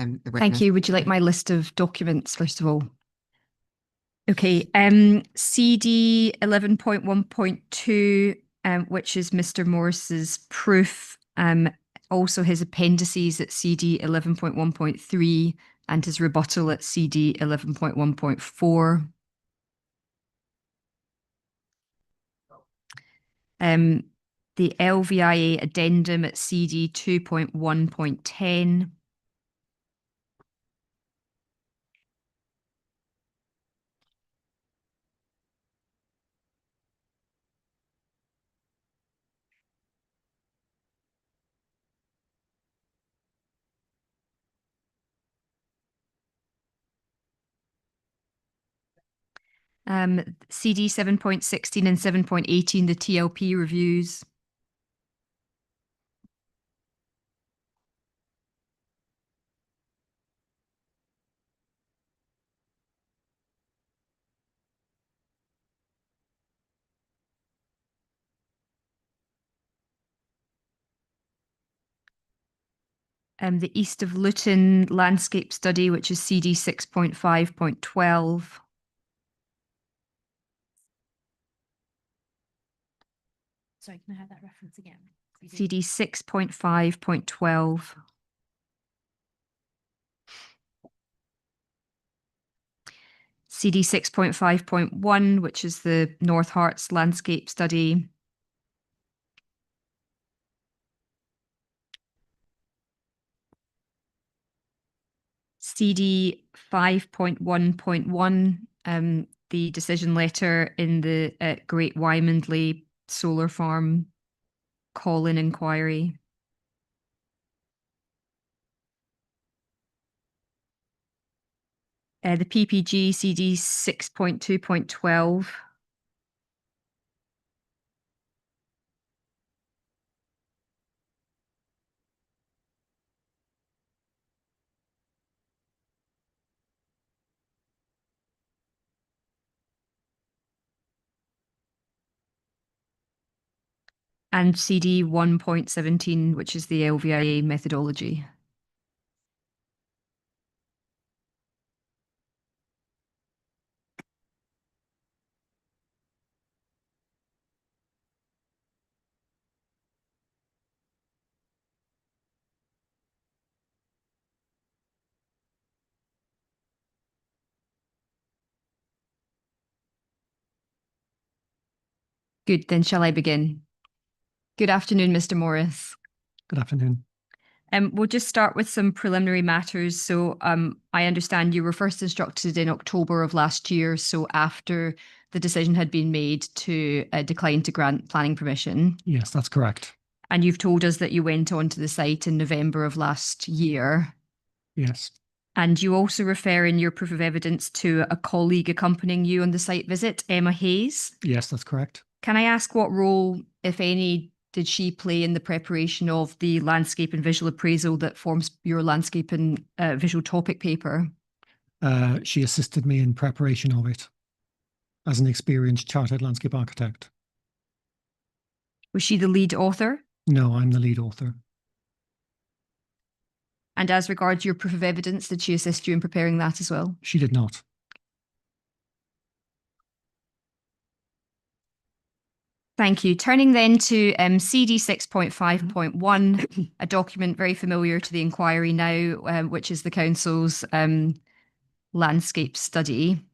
the witness. Thank you. Would you like my list of documents, first of all? Okay, CD 11.1.2, which is Mr. Morris's proof, also his appendices at CD 11.1.3 and his rebuttal at CD 11.1.4. The LVIA addendum at CD 2.1.10. CD 7.16 and 7.18, the TLP reviews. The East of Luton landscape study, which is CD 6.5.12. Sorry, can I have that reference again? CD 6.5.12. CD 6.5.1, which is the North Harts landscape study. CD 5.1.1, the decision letter in the Great Wymondley Solar Farm call-in inquiry. The PPG CD 6.2.12. And CD 1.17, which is the LVIA methodology. Good, then shall I begin? Good afternoon, Mr. Morris. Good afternoon. We'll just start with some preliminary matters. So I understand you were first instructed in October of last year, so after the decision had been made to decline to grant planning permission. Yes, that's correct. And you've told us that you went onto the site in November of last year. Yes. And you also refer in your proof of evidence to a colleague accompanying you on the site visit, Emma Hayes. Yes, that's correct. Can I ask what role, if any, did she play in the preparation of the landscape and visual appraisal that forms your landscape and visual topic paper? She assisted me in preparation of it as an experienced chartered landscape architect. Was she the lead author? No, I'm the lead author. And as regards your proof of evidence, did she assist you in preparing that as well? She did not. Thank you. Turning then to CD 6.5.1, a document very familiar to the inquiry now, which is the Council's landscape study.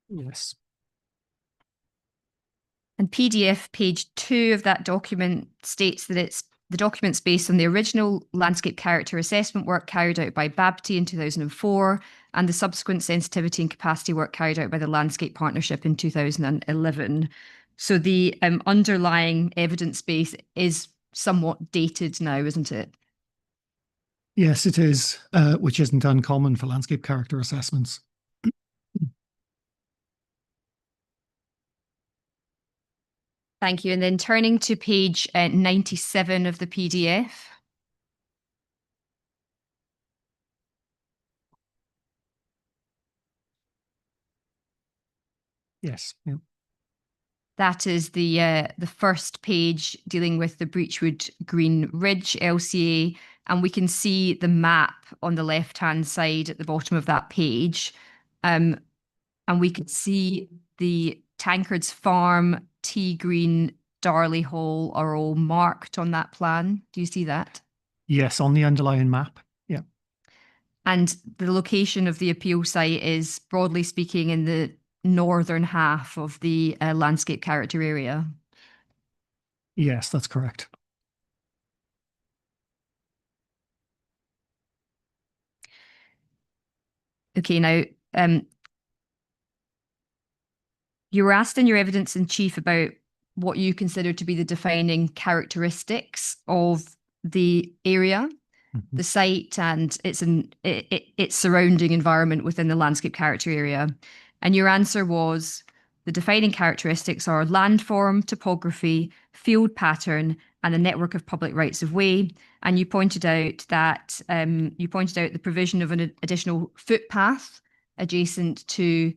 Yes. And PDF page 2 of that document states that the document's based on the original landscape character assessment work carried out by Babty in 2004 and the subsequent sensitivity and capacity work carried out by the Landscape Partnership in 2011. So the underlying evidence base is somewhat dated now, isn't it? Yes, it is, which isn't uncommon for landscape character assessments. Thank you. And then turning to page 97 of the PDF. Yes. Yeah. That is the first page dealing with the Breachwood Green Ridge LCA, and we can see the map on the left-hand side at the bottom of that page. And we can see the Tankards Farm, Tea Green, Darley Hall are all marked on that plan. Do you see that? Yes, on the underlying map. Yeah. And the location of the appeal site is, broadly speaking, in the northern half of the landscape character area. Yes, that's correct. Okay, now you were asked in your evidence in chief about what you consider to be the defining characteristics of the area, the site, and its surrounding environment within the landscape character area. And your answer was the defining characteristics are landform, topography, field pattern, and a network of public rights of way. And you pointed out that the provision of an additional footpath adjacent to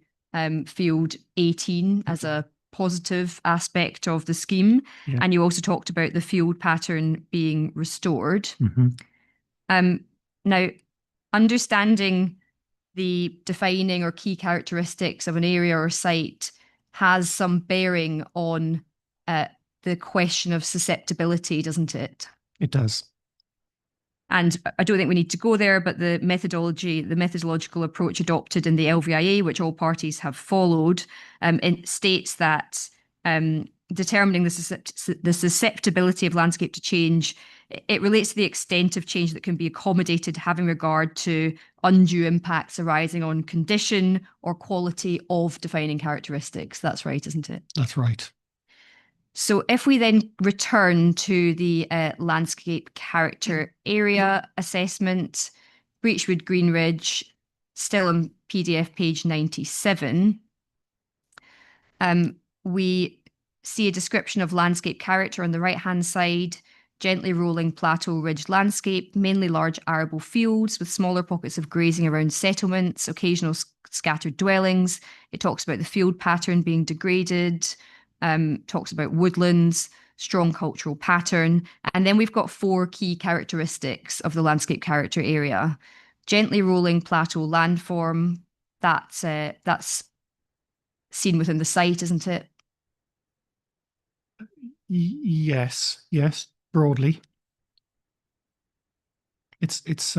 field 18 as a positive aspect of the scheme. Yeah. And you also talked about the field pattern being restored. Now, understanding the defining or key characteristics of an area or site has some bearing on the question of susceptibility, doesn't it? It does. And I don't think we need to go there, but the methodological approach adopted in the LVIA, which all parties have followed, it states that determining the susceptibility of landscape to change, it relates to the extent of change that can be accommodated having regard to undue impacts arising on condition or quality of defining characteristics. That's right, isn't it? That's right. So if we then return to the landscape character area assessment, Breachwood Green Ridge, still on PDF page 97, we see a description of landscape character on the right-hand side, gently rolling plateau ridge landscape, mainly large arable fields with smaller pockets of grazing around settlements, occasional scattered dwellings. It talks about the field pattern being degraded, talks about woodlands, strong cultural pattern. And then we've got 4 key characteristics of the landscape character area. Gently rolling plateau landform, that's seen within the site, isn't it? Yes, broadly. It's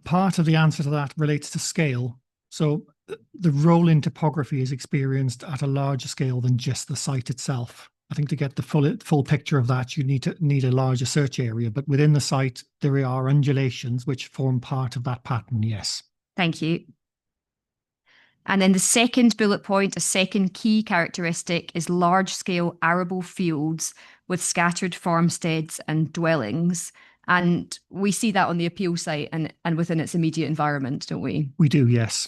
part of the answer to that relates to scale. So the rolling topography is experienced at a larger scale than just the site itself. I think to get the full picture of that, you need a larger search area. But within the site, there are undulations which form part of that pattern. Yes. Thank you. And then the second bullet point, a second key characteristic, is large-scale arable fields with scattered farmsteads and dwellings. And we see that on the appeal site and within its immediate environment, don't we? We do, yes.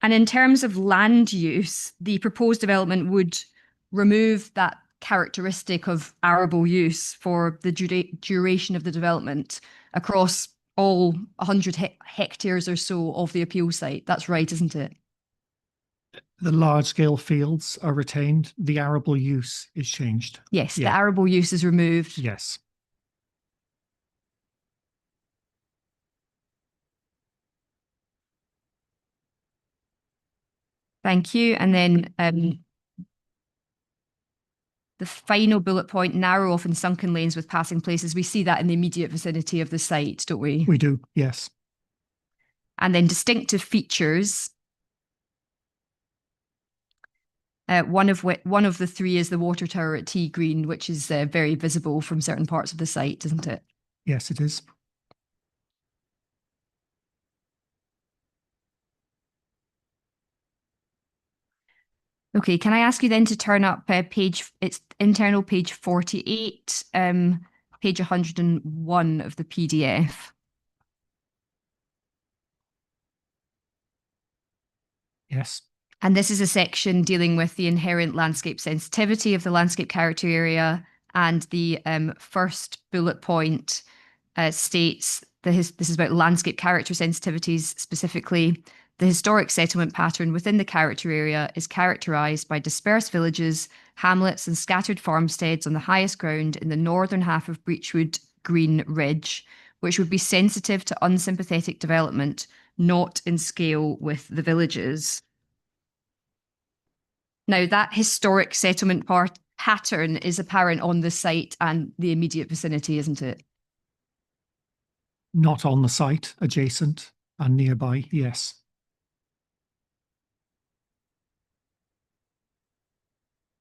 And in terms of land use, the proposed development would remove that characteristic of arable use for the duration of the development across all 100 hectares or so of the appeal site. That's right, isn't it? The large-scale fields are retained. The arable use is changed. Yes, Yeah. the arable use is removed. Yes. Thank you. And then the final bullet point, narrow, often sunken lanes with passing places. We see that in the immediate vicinity of the site, don't we? We do, yes. And then distinctive features. One of the 3 is the water tower at Tea Green, which is very visible from certain parts of the site, isn't it? Yes, it is. Okay, can I ask you then to turn up it's internal page 48, page 101 of the PDF. Yes. And this is a section dealing with the inherent landscape sensitivity of the landscape character area. And the first bullet point states this is about landscape character sensitivities specifically. The historic settlement pattern within the character area is characterised by dispersed villages, hamlets, and scattered farmsteads on the highest ground in the northern half of Breachwood Green Ridge, which would be sensitive to unsympathetic development, not in scale with the villages. Now, that historic settlement pattern is apparent on the site and the immediate vicinity, isn't it? Not on the site, adjacent and nearby, yes.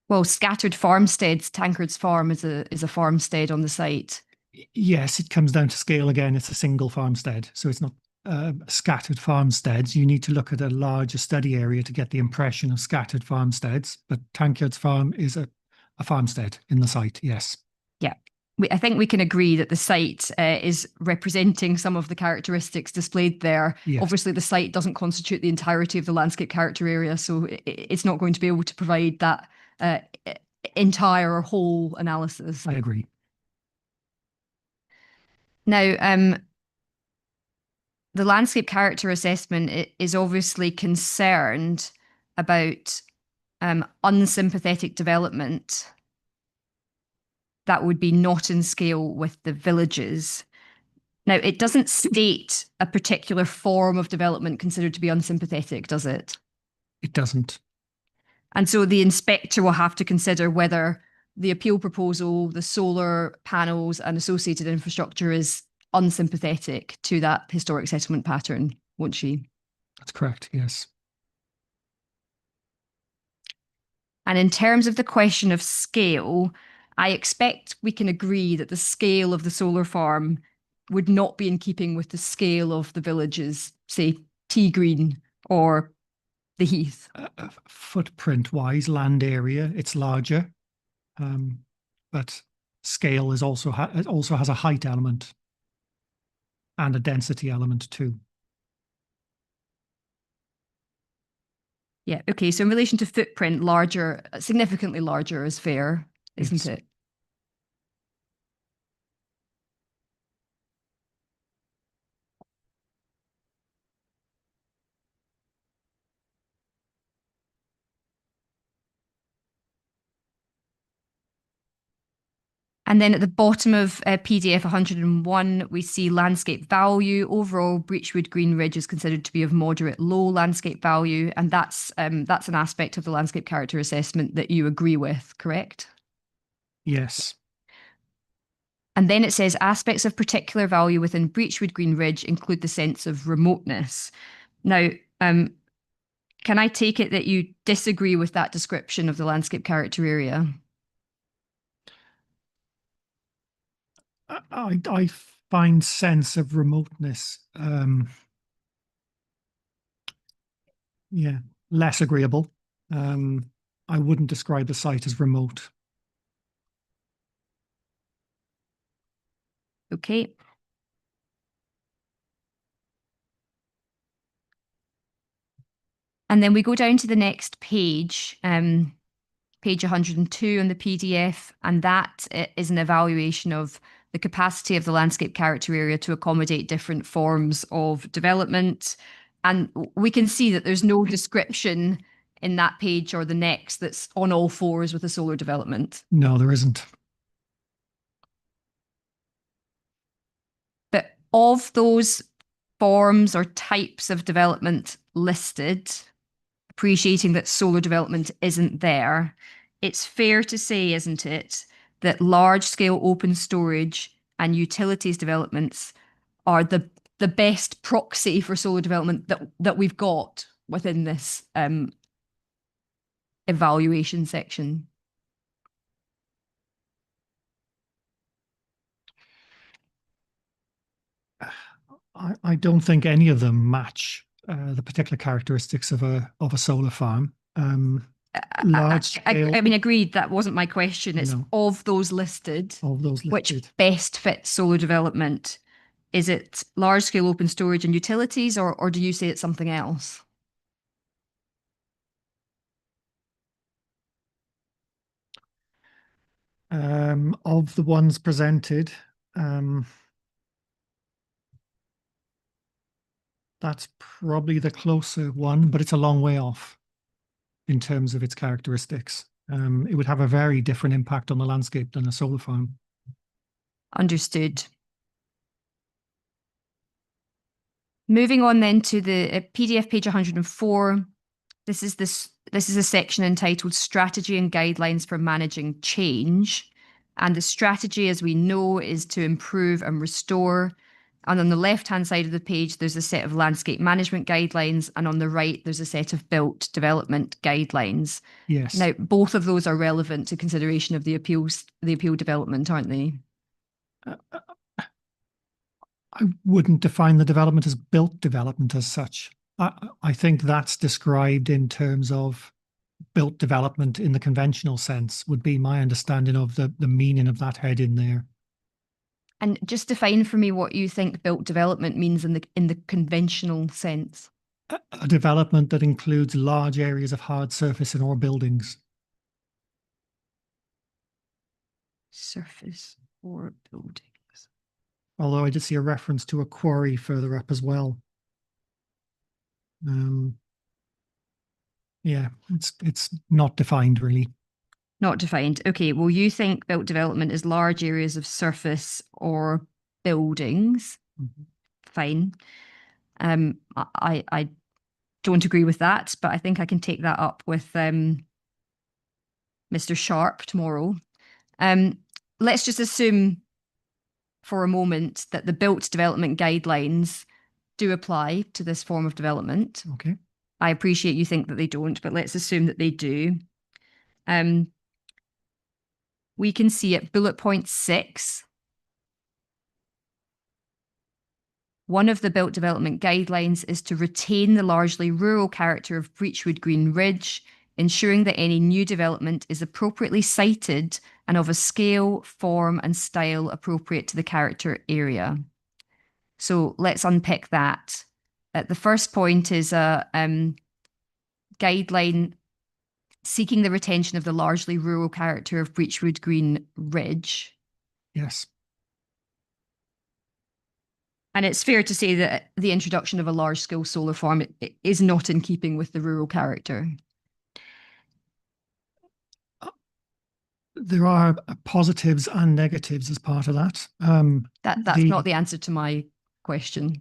Well, scattered farmsteads, Tankard's Farm is a farmstead on the site. Yes, it comes down to scale again. It's a single farmstead, so it's not scattered farmsteads. You need to look at a larger study area to get the impression of scattered farmsteads. But Tankard's Farm is a farmstead in the site, yes. Yeah. I think we can agree that the site is representing some of the characteristics displayed there. Yes. Obviously, the site doesn't constitute the entirety of the landscape character area, so it's not going to be able to provide that entire or whole analysis. I agree. Now, the landscape character assessment is obviously concerned about unsympathetic development that would be not in scale with the villages. Now, it doesn't state a particular form of development considered to be unsympathetic, does it? It doesn't. And so the inspector will have to consider whether the appeal proposal, the solar panels, and associated infrastructure is unsympathetic to that historic settlement pattern, won't she? That's correct, yes. And in terms of the question of scale, I expect we can agree that the scale of the solar farm would not be in keeping with the scale of the villages, say Tea Green or the Heath. Footprint-wise, land area, it's larger, but scale is also it also has a height element and a density element too. Yeah, okay. So in relation to footprint, larger, significantly larger is fair, isn't Yes. it? And then at the bottom of PDF 101, we see landscape value. Overall, Breachwood Green Ridge is considered to be of moderate low landscape value. And that's an aspect of the landscape character assessment that you agree with, correct? Yes. And then it says aspects of particular value within Breachwood Green Ridge include the sense of remoteness. Now, can I take it that you disagree with that description of the landscape character area? I find sense of remoteness, yeah, less agreeable. I wouldn't describe the site as remote. Okay. And then we go down to the next page, page 102 on the PDF, and that is an evaluation of the capacity of the landscape character area to accommodate different forms of development. And we can see that there's no description in that page or the next that's on all fours with a solar development. No, there isn't. But of those forms or types of development listed, appreciating that solar development isn't there, it's fair to say, isn't it, that large scale open storage and utilities developments are the best proxy for solar development that we've got within this evaluation section. I don't think any of them match the particular characteristics of a solar farm. Large scale. I mean, agreed. That wasn't my question. It's No. of those listed, Which which best fits solar development? Is it large scale open storage and utilities, or do you say it's something else? Of the ones presented, That's probably the closer one, but it's a long way off in terms of its characteristics. It would have a very different impact on the landscape than a solar farm. Understood. Moving on then to the PDF page 104. This is a section entitled Strategy and Guidelines for Managing Change. And the strategy, as we know, is to improve and restore. And on the left-hand side of the page, there's a set of landscape management guidelines. And on the right, there's a set of built development guidelines. Yes. Now, both of those are relevant to consideration of the appeal development, aren't they? I wouldn't define the development as built development as such. I think that's described in terms of built development in the conventional sense, would be my understanding of the meaning of that head in there. And just define for me what you think built development means in the conventional sense. A development that includes large areas of hard surface in all buildings. Surface or buildings. Although I did see a reference to a quarry further up as well. Yeah, it's not defined really. Not defined. Okay, well, you think built development is large areas of surface or buildings. Mhm. Fine. I don't agree with that, but I think I can take that up with Mr. Sharp tomorrow. Let's just assume for a moment that the built development guidelines do apply to this form of development. Okay. I appreciate you think that they don't, but let's assume that they do. We can see at bullet point 6, one of the built development guidelines is to retain the largely rural character of Breachwood Green Ridge, ensuring that any new development is appropriately sited and of a scale, form, and style appropriate to the character area. So let's unpick that. The first point is a guideline seeking the retention of the largely rural character of Breachwood Green Ridge. Yes. And it's fair to say that the introduction of a large-scale solar farm is not in keeping with the rural character. There are positives and negatives as part of that. That's not the answer to my question.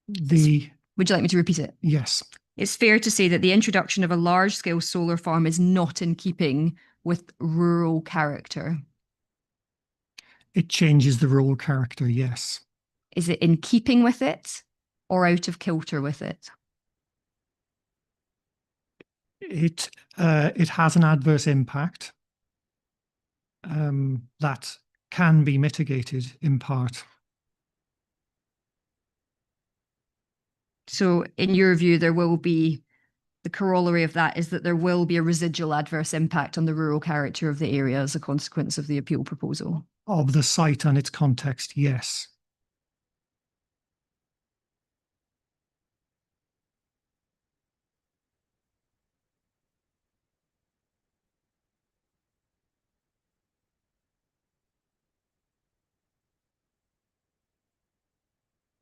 Would you like me to repeat it? Yes. It's fair to say that the introduction of a large-scale solar farm is not in keeping with rural character. It changes the rural character, yes. Is it in keeping with it or out of kilter with it? It has an adverse impact that can be mitigated in part. So in your view, there will be, the corollary of that is that there will be a residual adverse impact on the rural character of the area as a consequence of the appeal proposal. Of the site and its context, yes.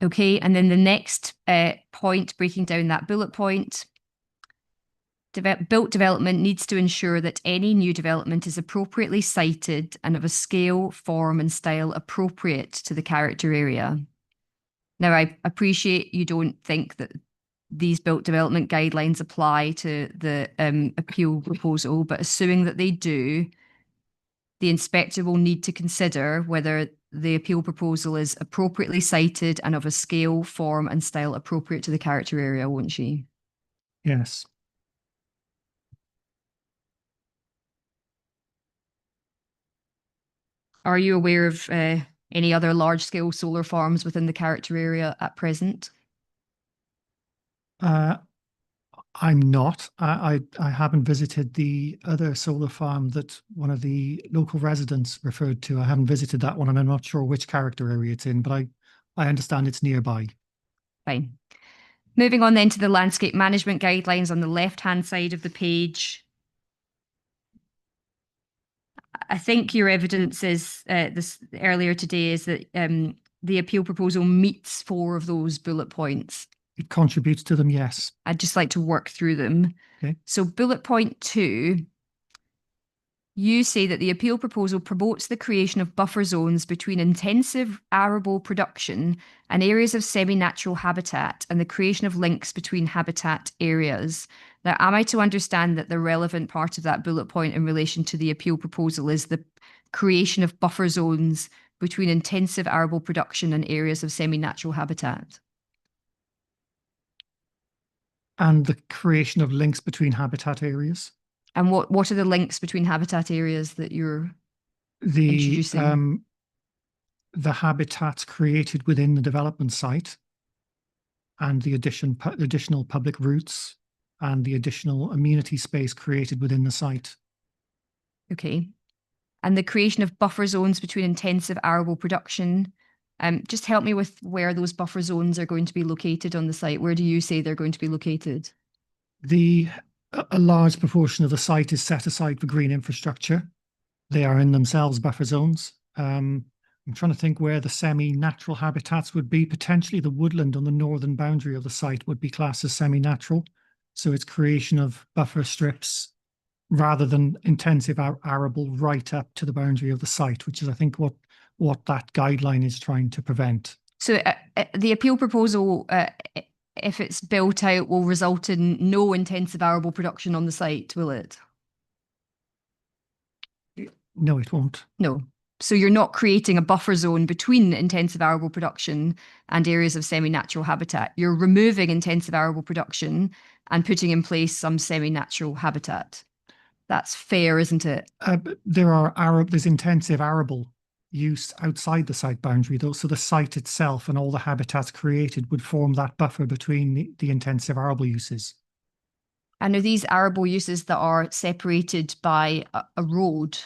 Okay, and then the next point, breaking down that bullet point, built development needs to ensure that any new development is appropriately sited and of a scale, form, and style appropriate to the character area. Now, I appreciate you don't think that these built development guidelines apply to the appeal proposal, but assuming that they do, the inspector will need to consider whether the appeal proposal is appropriately sited and of a scale, form, and style appropriate to the character area, won't she? Yes. Are you aware of any other large-scale solar farms within the character area at present? I'm not. I haven't visited the other solar farm that one of the local residents referred to. I haven't visited that one, and I'm not sure which character area it's in, but I understand it's nearby. Fine. Moving on then to the landscape management guidelines on the left-hand side of the page. I think your evidence is this earlier today is that the appeal proposal meets 4 of those bullet points. It contributes to them, yes. I'd just like to work through them. Okay. So bullet point 2, you say that the appeal proposal promotes the creation of buffer zones between intensive arable production and areas of semi-natural habitat and the creation of links between habitat areas. Now, am I to understand that the relevant part of that bullet point in relation to the appeal proposal is the creation of buffer zones between intensive arable production and areas of semi-natural habitat? And the creation of links between habitat areas. And what are the links between habitat areas that you're introducing? The habitats created within the development site and the additional public routes and the additional amenity space created within the site. Okay. And the creation of buffer zones between intensive arable production. Just help me with where those buffer zones are going to be located on the site. Where do you say they're going to be located? A large proportion of the site is set aside for green infrastructure. They are in themselves buffer zones. I'm trying to think where the semi-natural habitats would be. Potentially the woodland on the northern boundary of the site would be classed as semi-natural. So it's creation of buffer strips rather than intensive arable right up to the boundary of the site, which is, I think, what that guideline is trying to prevent. So the appeal proposal, if it's built out, will result in no intensive arable production on the site, will it? No, it won't. No. So you're not creating a buffer zone between intensive arable production and areas of semi-natural habitat. You're removing intensive arable production and putting in place some semi-natural habitat. That's fair, isn't it? There's intensive arable use outside the site boundary, though. So the site itself and all the habitats created would form that buffer between the intensive arable uses. And are these arable uses that are separated by a road?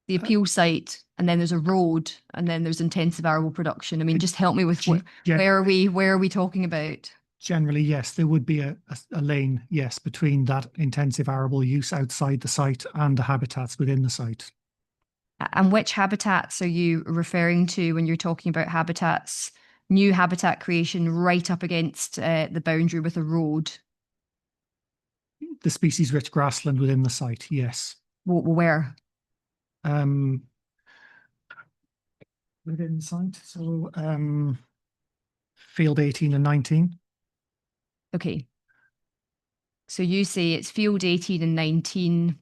The appeal site, and then there's a road, and then there's intensive arable production. I mean, just help me with where are we talking about? Generally, yes, there would be a lane, yes, between that intensive arable use outside the site and the habitats within the site. And which habitats are you referring to when you're talking about habitats, new habitat creation right up against the boundary with a road? The species-rich grassland within the site, yes. Where? Within the site, so field 18 and 19. Okay. So you say it's field 18 and 19.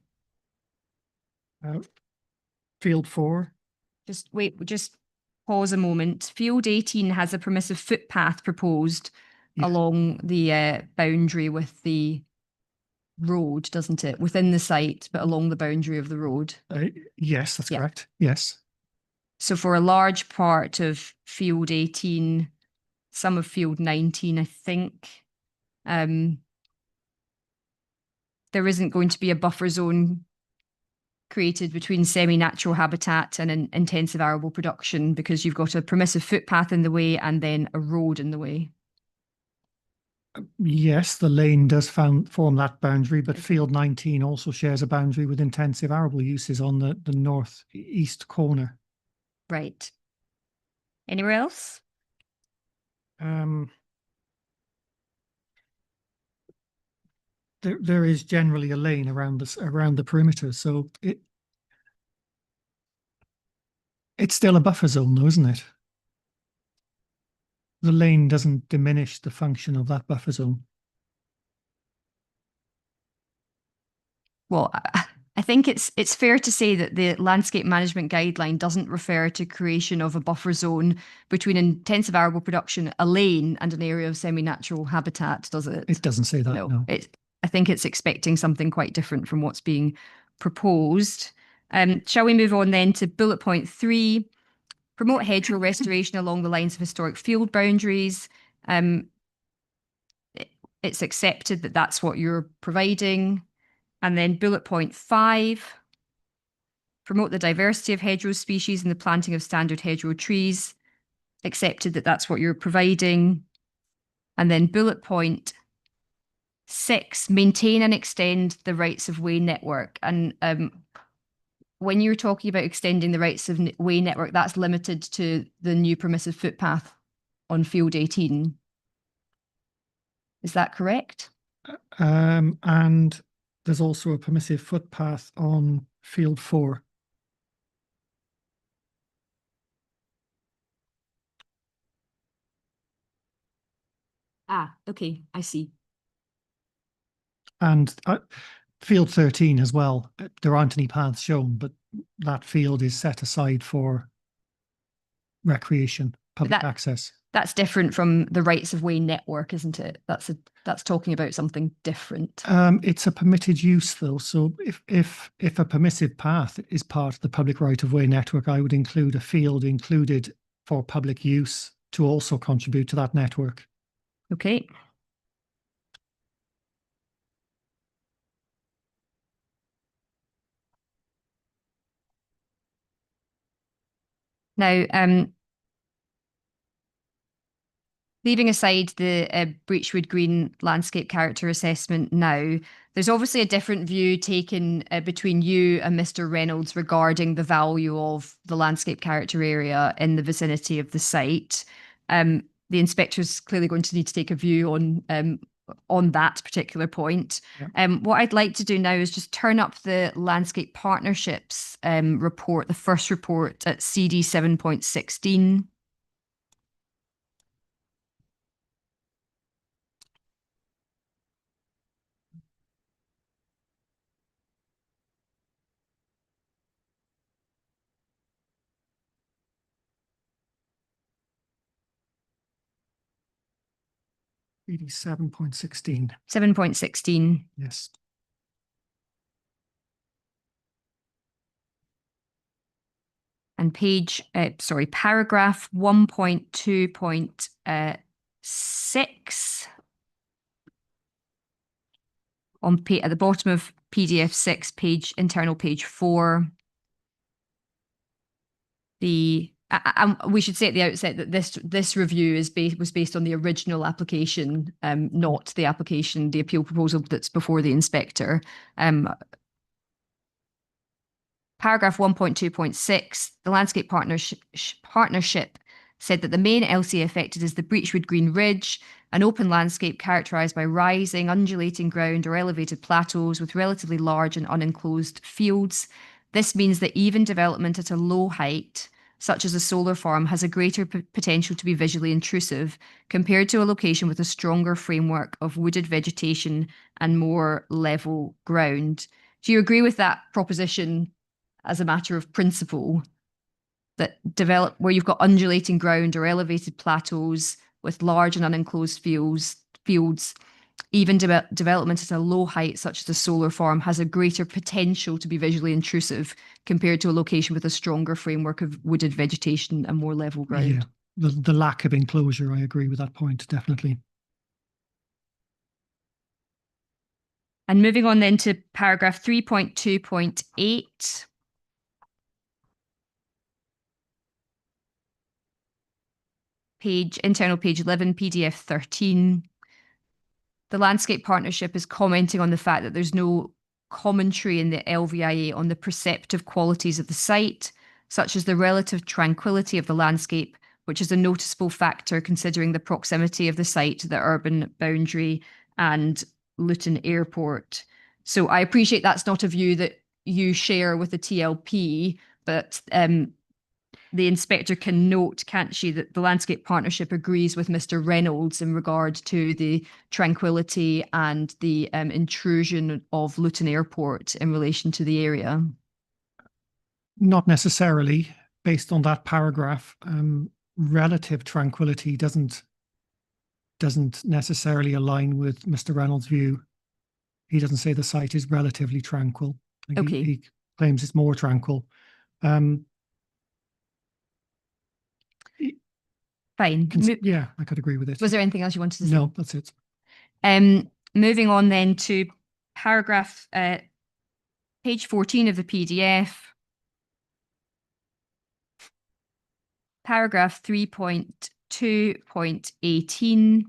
Field 4. Just pause a moment. Field 18 has a permissive footpath proposed along the boundary with the road, doesn't it? Within the site, but along the boundary of the road. Yes, that's correct. Yes. So for a large part of field 18, some of field 19, I think, there isn't going to be a buffer zone created between semi-natural habitat and an intensive arable production because you've got a permissive footpath in the way and then a road in the way. Yes, the lane does form that boundary, but field 19 also shares a boundary with intensive arable uses on the northeast corner. Right. Anywhere else? There is generally a lane around the perimeter, so it's still a buffer zone, though, isn't it? The lane doesn't diminish the function of that buffer zone. Well, I think it's fair to say that the landscape management guideline doesn't refer to creation of a buffer zone between intensive arable production, a lane, and an area of semi-natural habitat, does it? It doesn't say that, no. I think it's expecting something quite different from what's being proposed. Shall we move on then to bullet point 3? Promote hedgerow restoration along the lines of historic field boundaries. It's accepted that that's what you're providing. And then bullet point 5, promote the diversity of hedgerow species and the planting of standard hedgerow trees. Accepted that that's what you're providing. And then bullet point 6, maintain and extend the rights of way network. And when you're talking about extending the rights of way network, that's limited to the new permissive footpath on field 18. Is that correct? And there's also a permissive footpath on field 4. Ah, okay, I see. And field 13 as well. There aren't any paths shown, but that field is set aside for recreation, public access. That's different from the rights of way network, isn't it? That's talking about something different. It's a permitted use though. So if a permissive path is part of the public right of way network, I would include a field included for public use to also contribute to that network. Okay. Now, leaving aside the Breachwood Green landscape character assessment now, there's obviously a different view taken between you and Mr. Reynolds regarding the value of the landscape character area in the vicinity of the site. The inspector's clearly going to need to take a view on that particular point. Yeah. What I'd like to do now is just turn up the landscape partnerships report, the first report at CD 7.16. PD 7.16. 7.16. Yes. And paragraph 1.2.6 at the bottom of PDF 6, internal page 4. We should say at the outset that this review was based on the original application, not the appeal proposal that's before the inspector. Paragraph 1.2.6, the landscape partnership said that the main LCA affected is the Breachwood Green Ridge, an open landscape characterised by rising, undulating ground or elevated plateaus with relatively large and unenclosed fields. This means that even development at a low height, such as a solar farm, has a greater potential to be visually intrusive compared to a location with a stronger framework of wooded vegetation and more level ground. Do you agree with that proposition as a matter of principle, that where you've got undulating ground or elevated plateaus with large and unenclosed fields, even development at a low height such as a solar farm has a greater potential to be visually intrusive compared to a location with a stronger framework of wooded vegetation and more level ground? Yeah, the lack of enclosure, I agree with that point, definitely. And moving on then to paragraph 3.2.8. Internal page 11, PDF 13. The landscape partnership is commenting on the fact that there's no commentary in the LVIA on the perceptive qualities of the site, such as the relative tranquility of the landscape, which is a noticeable factor considering the proximity of the site to the urban boundary and Luton Airport. So I appreciate that's not a view that you share with the TLP, but the inspector can note, can't she, that the landscape partnership agrees with Mr. Reynolds in regard to the tranquility and the intrusion of Luton Airport in relation to the area? Not necessarily. Based on that paragraph, relative tranquility doesn't necessarily align with Mr. Reynolds' view. He doesn't say the site is relatively tranquil. Okay. He claims it's more tranquil. Fine. Yeah, I could agree with it. Was there anything else you wanted to say? No, that's it. Moving on then to paragraph, page 14 of the PDF. Paragraph 3.2.18.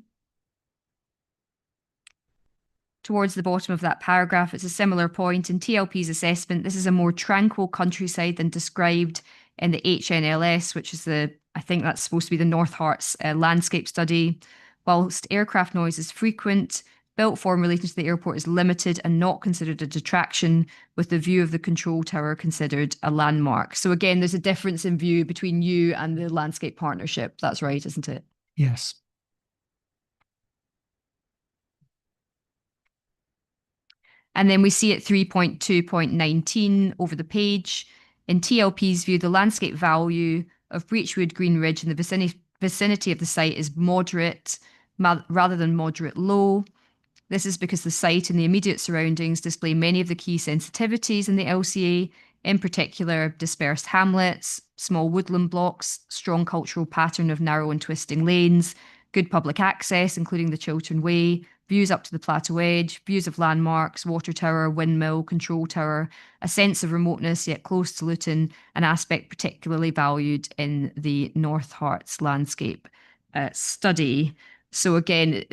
towards the bottom of that paragraph, it's a similar point. In TLP's assessment, this is a more tranquil countryside than described in the HNLS, which is I think that's supposed to be the North Hearts landscape study. Whilst aircraft noise is frequent, built form relating to the airport is limited and not considered a detraction, with the view of the control tower considered a landmark. So again, there's a difference in view between you and the landscape partnership. That's right, isn't it? Yes. And then we see at 3.2.19 over the page. In TLP's view, the landscape value of Breachwood Green Ridge in the vicinity of the site is moderate rather than moderate low. This is because the site and the immediate surroundings display many of the key sensitivities in the LCA, in particular dispersed hamlets, small woodland blocks, strong cultural pattern of narrow and twisting lanes, good public access, including the Chiltern Way, views up to the plateau edge, views of landmarks, water tower, windmill, control tower, a sense of remoteness yet close to Luton, an aspect particularly valued in the North Hearts landscape study. So again,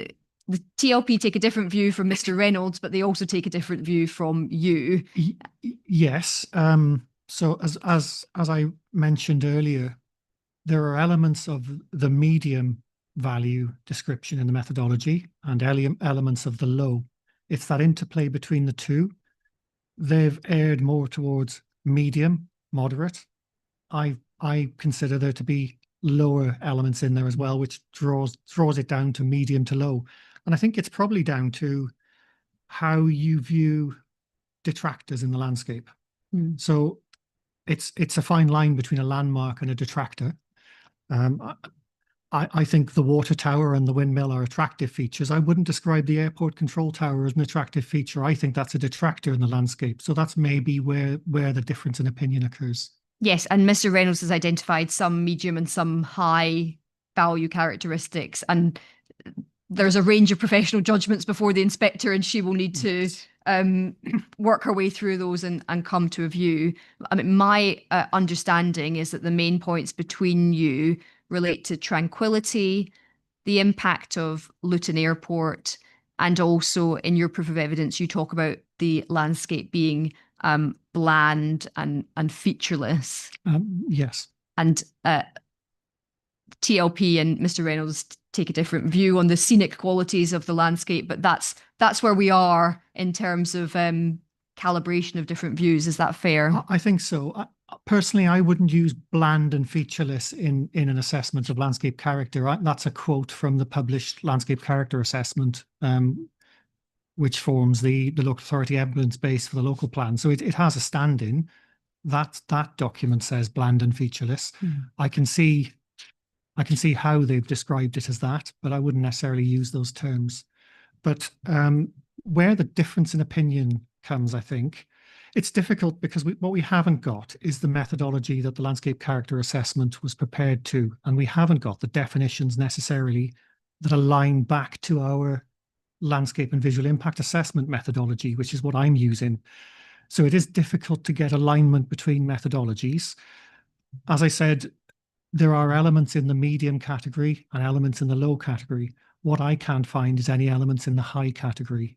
the TLP take a different view from Mr. Reynolds, but they also take a different view from you. Yes. So as I mentioned earlier, there are elements of the medium value description in the methodology and elements of the low. It's that interplay between the two. They've erred more towards medium, moderate. I consider there to be lower elements in there as well, which draws it down to medium to low. And I think it's probably down to how you view detractors in the landscape. So it's a fine line between a landmark and a detractor. I think the water tower and the windmill are attractive features. I wouldn't describe the airport control tower as an attractive feature. I think that's a detractor in the landscape. So that's maybe where the difference in opinion occurs. Yes, and Mr. Reynolds has identified some medium and some high value characteristics, and there's a range of professional judgments before the inspector, and she will need to work her way through those and come to a view. I mean, my understanding is that the main points between you relate to tranquility, the impact of Luton Airport, and also in your proof of evidence, you talk about the landscape being bland and featureless. Yes. And TLP and Mr. Reynolds take a different view on the scenic qualities of the landscape, but that's where we are in terms of calibration of different views. Is that fair? I think so. Personally, I wouldn't use bland and featureless in an assessment of landscape character. That's a quote from the published landscape character assessment, which forms the local authority evidence base for the local plan. So it has a stand-in. That document says bland and featureless. I can see how they've described it as that, but I wouldn't necessarily use those terms. But where the difference in opinion comes, I think, it's difficult because what we haven't got is the methodology that the landscape character assessment was prepared to, and we haven't got the definitions necessarily that align back to our landscape and visual impact assessment methodology, which is what I'm using. So it is difficult to get alignment between methodologies. As I said, there are elements in the medium category and elements in the low category. What I can't find is any elements in the high category.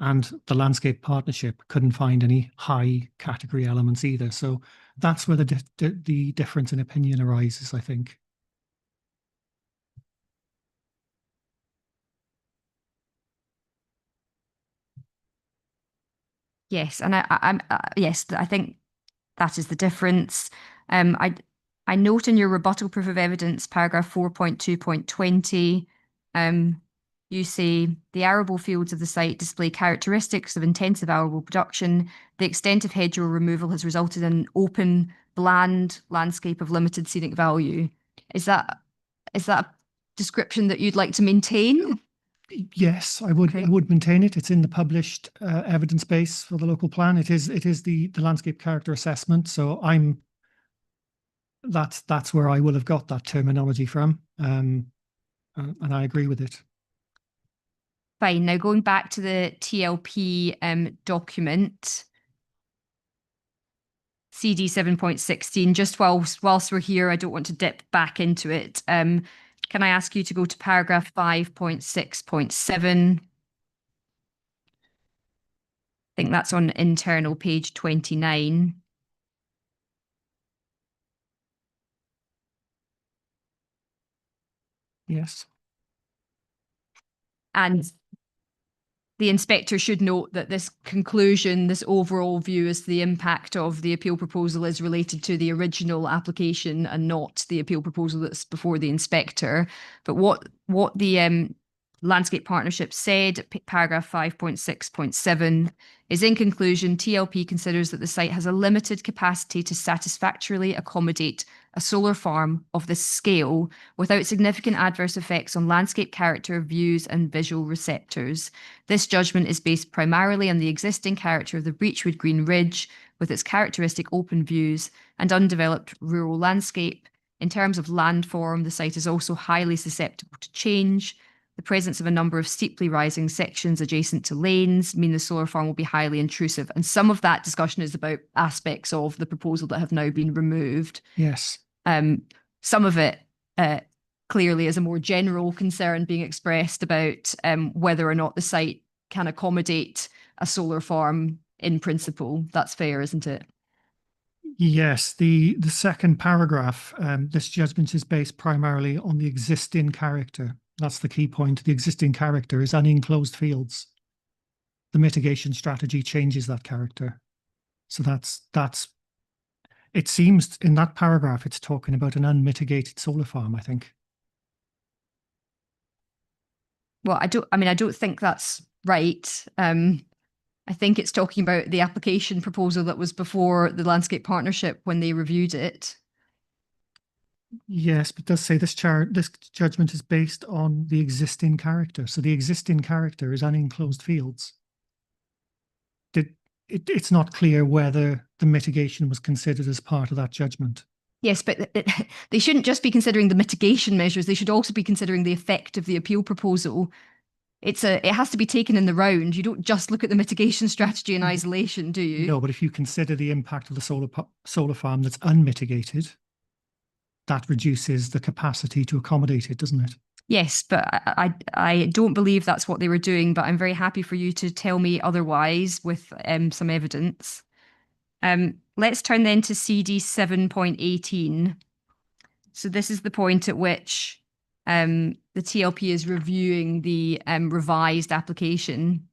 And the landscape partnership couldn't find any high category elements either. So that's where the difference in opinion arises, I think. Yes, and yes, I think that is the difference. I note in your rebuttal proof of evidence, paragraph 4.2.20, you say the arable fields of the site display characteristics of intensive arable production. The extent of hedgerow removal has resulted in an open, bland landscape of limited scenic value. Is that a description that you'd like to maintain? Yes, I would. Okay. I would maintain it. It's in the published evidence base for the local plan. It is the landscape character assessment. So that's where I will have got that terminology from, and I agree with it. Fine. Now going back to the TLP document, CD 7.16. Just whilst we're here, I don't want to dip back into it. Can I ask you to go to paragraph 5.6.7? think that's on internal page 29. Yes. And the inspector should note that this conclusion, this overall view as to the impact of the appeal proposal is related to the original application and not the appeal proposal that's before the inspector. But what the Landscape Partnership said, paragraph 5.6.7, is in conclusion, TLP considers that the site has a limited capacity to satisfactorily accommodate a solar farm of this scale without significant adverse effects on landscape character, views, and visual receptors. This judgment is based primarily on the existing character of the Breachwood Green Ridge, with its characteristic open views and undeveloped rural landscape. In terms of landform, the site is also highly susceptible to change. The presence of a number of steeply rising sections adjacent to lanes mean the solar farm will be highly intrusive. And some of that discussion is about aspects of the proposal that have now been removed. Yes. Some of it clearly is a more general concern being expressed about whether or not the site can accommodate a solar farm in principle. That's fair, isn't it? Yes, the second paragraph, this judgment is based primarily on the existing character. That's the key point. The existing character is unenclosed fields. The mitigation strategy changes that character. So that's it seems in that paragraph it's talking about an unmitigated solar farm, I think. Well, I don't think that's right. I think it's talking about the application proposal that was before the Landscape Partnership when they reviewed it. Yes, but it does say this judgment is based on the existing character. So the existing character is unenclosed fields. It's not clear whether the mitigation was considered as part of that judgment. Yes, but they shouldn't just be considering the mitigation measures. They should also be considering the effect of the appeal proposal. It has to be taken in the round. You don't just look at the mitigation strategy in isolation, do you? No, but if you consider the impact of the solar farm that's unmitigated, that reduces the capacity to accommodate it, doesn't it? Yes, but I don't believe that's what they were doing, but I'm very happy for you to tell me otherwise with some evidence. Let's turn then to CD 7.18. So this is the point at which the TLP is reviewing the revised application.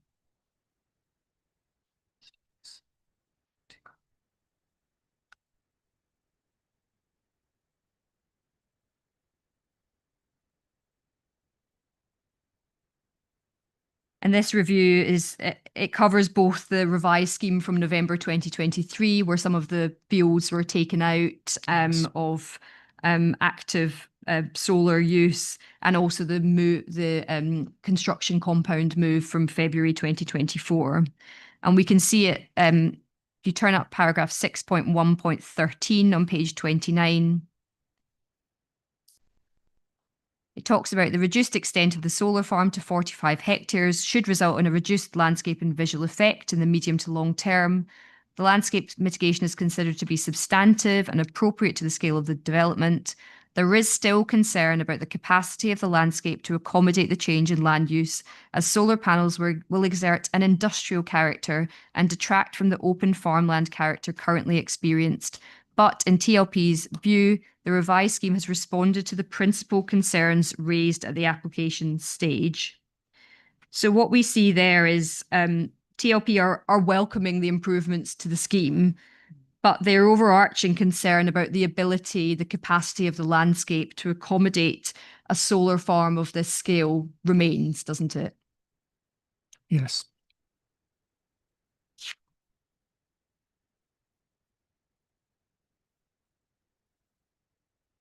And this review it covers both the revised scheme from November 2023, where some of the fields were taken out of active solar use, and also the construction compound move from February 2024. And we can see it if you turn up paragraph 6.1.13 on page 29. It talks about the reduced extent of the solar farm to 45 hectares should result in a reduced landscape and visual effect in the medium to long term. The landscape mitigation is considered to be substantive and appropriate to the scale of the development. There is still concern about the capacity of the landscape to accommodate the change in land use, as solar panels will exert an industrial character and detract from the open farmland character currently experienced. But in TLP's view, the revised scheme has responded to the principal concerns raised at the application stage. So what we see there is TLP are welcoming the improvements to the scheme, but their overarching concern about the ability, the capacity of the landscape to accommodate a solar farm of this scale remains, doesn't it? Yes.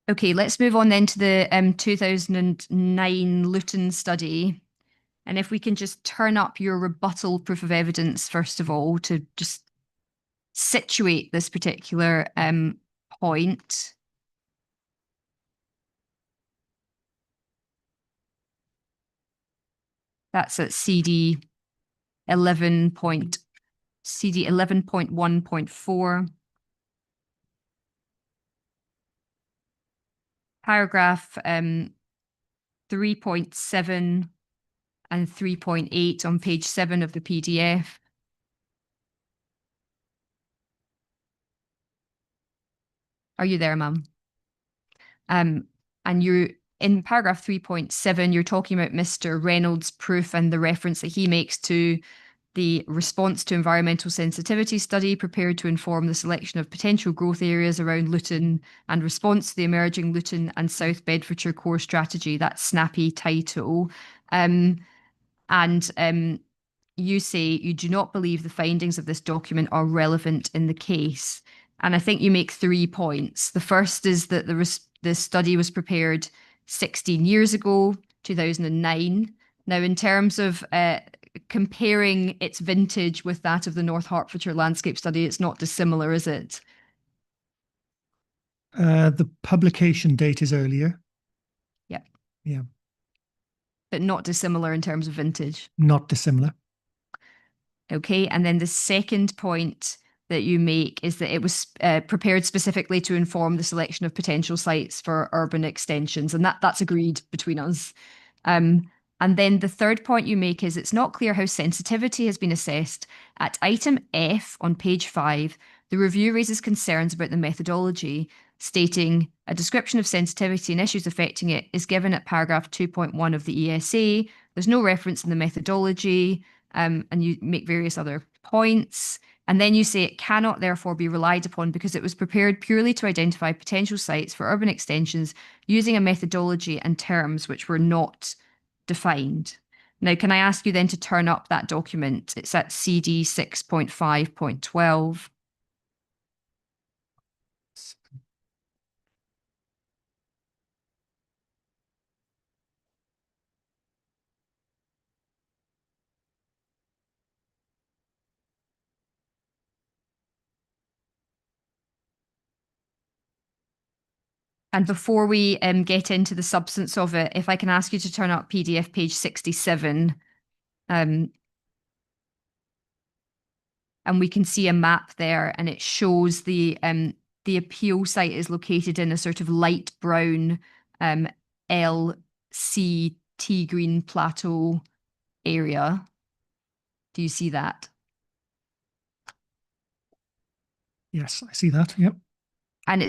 Okay, let's move on then to the 2009 Luton study. And if we can just turn up your rebuttal proof of evidence, first of all, to just situate this particular point. That's at CD 11.1.4. Paragraph 3.7 and 3.8 on page 7 of the PDF. Are you there, ma'am? And you're in paragraph 3.7, you're talking about Mr. Reynolds' proof and the reference that he makes to the response to environmental sensitivity study prepared to inform the selection of potential growth areas around Luton and response to the emerging Luton and South Bedfordshire core strategy. That snappy title. And you say you do not believe the findings of this document are relevant in the case. And I think you make 3 points. The first is that the study was prepared 16 years ago, 2009. Now, in terms of comparing its vintage with that of the North Hertfordshire landscape study, it's not dissimilar, is it? The publication date is earlier. Yeah. Yeah. But not dissimilar in terms of vintage. Not dissimilar. Okay. And then the second point that you make is that it was prepared specifically to inform the selection of potential sites for urban extensions. And that's agreed between us. And then the third point you make is it's not clear how sensitivity has been assessed. At item F on page 5, the review raises concerns about the methodology, stating a description of sensitivity and issues affecting it is given at paragraph 2.1 of the ESA. There's no reference in the methodology, and you make various other points. And then you say it cannot therefore be relied upon because it was prepared purely to identify potential sites for urban extensions using a methodology and terms which were not defined. Now, can I ask you then to turn up that document? It's at CD 6.5.12. And before we get into the substance of it, if I can ask you to turn up PDF page 67, and we can see a map there, and it shows the appeal site is located in a sort of light brown LCT green plateau area. Do you see that? Yes, I see that. Yep. And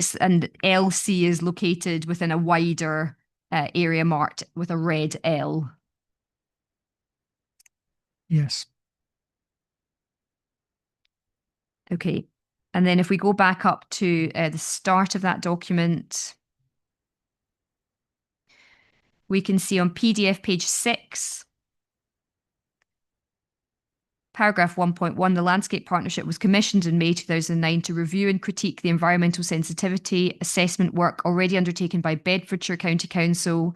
LC is located within a wider area marked with a red L. Yes. Okay. And then if we go back up to the start of that document, we can see on PDF page 6, paragraph 1.1, the Landscape Partnership was commissioned in May 2009 to review and critique the environmental sensitivity assessment work already undertaken by Bedfordshire County Council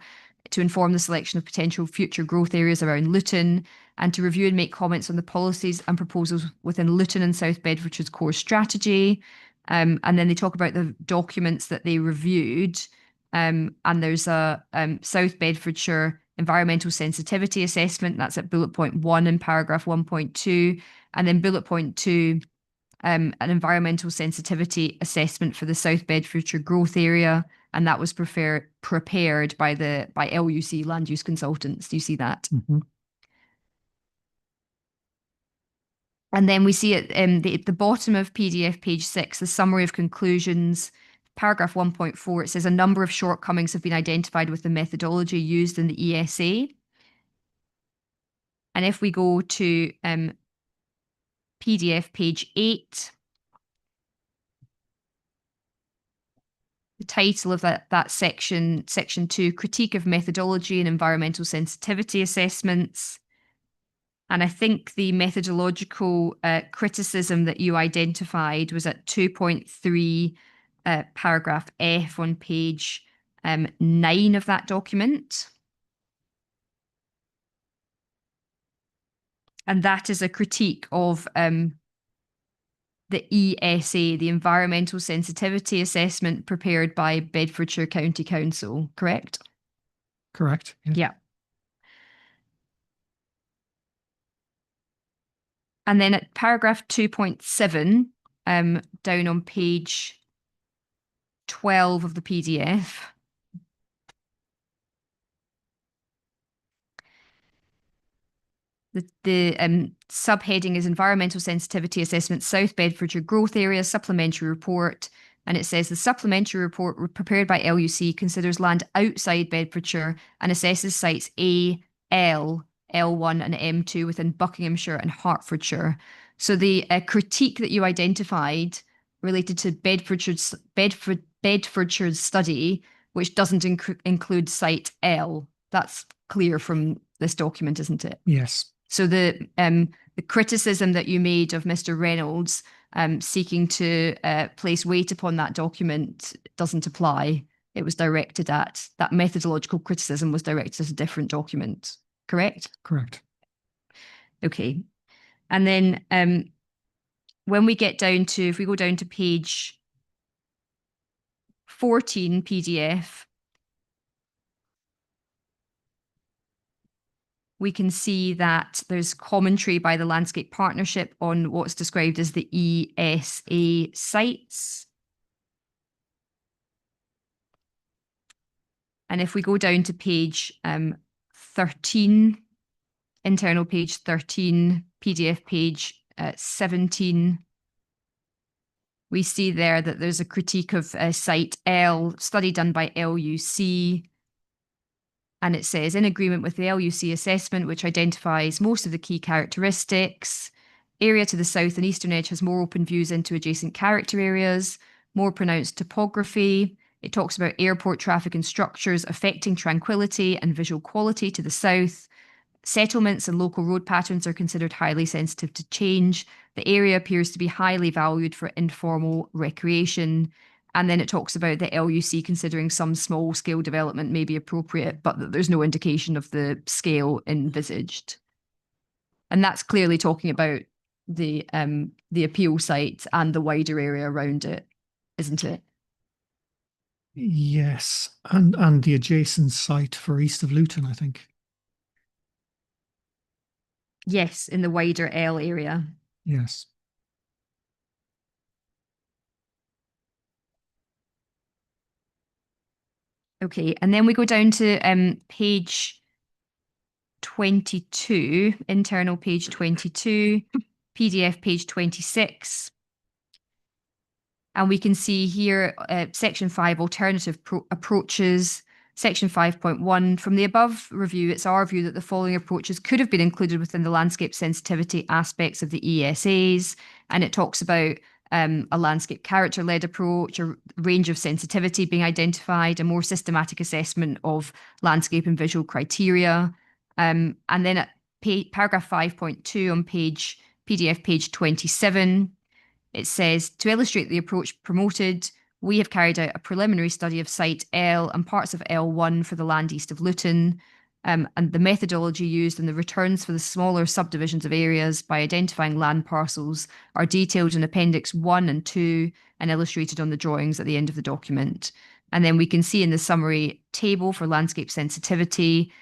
to inform the selection of potential future growth areas around Luton, and to review and make comments on the policies and proposals within Luton and South Bedfordshire's core strategy. And then they talk about the documents that they reviewed. And there's a South Bedfordshire environmental sensitivity assessment. That's at bullet point 1 in paragraph 1.2. And then bullet point 2, an environmental sensitivity assessment for the South Bedfordshire growth area. And that was prepared by LUC, land use consultants. Do you see that? Mm-hmm. And then we see at the bottom of PDF page 6, the summary of conclusions. Paragraph 1.4, it says a number of shortcomings have been identified with the methodology used in the ESA. And if we go to PDF page 8, the title of that section 2, Critique of Methodology and Environmental Sensitivity Assessments. And I think the methodological criticism that you identified was at 2.3, paragraph F on page 9 of that document. And that is a critique of the ESA, the Environmental Sensitivity Assessment prepared by Bedfordshire County Council, correct? Correct. Yes. Yeah. And then at paragraph 2.7, down on page 12 of the PDF, the subheading is Environmental Sensitivity Assessment, South Bedfordshire Growth Area Supplementary Report. And it says the supplementary report prepared by LUC considers land outside Bedfordshire and assesses sites A, L, L1 and M2 within Buckinghamshire and Hertfordshire. So the critique that you identified related to Bedfordshire's study, which doesn't include site L. That's clear from this document, isn't it? Yes. So the criticism that you made of Mr. Reynolds seeking to place weight upon that document doesn't apply. It was directed at, that methodological criticism was directed at a different document, correct? Correct. Okay. And then when we get down to, if we go down to page 14 PDF, we can see that there's commentary by the Landscape Partnership on what's described as the ESA sites. And if we go down to page 13, internal page 13, PDF page 17, we see there that there's a critique of site L, study done by LUC. And it says, in agreement with the LUC assessment, which identifies most of the key characteristics, area to the south and eastern edge has more open views into adjacent character areas, more pronounced topography. It talks about airport traffic and structures affecting tranquility and visual quality to the south. Settlements and local road patterns are considered highly sensitive to change. The area appears to be highly valued for informal recreation. And then it talks about the LUC considering some small scale development may be appropriate, but that there's no indication of the scale envisaged. And that's clearly talking about the appeal site and the wider area around it, isn't it? Yes, and the adjacent site for east of Luton, I think. Yes, in the wider L area. Yes. Okay, and then we go down to page 22, internal page 22, PDF page 26. And we can see here section 5, alternative approaches, section 5.1. From the above review, it's our view that the following approaches could have been included within the landscape sensitivity aspects of the ESAs. And it talks about a landscape character-led approach, a range of sensitivity being identified, a more systematic assessment of landscape and visual criteria. And then at paragraph 5.2 on PDF page 27, it says, to illustrate the approach promoted, we have carried out a preliminary study of site L and parts of L1 for the land east of Luton. And the methodology used and the returns for the smaller subdivisions of areas by identifying land parcels are detailed in Appendix 1 and 2 and illustrated on the drawings at the end of the document. And then we can see in the summary table for landscape sensitivity,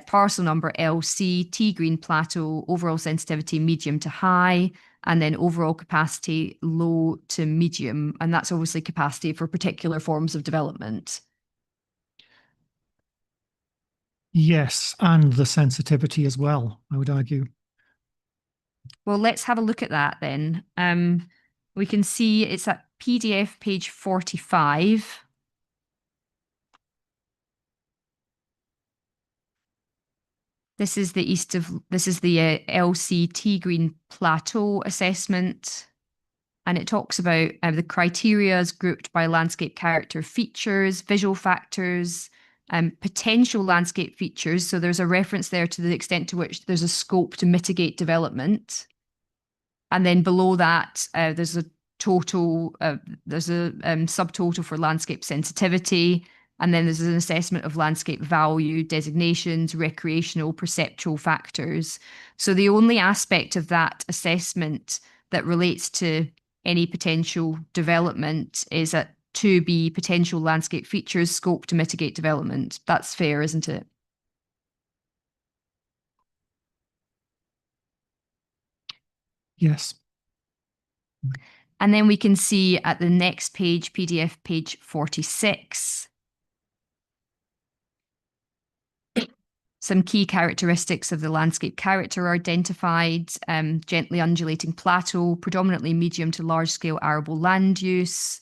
parcel number LC, T green plateau, overall sensitivity medium to high, and then overall capacity low to medium. And that's obviously capacity for particular forms of development. Yes, and the sensitivity as well, I would argue. Well, let's have a look at that then. We can see it's at PDF page 45. This is the LCT Green Plateau assessment. And it talks about the criteria grouped by landscape character features, visual factors, potential landscape features. So there's a reference there to the extent to which there's a scope to mitigate development. And then below that, there's a total, there's a subtotal for landscape sensitivity. And then there's an assessment of landscape value, designations, recreational, perceptual factors. So the only aspect of that assessment that relates to any potential development is at 2B, potential landscape features, scope to mitigate development. That's fair, isn't it? Yes. And then we can see at the next page, PDF page 46, some key characteristics of the landscape character are identified, gently undulating plateau, predominantly medium to large scale arable land use,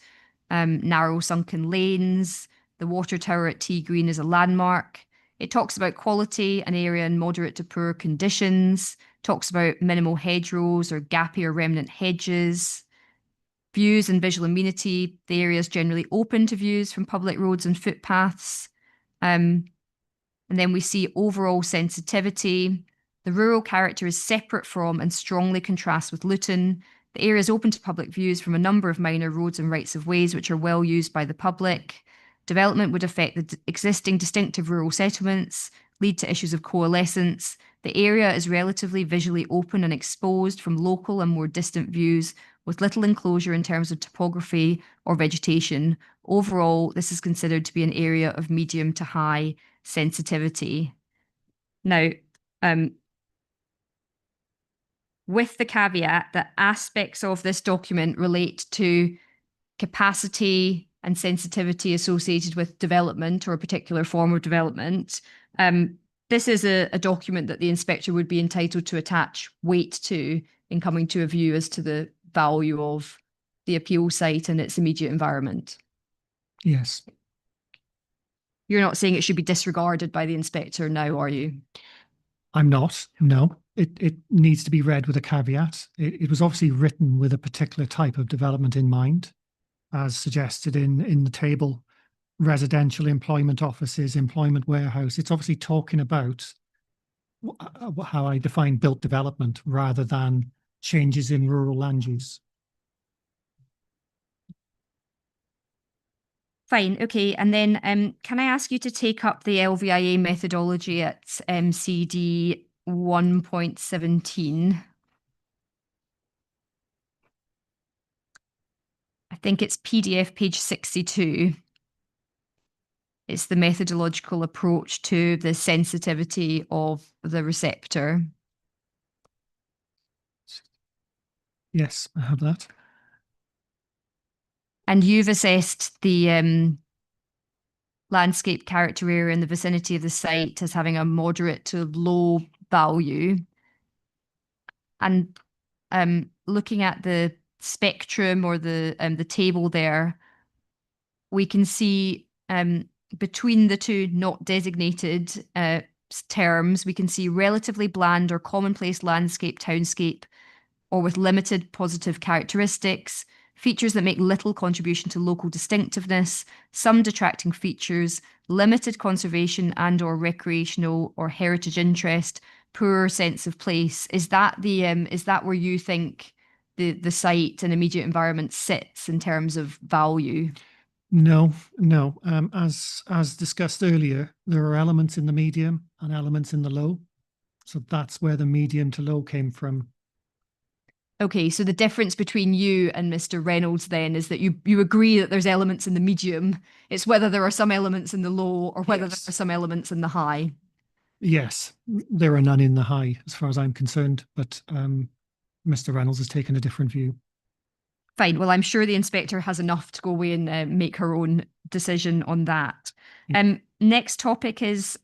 narrow sunken lanes, the water tower at Tea Green is a landmark. It talks about quality, an area in moderate to poor conditions, talks about minimal hedgerows or gappy or remnant hedges. Views and visual amenity, the area is generally open to views from public roads and footpaths. And then we see overall sensitivity. The rural character is separate from and strongly contrasts with Luton. The area is open to public views from a number of minor roads and rights of ways which are well used by the public. Development would affect the existing distinctive rural settlements, lead to issues of coalescence. The area is relatively visually open and exposed from local and more distant views, with little enclosure in terms of topography or vegetation. Overall, this is considered to be an area of medium to high sensitivity. Now, with the caveat that aspects of this document relate to capacity and sensitivity associated with development or a particular form of development, this is a document that the inspector would be entitled to attach weight to in coming to a view as to the value of the appeal site and its immediate environment. Yes. You're not saying it should be disregarded by the inspector now, are you? I'm not. No, it needs to be read with a caveat. It was obviously written with a particular type of development in mind, as suggested in the table. Residential employment offices, employment warehouse. It's obviously talking about how I define built development rather than changes in rural land use. Fine, okay. And then can I ask you to take up the LVIA methodology at CD 1.17? I think it's PDF page 62. It's the methodological approach to the sensitivity of the receptor. Yes, I have that. And you've assessed the landscape character area in the vicinity of the site as having a moderate to low value. And looking at the spectrum or the table there, we can see between the two not designated terms, we can see relatively bland or commonplace landscape, townscape, or with limited positive characteristics, features that make little contribution to local distinctiveness, some detracting features, limited conservation and or recreational or heritage interest, poor sense of place. Is that where you think the site and immediate environment sits in terms of value? No. As discussed earlier, there are elements in the medium and elements in the low. So that's where the medium to low came from. Okay, so the difference between you and Mr. Reynolds then is that you agree that there's elements in the medium. It's whether there are some elements in the low or whether Yes. there are some elements in the high. Yes, there are none in the high as far as I'm concerned, but Mr. Reynolds has taken a different view. Fine. Well, I'm sure the inspector has enough to go away and make her own decision on that. Next topic is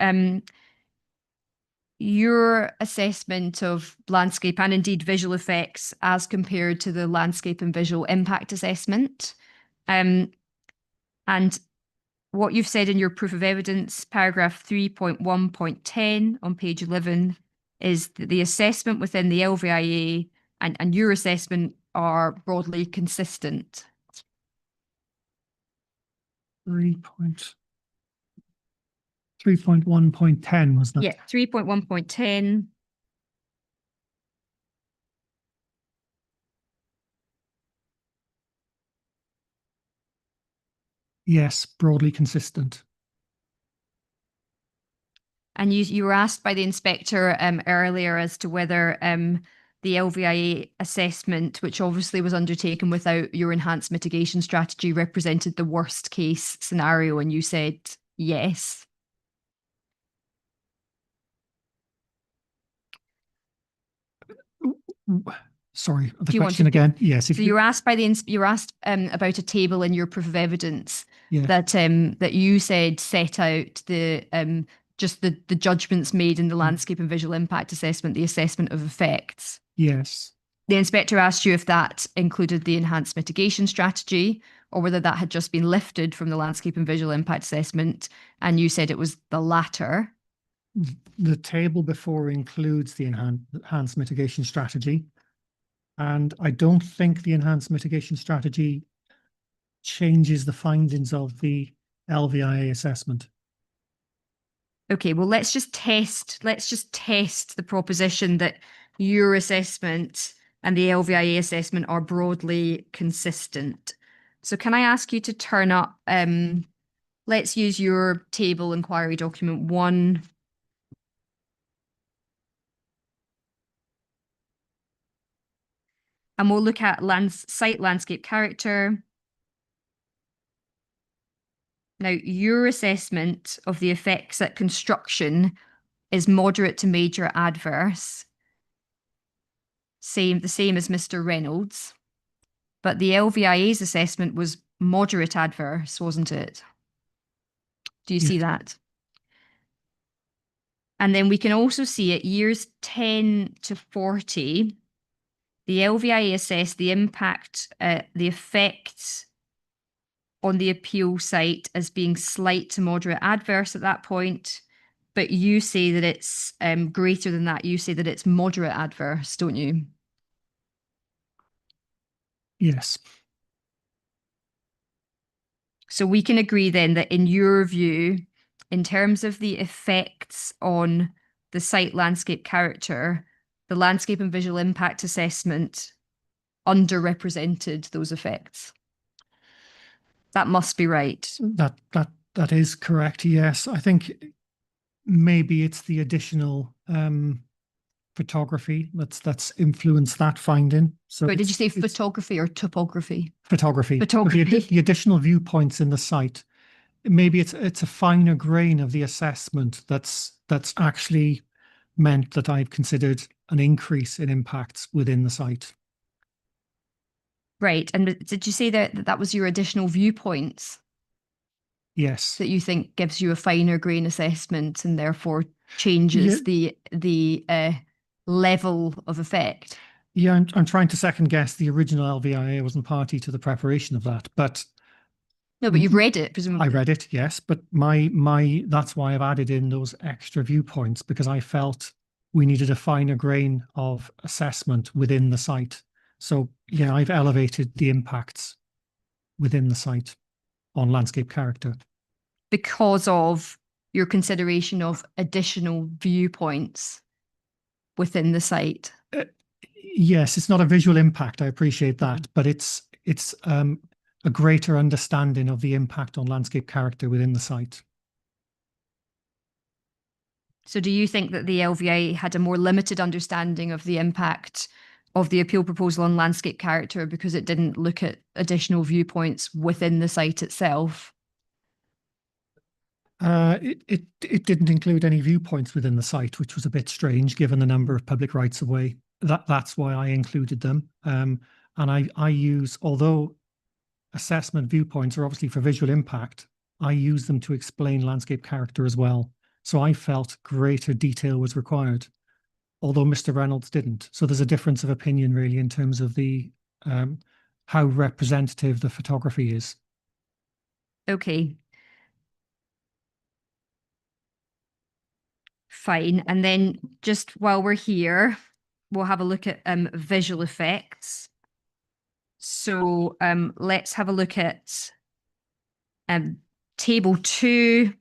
your assessment of landscape and indeed visual effects as compared to the landscape and visual impact assessment. And what you've said in your proof of evidence, paragraph 3.1.10 on page 11, is that the assessment within the LVIA and your assessment are broadly consistent. 3.1.10 was that? Yeah, 3.1.10. Yes, broadly consistent. And you were asked by the inspector earlier as to whether the LVIA assessment, which obviously was undertaken without your enhanced mitigation strategy, represented the worst case scenario, and you said yes. Sorry, the Do you want question to- again? Yes. So you were asked by you were asked about a table in your proof of evidence Yeah. that you said set out the just the judgments made in the landscape and visual impact assessment, the assessment of effects. Yes. The inspector asked you if that included the enhanced mitigation strategy or whether that had just been lifted from the landscape and visual impact assessment, and you said it was the latter. The table before includes the enhanced mitigation strategy. And I don't think the enhanced mitigation strategy changes the findings of the LVIA assessment. Okay, well, let's just test the proposition that your assessment and the LVIA assessment are broadly consistent. So can I ask you to turn up, let's use your table inquiry document 1. And we'll look at site landscape character. Now, your assessment of the effects at construction is moderate to major adverse. The same as Mr. Reynolds. But the LVIA's assessment was moderate adverse, wasn't it? Do you see that? And then we can also see at years 10 to 40, the LVIA assessed the impact, the effects on the appeal site as being slight to moderate adverse at that point. But you say that it's greater than that. You say that it's moderate adverse, don't you? Yes. So we can agree then that in your view, in terms of the effects on the site landscape character, the landscape and visual impact assessment underrepresented those effects. That must be right. That is correct. Yes, I think maybe it's the additional photography that's influenced that finding. So Wait, did you say photography or topography? Photography. Photography. The additional viewpoints in the site. Maybe it's a finer grain of the assessment that's actually meant that I've considered an increase in impacts within the site. Right. And did you say that was your additional viewpoints? Yes. That you think gives you a finer grain assessment and therefore changes the level of effect? Yeah, I'm trying to second guess the original LVIA. I wasn't party to the preparation of that, but no, but you've read it, presumably. I read it, yes, but that's why I've added in those extra viewpoints, because I felt we needed a finer grain of assessment within the site. So yeah, I've elevated the impacts within the site on landscape character. Because of your consideration of additional viewpoints within the site. Yes, it's not a visual impact. I appreciate that, but it's a greater understanding of the impact on landscape character within the site. So do you think that the LVA had a more limited understanding of the impact of the appeal proposal on landscape character because it didn't look at additional viewpoints within the site itself? It didn't include any viewpoints within the site, which was a bit strange given the number of public rights of way. That's why I included them. And I use, although assessment viewpoints are obviously for visual impact, I use them to explain landscape character as well. So I felt greater detail was required, although Mr. Reynolds didn't. So there's a difference of opinion really in terms of the how representative the photography is. Okay. Fine. And then just while we're here, we'll have a look at visual effects. So let's have a look at table 2.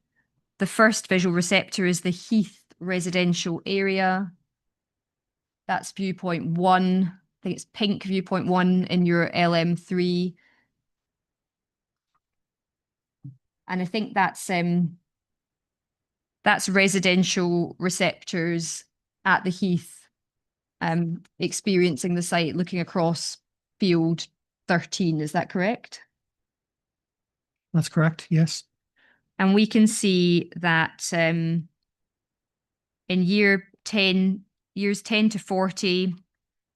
The first visual receptor is the Heath residential area. That's viewpoint 1. I think it's pink viewpoint 1 in your LM3. And I think that's residential receptors at the Heath, experiencing the site, looking across field 13. Is that correct? That's correct, yes. And we can see that in years 10 to 40,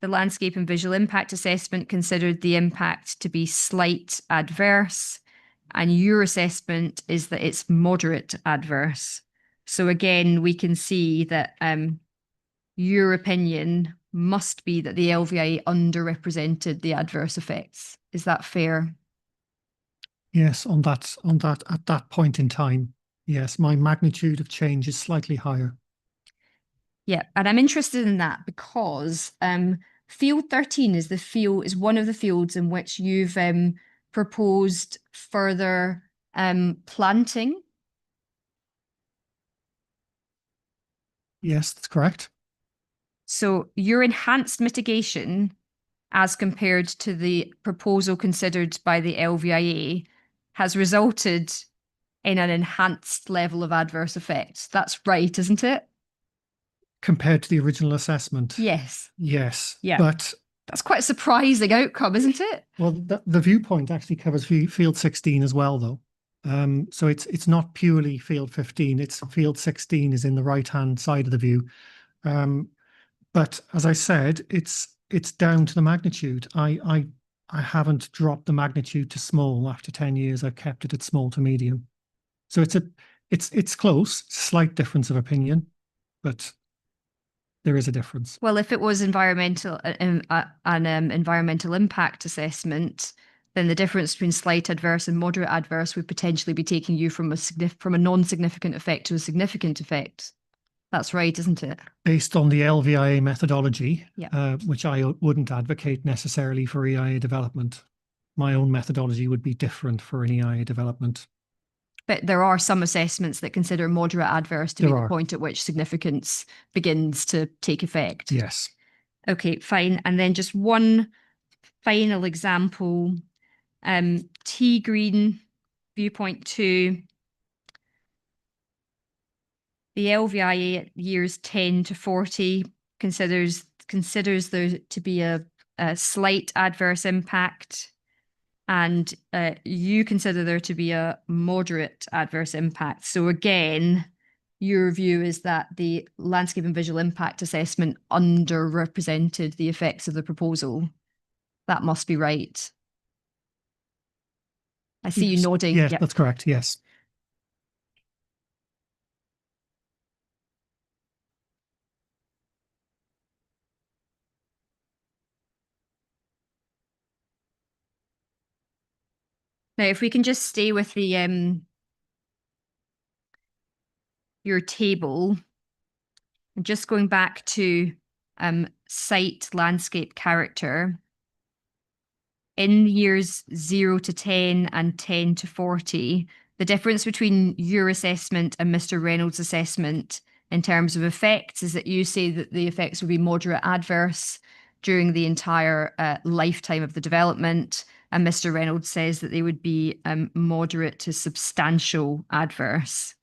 the landscape and visual impact assessment considered the impact to be slight adverse, and your assessment is that it's moderate adverse. So again, we can see that your opinion must be that the LVIA underrepresented the adverse effects. Is that fair? Yes, on that at that point in time. Yes, my magnitude of change is slightly higher. Yeah, and I'm interested in that because field 13 is one of the fields in which you've proposed further planting. Yes, that's correct. So your enhanced mitigation, as compared to the proposal considered by the LVIA, has resulted in an enhanced level of adverse effects. That's right, isn't it? Compared to the original assessment. Yes. Yes. Yeah. But that's quite a surprising outcome, isn't it? Well, the viewpoint actually covers field 16 as well, though. So it's not purely field 15. It's field 16 is in the right-hand side of the view. But as I said, it's down to the magnitude. I haven't dropped the magnitude to small after 10 years. I've kept it at small to medium. So it's close, slight difference of opinion, but there is a difference. Well, if it was environmental an environmental impact assessment, then the difference between slight adverse and moderate adverse would potentially be taking you from a non-significant effect to a significant effect. That's right, isn't it? Based on the LVIA methodology, Yeah. Which I wouldn't advocate necessarily for EIA development. My own methodology would be different for an EIA development. But there are some assessments that consider moderate adverse to be There the are. point at which significance begins to take effect. Yes. Okay, fine. And then just one final example, T green, viewpoint 2. The LVIA at years 10 to 40 considers there to be a slight adverse impact, and you consider there to be a moderate adverse impact. So again, your view is that the landscape and visual impact assessment underrepresented the effects of the proposal. That must be right. I see you nodding. Yes, Yep. that's correct. Yes. Now, if we can just stay with the your table, and just going back to site landscape character, in years 0 to 10 and 10 to 40, the difference between your assessment and Mr. Reynolds' assessment in terms of effects is that you say that the effects would be moderate adverse during the entire lifetime of the development, and Mr. Reynolds says that they would be moderate to substantial adverse.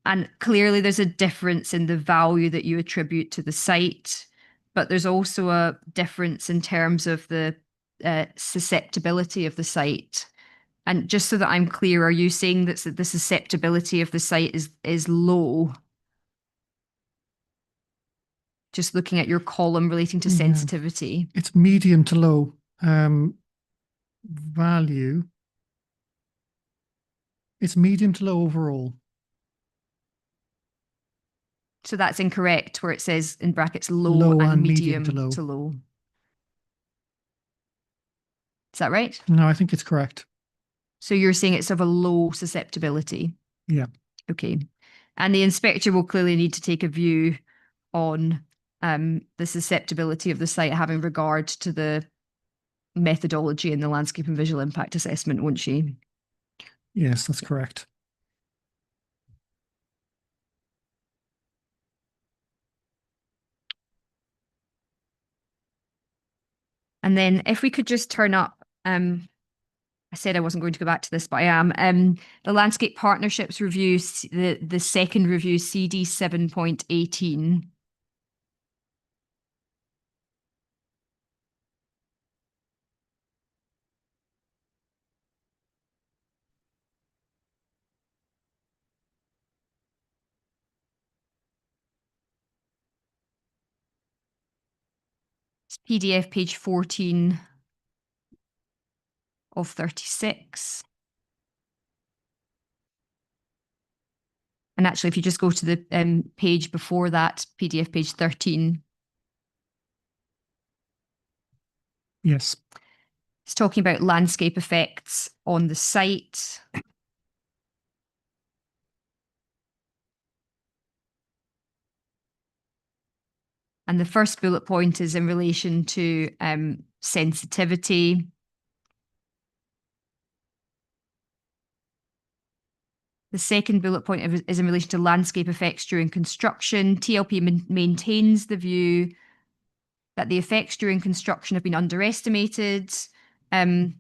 And clearly there's a difference in the value that you attribute to the site, but there's also a difference in terms of the susceptibility of the site. And just so that I'm clear, are you saying that the susceptibility of the site is low? Just looking at your column relating to sensitivity. It's medium to low. Value. It's medium to low overall. So that's incorrect, where it says in brackets low and medium to low. Is that right? No, I think it's correct. So you're saying it's of a low susceptibility? Yeah. Okay. And the inspector will clearly need to take a view on the susceptibility of the site, having regard to the methodology in the landscape and visual impact assessment, won't she? Yes, that's correct. And then if we could just turn up, I said I wasn't going to go back to this, but I am. The landscape partnerships review, the second review, CD 7.18. It's PDF page 14 of 36. And actually, if you just go to the page before that, PDF page 13. Yes. It's talking about landscape effects on the site. And the first bullet point is in relation to sensitivity. The second bullet point is in relation to landscape effects during construction. TLP maintains the view that the effects during construction have been underestimated. And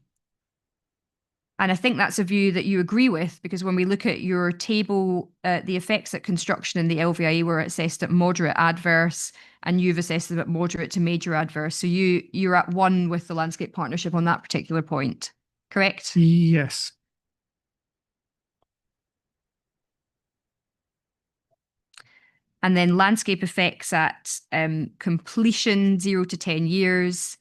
I think that's a view that you agree with, because when we look at your table, the effects at construction in the LVIA were assessed at moderate adverse, and you've assessed them at moderate to major adverse. So you're at one with the landscape partnership on that particular point, correct? Yes. And then landscape effects at completion, 0 to 10 years.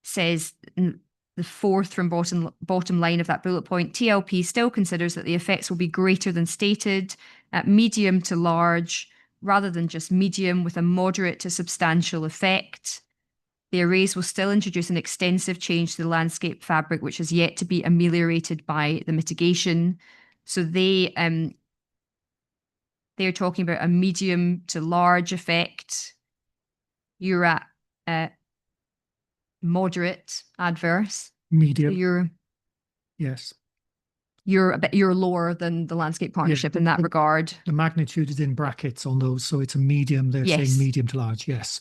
Says the fourth from bottom line of that bullet point, TLP still considers that the effects will be greater than stated at medium to large, rather than just medium, with a moderate to substantial effect. The arrays will still introduce an extensive change to the landscape fabric, which is yet to be ameliorated by the mitigation. So they're talking about a medium to large effect. You're at moderate adverse. Medium. So yes. You're lower than the landscape partnership in that regard. The magnitude is in brackets on those, so it's a medium. They're saying medium to large. Yes.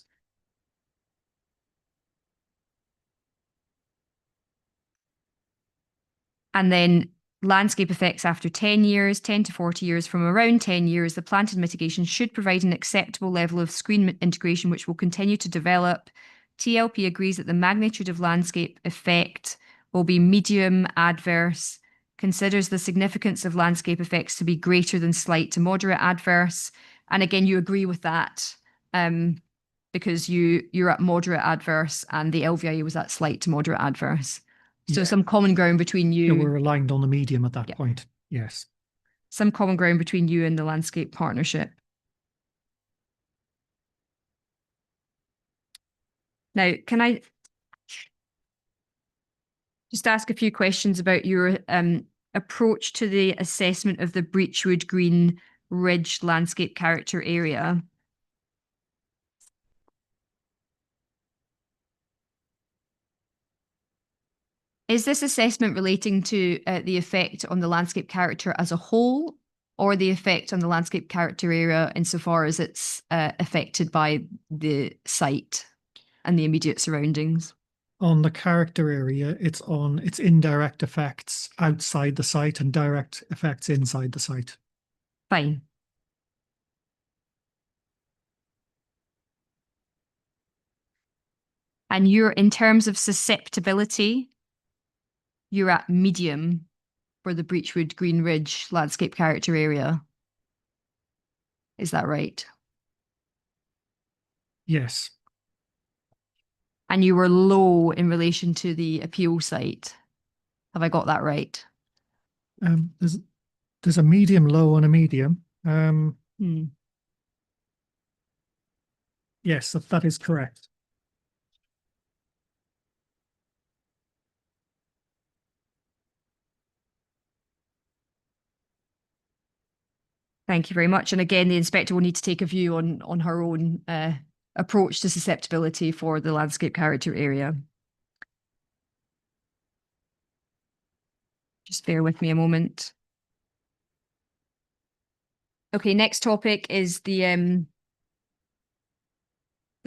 And then landscape effects after 10 years, 10 to 40 years. From around 10 years, the planted mitigation should provide an acceptable level of screen integration, which will continue to develop. TLP agrees that the magnitude of landscape effect will be medium adverse, considers the significance of landscape effects to be greater than slight to moderate adverse. And again, you agree with that because you're at moderate adverse and the LVIA was at slight to moderate adverse. So some common ground between you. Yeah, we're aligned on the medium at that point. Yes. Some common ground between you and the landscape partnership. Now, can I just ask a few questions about your approach to the assessment of the Breachwood Green Ridge landscape character area? Is this assessment relating to the effect on the landscape character as a whole, or the effect on the landscape character area insofar as it's affected by the site and the immediate surroundings? On the character area, it's on its indirect effects outside the site and direct effects inside the site. Fine. And you're, in terms of susceptibility, you're at medium for the Breachwood Green Ridge landscape character area. Is that right? Yes. And you were low in relation to the appeal site. Have I got that right? There's a medium, low, and a medium. Yes, that is correct. Thank you very much. And again, the inspector will need to take a view on her own approach to susceptibility for the landscape character area. Just bear with me a moment. Okay, next topic is the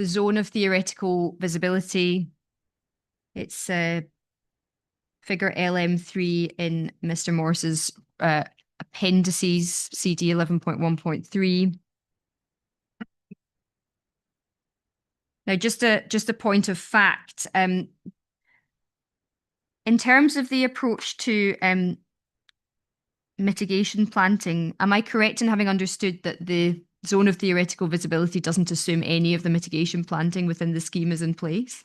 zone of theoretical visibility. It's figure LM3 in Mr. Morse's appendices, CD 11.1.3. Now, just a point of fact, in terms of the approach to mitigation planting, am I correct in having understood that the zone of theoretical visibility doesn't assume any of the mitigation planting within the scheme is in place?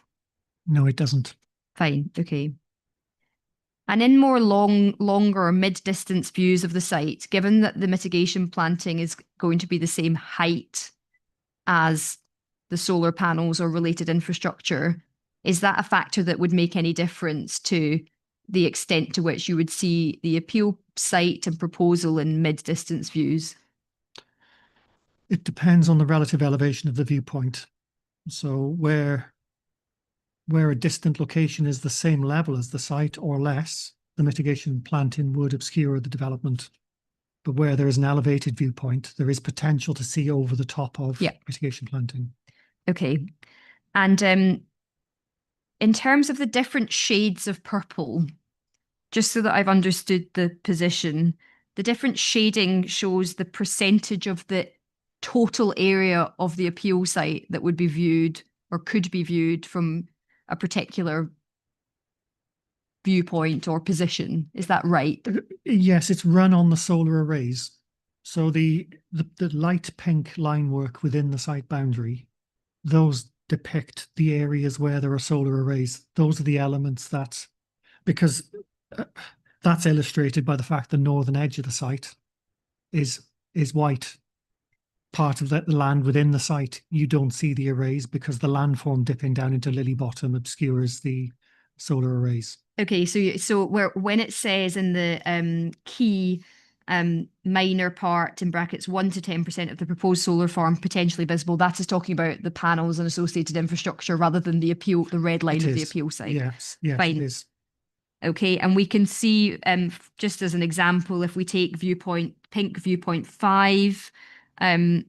No, it doesn't. Fine, okay. And in more longer or mid-distance views of the site, given that the mitigation planting is going to be the same height as the solar panels or related infrastructure, is that a factor that would make any difference to the extent to which you would see the appeal site and proposal in mid-distance views? It depends on the relative elevation of the viewpoint. So where a distant location is the same level as the site or less, the mitigation planting would obscure the development. But where there is an elevated viewpoint, there is potential to see over the top of mitigation planting. Okay. And in terms of the different shades of purple, just so that I've understood the position, the different shading shows the percentage of the total area of the appeal site that would be viewed or could be viewed from a particular viewpoint or position. Is that right? Yes, it's run on the solar arrays. So the light pink line work within the site boundary, those depict the areas where there are solar arrays. Those are the elements that, because that's illustrated by the fact the northern edge of the site is white. Part of the land within the site, you don't see the arrays because the landform dipping down into Lily Bottom obscures the solar arrays. Okay, so when it says in the key minor part in brackets 1 to 10% of the proposed solar farm potentially visible, that is talking about the panels and associated infrastructure rather than the red line of the appeal site. Yes, fine. It is. Okay, and we can see, just as an example, if we take pink viewpoint 5, in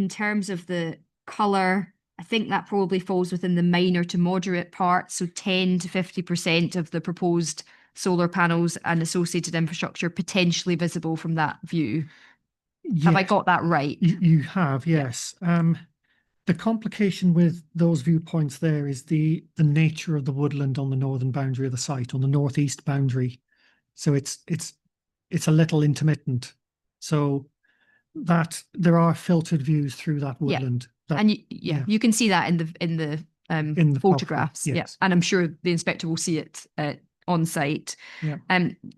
terms of the colour, I think that probably falls within the minor to moderate part, so 10 to 50% of the proposed solar panels and associated infrastructure potentially visible from that view. Yes. Have I got that right? You have, yes. The complication with those viewpoints there is the nature of the woodland on the northern boundary of the site, on the northeast boundary. So it's a little intermittent. So that there are filtered views through that woodland. And you can see that in the photographs. Yes. Yeah, and I'm sure the inspector will see it on site. Yeah.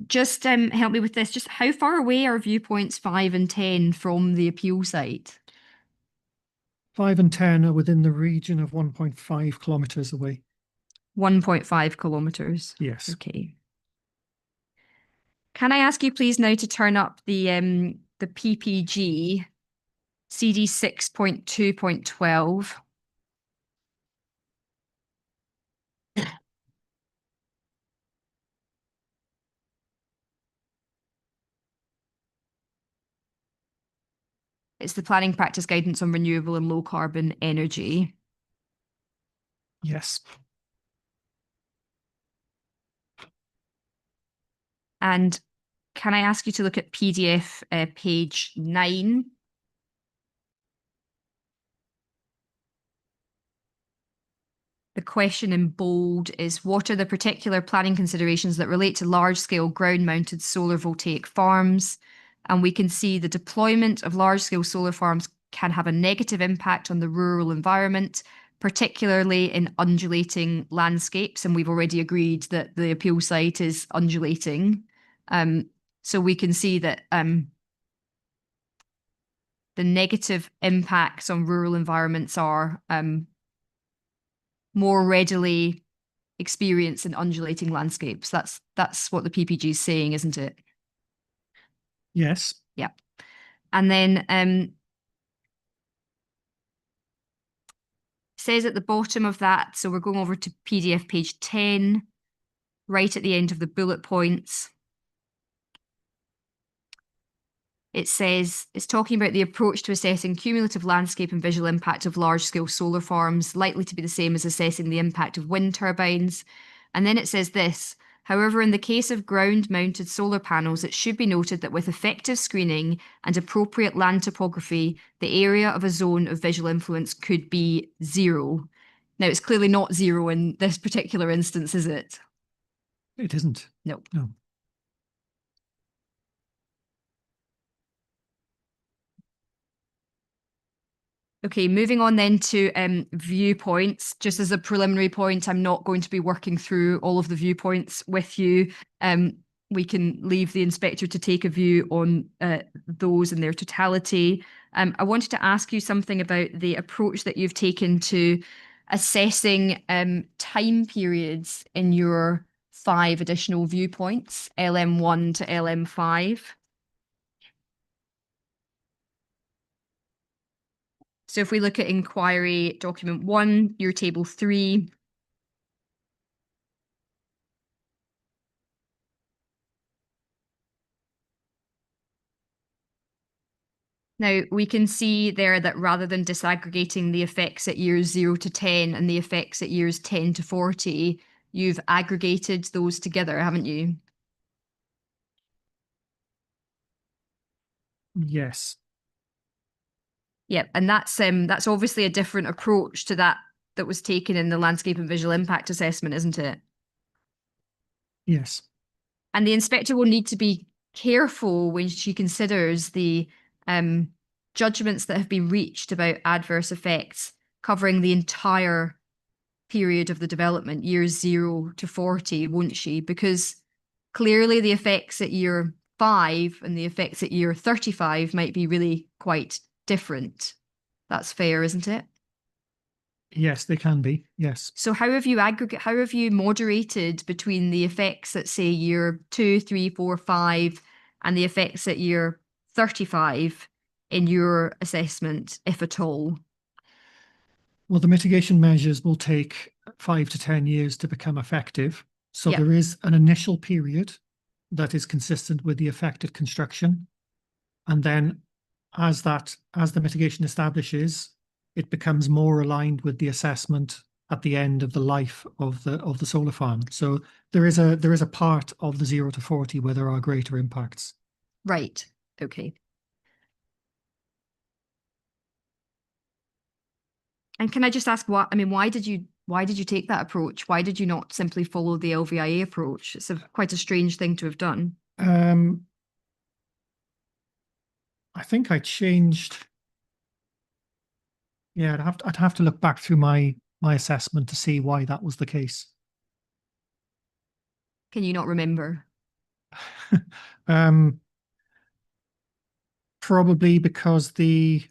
Just help me with this. Just how far away are viewpoints 5 and 10 from the appeal site? 5 and 10 are within the region of 1.5 kilometers away. 1.5 kilometers. Yes. Okay. Can I ask you please now to turn up the PPG CD 6.2.12? It's the planning practice guidance on renewable and low carbon energy. Yes. And can I ask you to look at PDF page 9? The question in bold is, what are the particular planning considerations that relate to large-scale ground-mounted solar voltaic farms? And we can see the deployment of large-scale solar farms can have a negative impact on the rural environment, particularly in undulating landscapes. And we've already agreed that the appeal site is undulating. So we can see that the negative impacts on rural environments are more readily experienced in undulating landscapes. That's what the PPG is saying, isn't it? Yes. Yeah. And then says at the bottom of that, so we're going over to PDF page 10, right at the end of the bullet points. It says, it's talking about the approach to assessing cumulative landscape and visual impact of large-scale solar farms, likely to be the same as assessing the impact of wind turbines. And then it says this, however, in the case of ground-mounted solar panels, it should be noted that with effective screening and appropriate land topography, the area of a zone of visual influence could be 0. Now, it's clearly not 0 in this particular instance, is it? It isn't. No. No. Okay, moving on then to viewpoints. Just as a preliminary point, I'm not going to be working through all of the viewpoints with you. we can leave the inspector to take a view on those in their totality. I wanted to ask you something about the approach that you've taken to assessing time periods in your 5 additional viewpoints, LM1 to LM5. So if we look at inquiry document 1, your table 3, now, we can see there that rather than disaggregating the effects at years 0 to 10 and the effects at years 10 to 40, you've aggregated those together, haven't you? Yes. Yep, and that's obviously a different approach to that was taken in the landscape and visual impact assessment, isn't it? Yes. And the inspector will need to be careful when she considers the judgments that have been reached about adverse effects covering the entire period of the development, years 0 to 40, won't she? Because clearly the effects at year 5 and the effects at year 35 might be really quite different. That's fair, isn't it? Yes, they can be. Yes. So how have you moderated between the effects at, say, year 2, 3, 4, 5 and the effects at year 35 in your assessment, if at all? Well, the mitigation measures will take 5 to 10 years to become effective. So Yep. there is an initial period that is consistent with the affected construction. And then as the mitigation establishes, it becomes more aligned with the assessment at the end of the life of the solar farm. So there is a part of the 0 to 40 where there are greater impacts. Right. Okay. And can I just ask why did you take that approach? Why did you not simply follow the LVIA approach? It's quite a strange thing to have done. I think I changed. Yeah, I'd have to look back through my assessment to see why that was the case. Can you not remember? Probably because the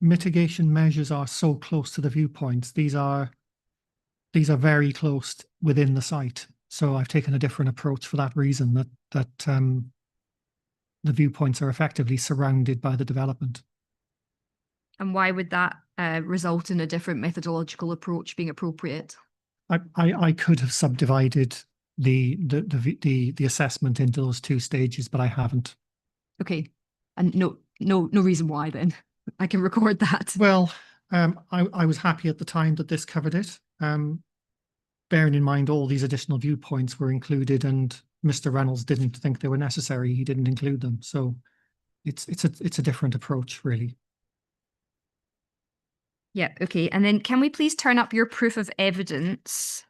mitigation measures are so close to the viewpoints. These are very close within the site. So I've taken a different approach for that reason, that the viewpoints are effectively surrounded by the development. And why would that result in a different methodological approach being appropriate? I could have subdivided the assessment into those 2 stages, but I haven't. Okay, and no reason why then. I can record that. Well, I was happy at the time that this covered it. Bearing in mind all these additional viewpoints were included, and Mr. Reynolds didn't think they were necessary. He didn't include them. So it's a different approach, really. Yeah, okay. And then can we please turn up your proof of evidence?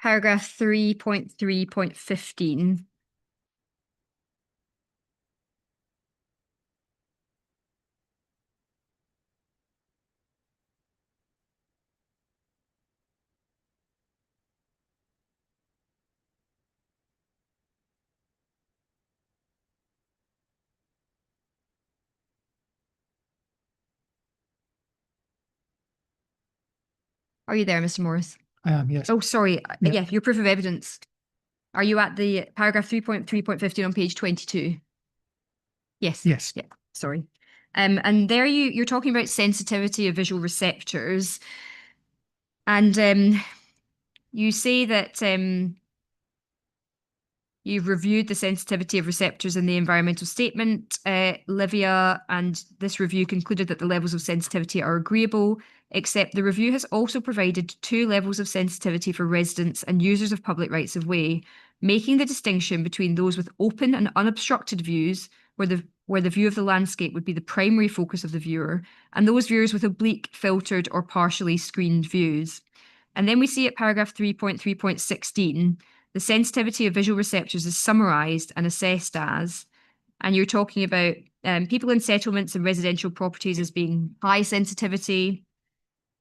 Paragraph 3.3.15. Are you there, Mr. Morris? I am, yes. Oh, sorry. Yeah. Yeah, your proof of evidence. Are you at the paragraph 3.3.15 on page 22? Yes. Yes. Yeah, sorry. And there you're talking about sensitivity of visual receptors. And you say that you've reviewed the sensitivity of receptors in the environmental statement, Livia, and this review concluded that the levels of sensitivity are agreeable, except the review has also provided 2 levels of sensitivity for residents and users of public rights of way, making the distinction between those with open and unobstructed views, where the view of the landscape would be the primary focus of the viewer, and those viewers with oblique, filtered, or partially screened views. And then we see at paragraph 3.3.16, the sensitivity of visual receptors is summarised and assessed as, and you're talking about people in settlements and residential properties as being high sensitivity,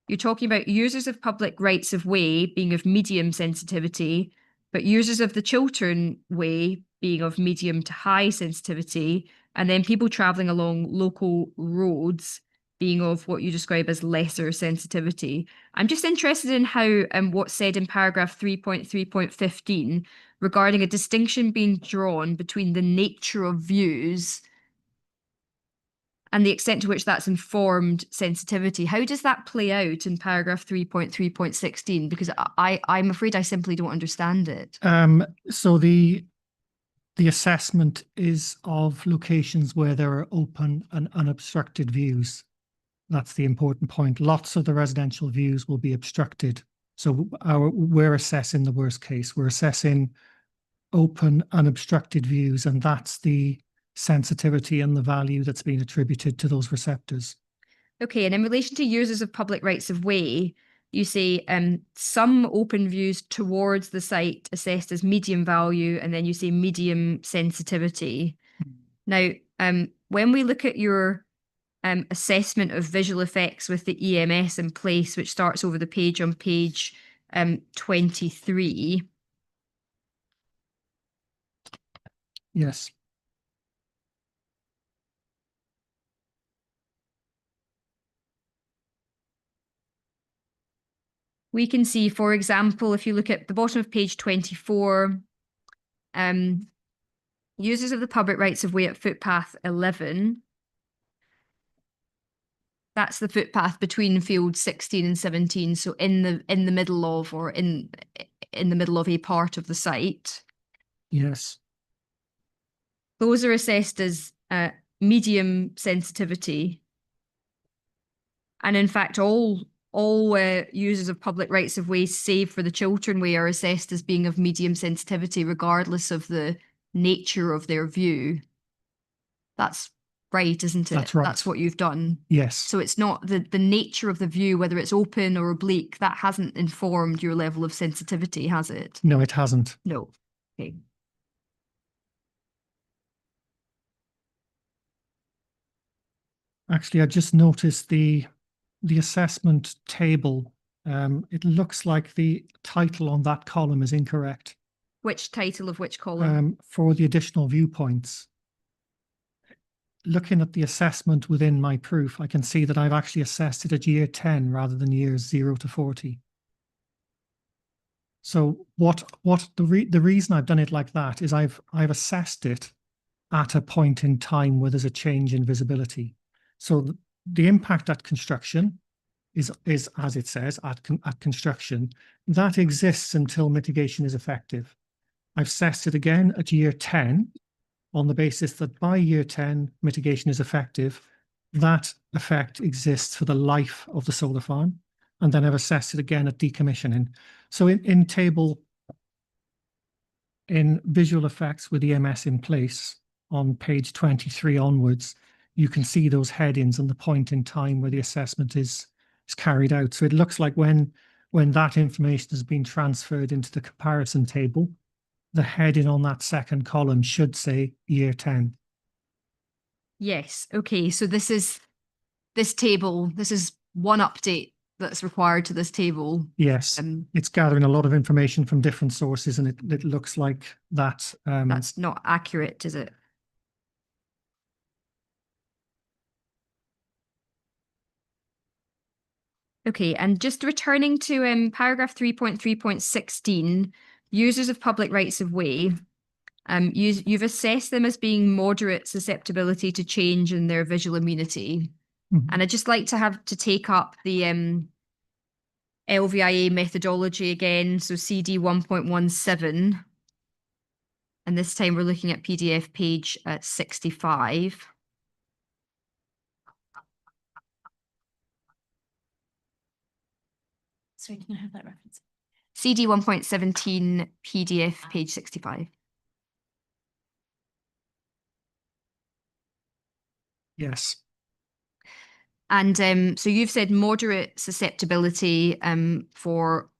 you're talking about users of public rights of way being of medium sensitivity, but users of the Chiltern Way being of medium to high sensitivity, and then people travelling along local roads being of what you describe as lesser sensitivity. I'm just interested in how what's said in paragraph 3.3.15 regarding a distinction being drawn between the nature of views and the extent to which that's informed sensitivity. How does that play out in paragraph 3.3.16? Because I'm afraid I simply don't understand it. So the assessment is of locations where there are open and unobstructed views. That's the important point. Lots of the residential views will be obstructed. So we're assessing the worst case. We're assessing open, unobstructed views, and that's the sensitivity and the value that's been attributed to those receptors. Okay, and in relation to users of public rights of way, you say some open views towards the site assessed as medium value, and then you say medium sensitivity. Now, when we look at your assessment of visual effects with the EMS in place, which starts over the page on page 23. Yes. We can see, for example, if you look at the bottom of page 24, users of the public rights of way at footpath 11. That's the footpath between fields 16 and 17, so in the middle of, or in the middle of a part of the site. Yes. Those are assessed as medium sensitivity. And in fact, all users of public rights of way, save for the Chiltern Way, are assessed as being of medium sensitivity, regardless of the nature of their view. That's right, isn't it? That's right. That's what you've done. Yes. So it's not the nature of the view, whether it's open or oblique, that hasn't informed your level of sensitivity, has it? No, it hasn't. No. Okay. Actually, I just noticed the assessment table. It looks like the title on that column is incorrect. Which title of which column? For the additional viewpoints. Looking at the assessment within my proof, I can see that I've actually assessed it at year 10 rather than years 0 to 40. So the reason I've done it like that is I've assessed it at a point in time where there's a change in visibility. So the impact at construction is as it says at construction, that exists until mitigation is effective. I've assessed it again at year 10 on the basis that by year 10 mitigation is effective. That effect exists for the life of the solar farm, and then I've assessed it again at decommissioning. So in visual effects with EMS in place on page 23 onwards, you can see those headings and the point in time where the assessment is carried out. So it looks like when that information has been transferred into the comparison table, the heading on that second column should say year 10. Yes. Okay. So this is one update that's required to this table. Yes, it's gathering a lot of information from different sources, and it looks like that. That's not accurate, is it? Okay, and just returning to paragraph 3.3.16, users of public rights of way, you've assessed them as being moderate susceptibility to change in their visual immunity. Mhm. And I'd just like to take up the LVIA methodology again, so CD 1.17. And this time we're looking at PDF page 65. Sorry, can I have that reference? CD 1.17 PDF page 65. Yes. And so you've said moderate susceptibility for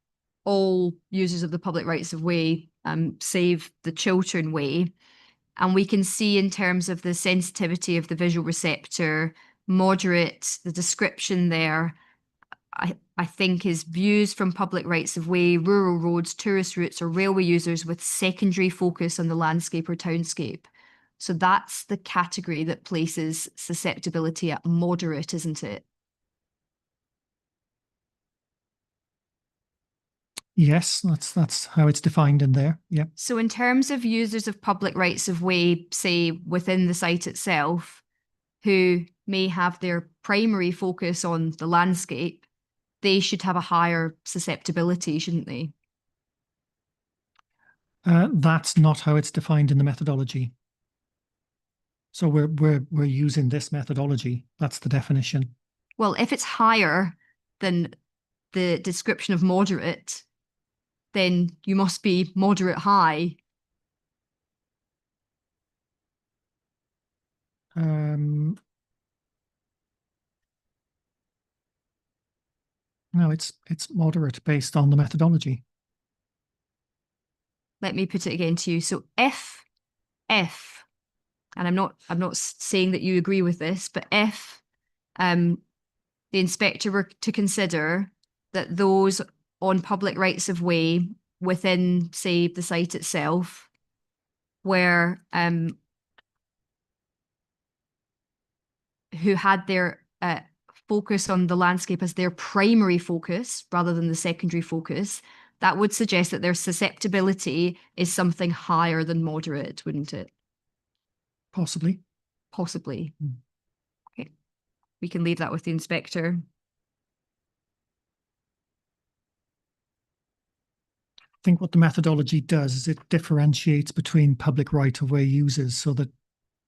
all users of the public rights of way, save the Chiltern Way. And we can see in terms of the sensitivity of the visual receptor, moderate, the description there. I think, is views from public rights of way, rural roads, tourist routes, or railway users with secondary focus on the landscape or townscape. So that's the category that places susceptibility at moderate, isn't it? Yes, that's how it's defined in there. Yeah. So in terms of users of public rights of way, say within the site itself, who may have their primary focus on the landscape, they should have a higher susceptibility, shouldn't they? That's not how it's defined in the methodology. So we're using this methodology. That's the definition. Well, if it's higher than the description of moderate, then you must be moderate high. No, it's moderate based on the methodology. Let me put it again to you. So if, and I'm not saying that you agree with this, but if the inspector were to consider that those on public rights of way within, say, the site itself, where who had their focus on the landscape as their primary focus rather than the secondary focus, that would suggest that their susceptibility is something higher than moderate, wouldn't it? Possibly. Possibly. Okay. We can leave that with the inspector. I think what the methodology does is it differentiates between public right-of-way users so that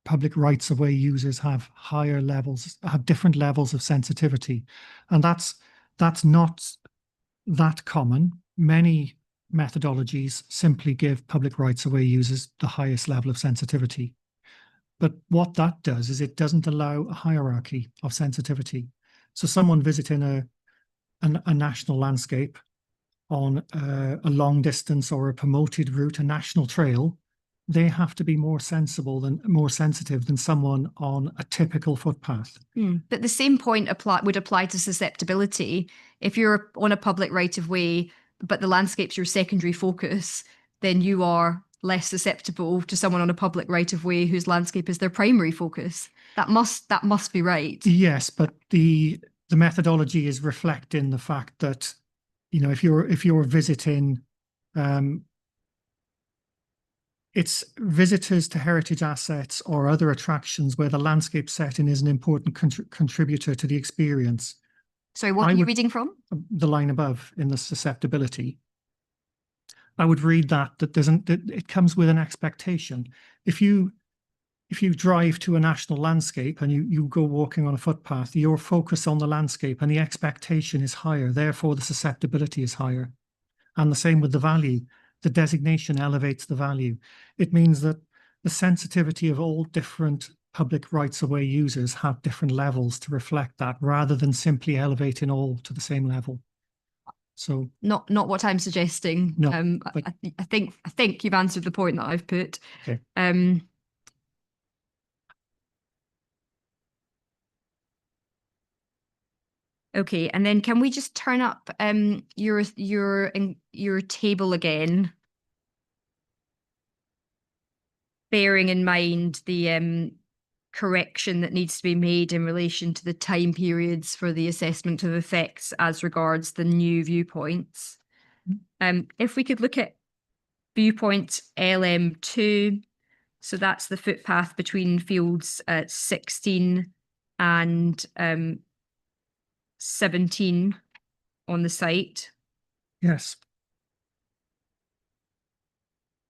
public rights-of-way users have higher levels, have different levels of sensitivity. And that's not that common. Many methodologies simply give public rights-of-way users the highest level of sensitivity. But what that does is it doesn't allow a hierarchy of sensitivity. So someone visiting a national landscape on a long distance or a promoted route, a national trail, they have to be more sensitive than someone on a typical footpath. But the same point would apply to susceptibility. If you're on a public right of way, but the landscape's your secondary focus, then you are less susceptible to someone on a public right of way whose landscape is their primary focus. That must be right. Yes, but the methodology is reflecting the fact that, you know, if you're visiting, it's visitors to heritage assets or other attractions where the landscape setting is an important contributor to the experience. Sorry, what are you reading from? The line above in the susceptibility. I would read that it comes with an expectation. If you drive to a national landscape and you go walking on a footpath, your focus on the landscape and the expectation is higher, therefore the susceptibility is higher. And the same with the value. The designation elevates the value. It means that the sensitivity of all different public rights-of-way users have different levels to reflect that, rather than simply elevating all to the same level. So not what I'm suggesting. No, I think you've answered the point that I've put. Okay. Okay, and then can we just turn up your table again, bearing in mind the correction that needs to be made in relation to the time periods for the assessment of effects as regards the new viewpoints. If we could look at viewpoint LM2, so that's the footpath between fields 16 and 17 on the site. Yes.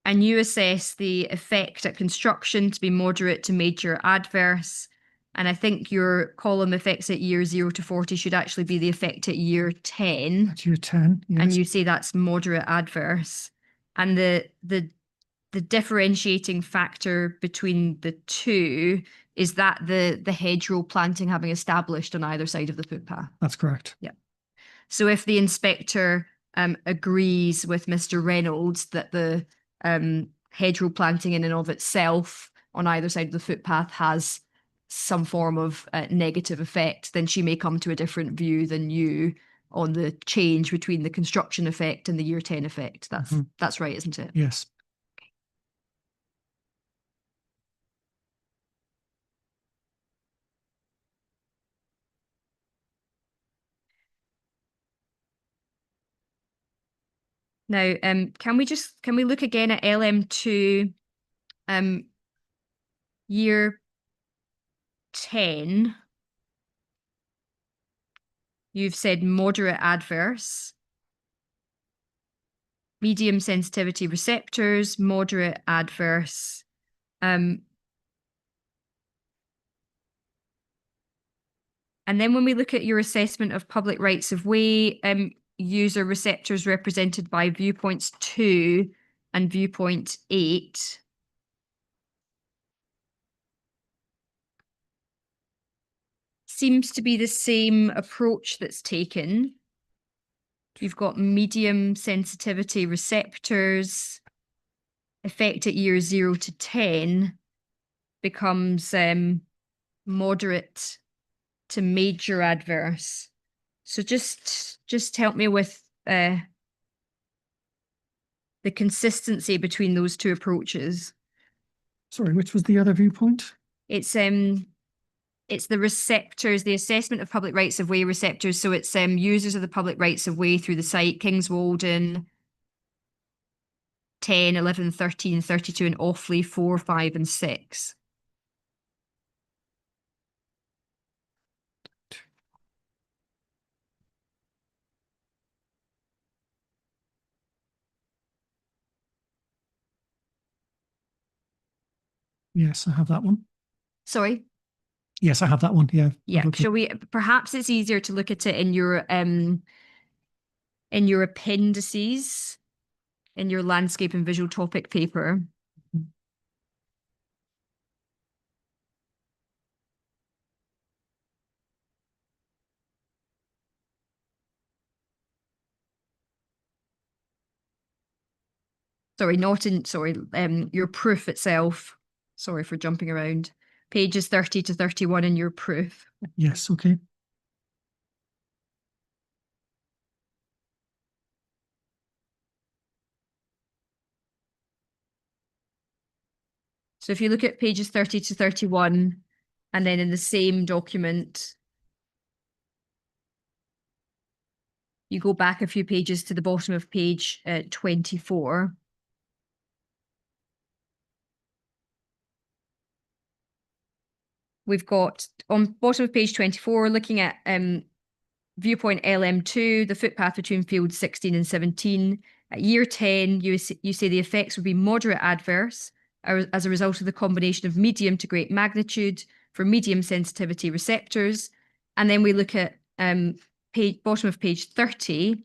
And you assess the effect at construction to be moderate to major adverse. And I think your column effects at year 0 to 40 should actually be the effect at year 10. At year 10, yes. And you say that's moderate adverse. And the differentiating factor between the two is that the hedgerow planting having established on either side of the footpath. That's correct. Yeah. So if the inspector agrees with Mr. Reynolds that the hedgerow planting in and of itself on either side of the footpath has some form of negative effect, then she may come to a different view than you on the change between the construction effect and the year 10 effect. Mhm. That's right, isn't it? Yes. Now, can we look again at LM2 year 10? You've said moderate adverse, medium sensitivity receptors, moderate adverse. And then when we look at your assessment of public rights of way, user receptors represented by viewpoints 2 and viewpoint 8. Seems to be the same approach that's taken. You've got medium sensitivity receptors. Effect at year 0 to 10 becomes moderate to major adverse. So just help me with the consistency between those two approaches. Sorry, which was the other viewpoint? It's the receptors, the assessment of public rights of way receptors. So it's users of the public rights of way through the site, Kings Waldon, 10, 11, 13, 32, and Offley 4, 5, and 6. Yes, I have that one. Sorry? Yes, I have that one. Yeah. Yeah. Okay. Shall we, perhaps it's easier to look at it in your appendices, in your landscape and visual topic paper. Sorry, not in, sorry, your proof itself. Sorry for jumping around. Pages 30 to 31 in your proof. Yes, okay. So if you look at pages 30 to 31, and then in the same document, you go back a few pages to the bottom of page 24. We've got on bottom of page 24, looking at viewpoint LM2, the footpath between fields 16 and 17. At year 10, you say the effects would be moderate adverse as a result of the combination of medium to great magnitude for medium sensitivity receptors. And then we look at bottom of page 30.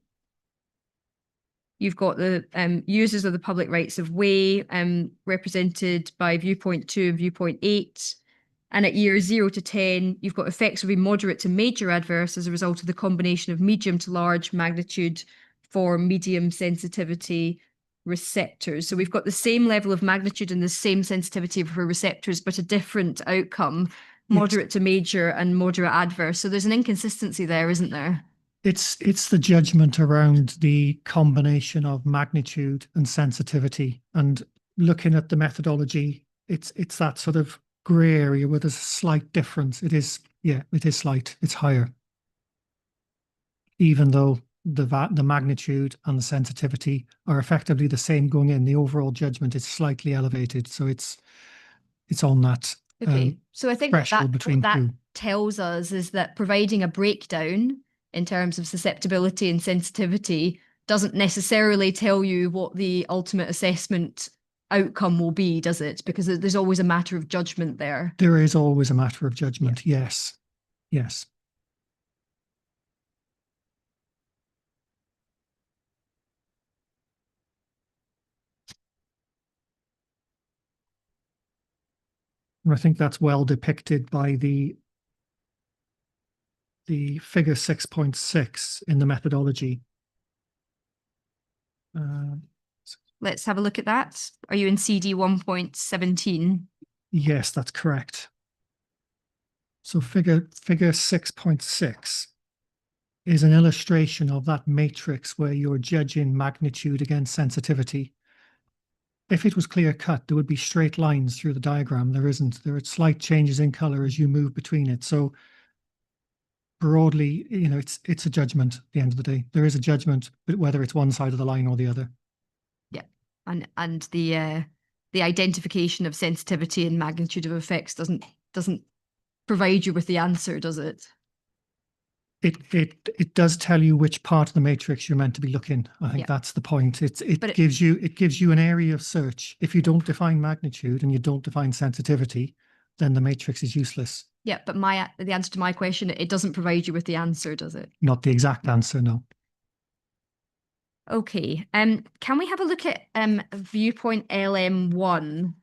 You've got the users of the public rights of way represented by viewpoint 2 and viewpoint 8. And at year 0 to 10, you've got effects will be moderate to major adverse as a result of the combination of medium to large magnitude for medium sensitivity receptors. So we've got the same level of magnitude and the same sensitivity for receptors, but a different outcome, moderate to major and moderate adverse. So there's an inconsistency there, isn't there? It's the judgment around the combination of magnitude and sensitivity, and looking at the methodology, it's that sort of grey area where there's a slight difference. It is slight. It's higher, even though the magnitude and the sensitivity are effectively the same going in. The overall judgment is slightly elevated, so it's on that. Okay, so I think threshold that between what that two tells us is that providing a breakdown in terms of susceptibility and sensitivity doesn't necessarily tell you what the ultimate assessment outcome will be, does it? Because there's always a matter of judgment there. There is always a matter of judgment. Yeah. Yes. And I think that's well depicted by the figure 6.6 in the methodology. Let's have a look at that. Are you in CD 1.17? Yes, that's correct. So figure 6.6. is an illustration of that matrix where you're judging magnitude against sensitivity. If it was clear cut, there would be straight lines through the diagram. There isn't. There are slight changes in color as you move between it. So broadly, it's a judgment at the end of the day. There is a judgment, but whether it's one side of the line or the other. Yeah, and the identification of sensitivity and magnitude of effects doesn't provide you with the answer, does it? It does tell you which part of the matrix you're meant to be looking. I think Yeah. that's the point. But Gives you an area of search. If you don't define magnitude and you don't define sensitivity, then the matrix is useless. Yeah, but the answer to my question, it doesn't provide you with the answer, does it? Not the exact answer, no. Okay. Can we have a look at viewpoint LM1?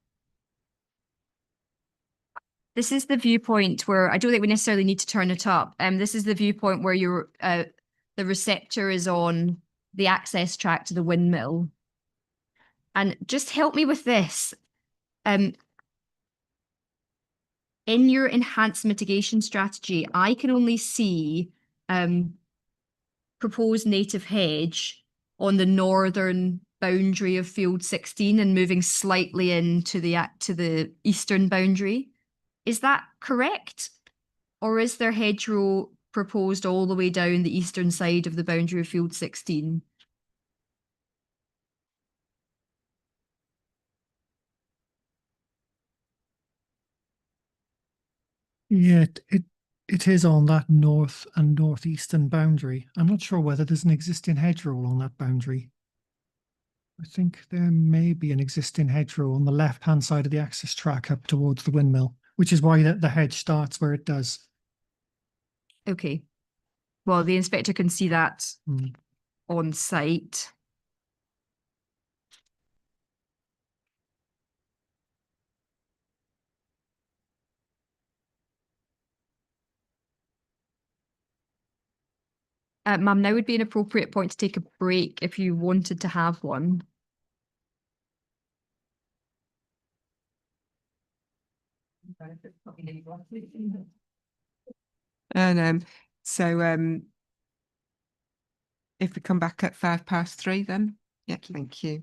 This is the viewpoint where I don't think we necessarily need to turn it up. This is the viewpoint where the receptor is on the access track to the windmill. And just help me with this. In your enhanced mitigation strategy, I can only see proposed native hedge on the northern boundary of field 16 and moving slightly into the eastern boundary. Is that correct? Or is there hedgerow proposed all the way down the eastern side of the boundary of field 16? Yeah, it is on that north and northeastern boundary. I'm not sure whether there's an existing hedgerow on that boundary. I think there may be an existing hedgerow on the left-hand side of the access track up towards the windmill, which is why the hedge starts where it does. Okay. Well, the inspector can see that Mm. on site. Ma'am, now would be an appropriate point to take a break if you wanted to have one. And so if we come back at 3:05 then. Yeah, thank you.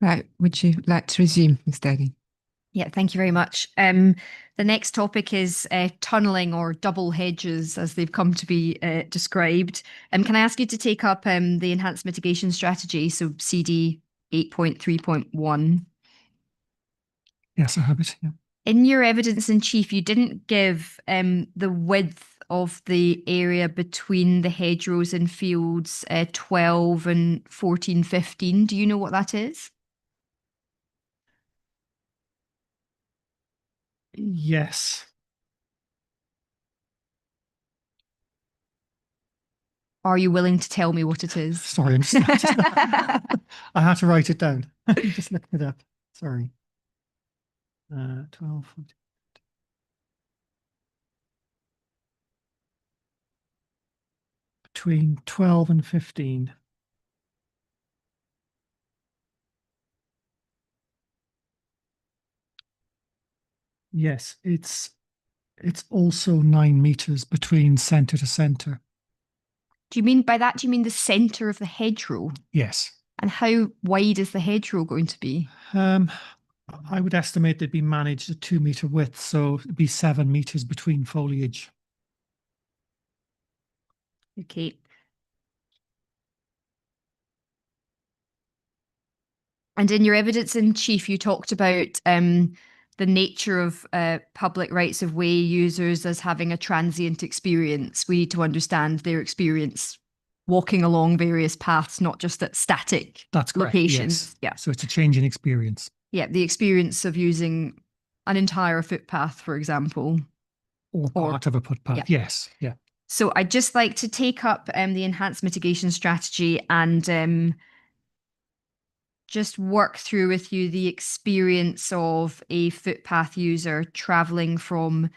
Right, would you like to resume, Ms. Derry? Yeah, thank you very much. The next topic is tunnelling or double hedges, as they've come to be described. Can I ask you to take up the enhanced mitigation strategy, so CD 8.3.1? Yes, I have it. Yeah. In your evidence in chief, you didn't give the width of the area between the hedgerows in fields 12 and 14, 15. Do you know what that is? Yes. Are you willing to tell me what it is? Sorry, I had to write it down. Just looking it up. Sorry. 12. 14. Between 12 and 15. Yes, it's also 9 meters between centre to centre. Do you mean by that, do you mean the centre of the hedgerow? Yes. And how wide is the hedgerow going to be? I would estimate they'd be managed at 2 meter width, so it'd be 7 meters between foliage. Okay. And in your evidence in chief, you talked about the nature of public rights of way users as having a transient experience. We need to understand their experience walking along various paths, not just at static That's correct. locations. Yes. Yeah. So it's a change in experience. Yeah. The experience of using an entire footpath, for example. Or part of a footpath. Yeah. Yes. Yeah. So I'd just like to take up the enhanced mitigation strategy and just work through with you the experience of a footpath user travelling from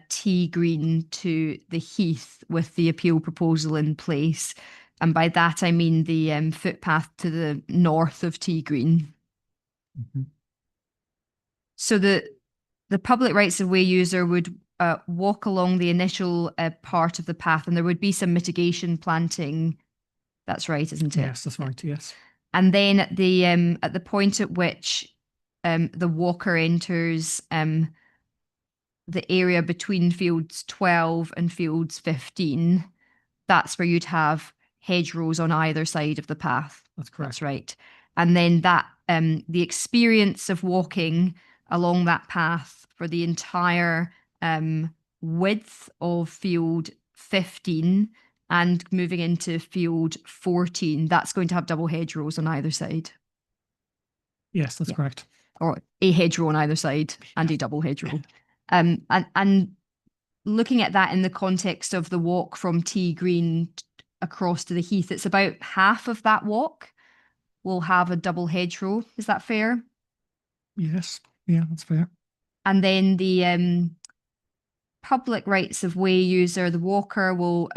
T Green to the Heath with the appeal proposal in place. And by that, I mean the footpath to the north of T Green. Mm-hmm. So the public rights of way user would walk along the initial part of the path, and there would be some mitigation planting. That's right, isn't it? Yes, that's right. Yes. And then at the point at which the walker enters the area between fields 12 and fields 15, that's where you'd have hedgerows on either side of the path. That's correct. That's right. And then that the experience of walking along that path for the entire width of field 15 and moving into field 14, that's going to have double hedgerows on either side. Yes, that's Yeah. correct. Or a hedgerow on either side and a double hedgerow. And looking at that in the context of the walk from T Green across to the Heath, it's about half of that walk will have a double hedgerow. Is that fair? Yes. Yeah, that's fair. And then the public rights of way user, the walker, will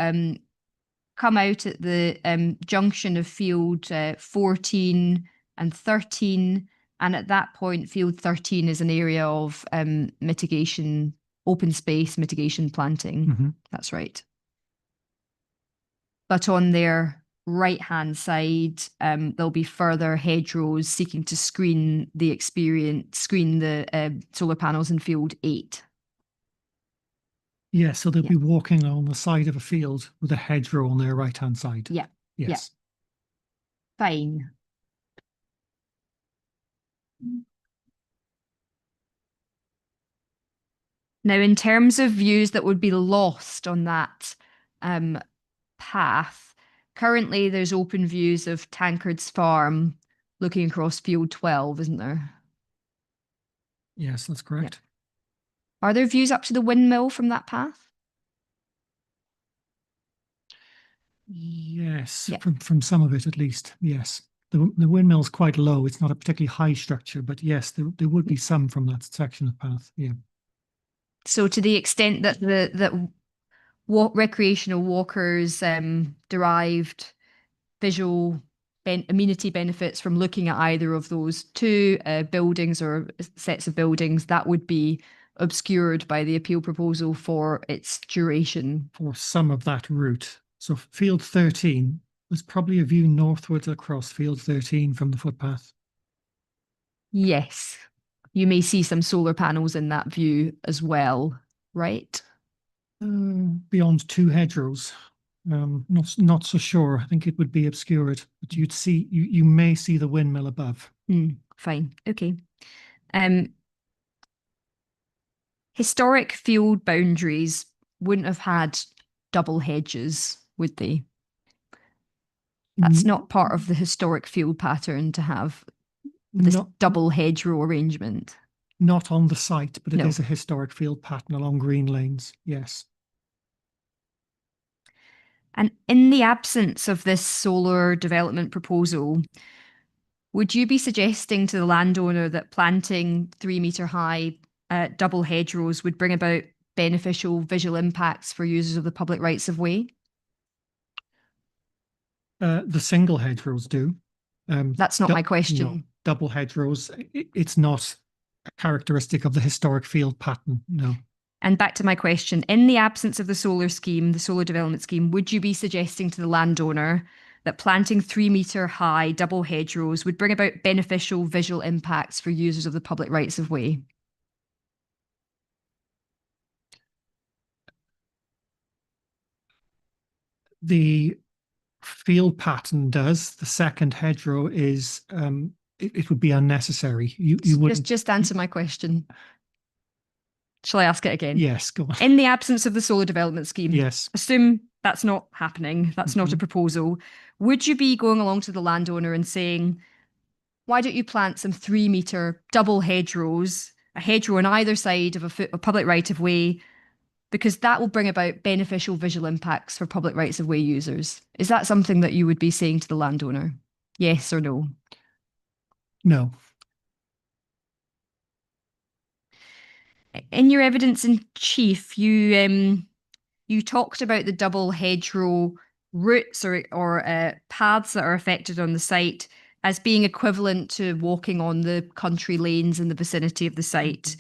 come out at the junction of field 14 and 13. And at that point, field 13 is an area of mitigation, open space mitigation planting. Mm-hmm. That's right. But on their right-hand side, there'll be further hedgerows seeking to screen the solar panels in field 8. Yeah, so they'll Yeah. be walking along the side of a field with a hedgerow on their right-hand side. Yeah. Yes. Fine. Now, in terms of views that would be lost on that path, currently there's open views of Tankard's farm looking across field 12, isn't there? Yes, that's correct. Are there views up to the windmill from that path? Yes, Yeah. from some of it at least. Yes. The windmill's quite low. It's not a particularly high structure, but yes, there would be some from that section of path. Yeah. So to the extent that recreational walkers derived visual amenity benefits from looking at either of those two buildings or sets of buildings, that would be obscured by the appeal proposal for its duration. For some of that route. So field 13, there's probably a view northwards across field 13 from the footpath. Yes. You may see some solar panels in that view as well, right? Beyond 2 hedgerows. Not so sure. I think it would be obscured, but you may see the windmill above. Fine. Okay. Historic field boundaries wouldn't have had double hedges, would they? That's not part of the historic field pattern to have this double hedgerow arrangement. Not on the site, but it No. is a historic field pattern along green lanes. Yes. And in the absence of this solar development proposal, would you be suggesting to the landowner that planting 3-metre high double hedgerows would bring about beneficial visual impacts for users of the public rights of way? The single hedgerows do. That's not my question. No, double hedgerows, it's not a characteristic of the historic field pattern, no. And back to my question, in the absence of the solar scheme, the solar development scheme, would you be suggesting to the landowner that planting 3-metre high double hedgerows would bring about beneficial visual impacts for users of the public rights of way? The field pattern does. The second hedgerow is it would be unnecessary. You wouldn't just answer my question. Shall I ask it again? Yes, go on. In the absence of the solar development scheme, Yes. assume that's not happening, that's not a proposal, would you be going along to the landowner and saying, why don't you plant some 3-metre double hedgerows, a hedgerow on either side of a public right of way, because that will bring about beneficial visual impacts for public rights of way users? Is that something that you would be saying to the landowner? Yes or no? No. In your evidence in chief, you talked about the double hedgerow routes or paths that are affected on the site as being equivalent to walking on the country lanes in the vicinity of the site,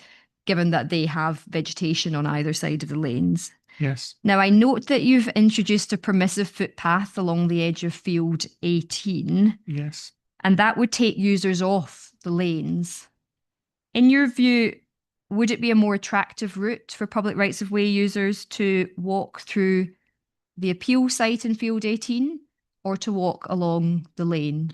given that they have vegetation on either side of the lanes. Yes. Now, I note that you've introduced a permissive footpath along the edge of field 18. Yes. And that would take users off the lanes. In your view, would it be a more attractive route for public rights of way users to walk through the appeal site in field 18 or to walk along the lane?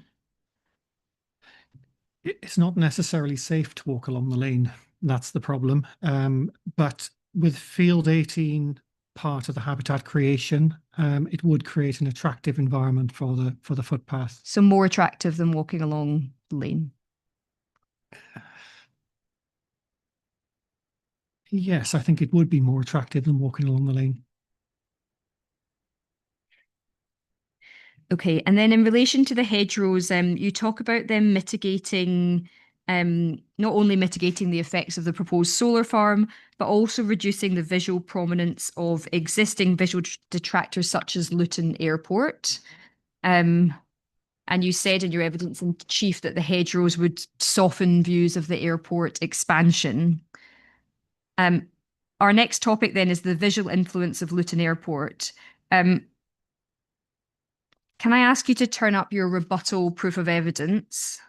It's not necessarily safe to walk along the lane. That's the problem. But with field 18 part of the habitat creation, it would create an attractive environment for the footpath. So more attractive than walking along the lane? Yes, I think it would be more attractive than walking along the lane. Okay, and then in relation to the hedgerows, you talk about them mitigating, not only mitigating the effects of the proposed solar farm, but also reducing the visual prominence of existing visual detractors such as Luton Airport. And you said in your evidence in chief that the hedgerows would soften views of the airport expansion. Our next topic then is the visual influence of Luton Airport. Can I ask you to turn up your rebuttal proof of evidence?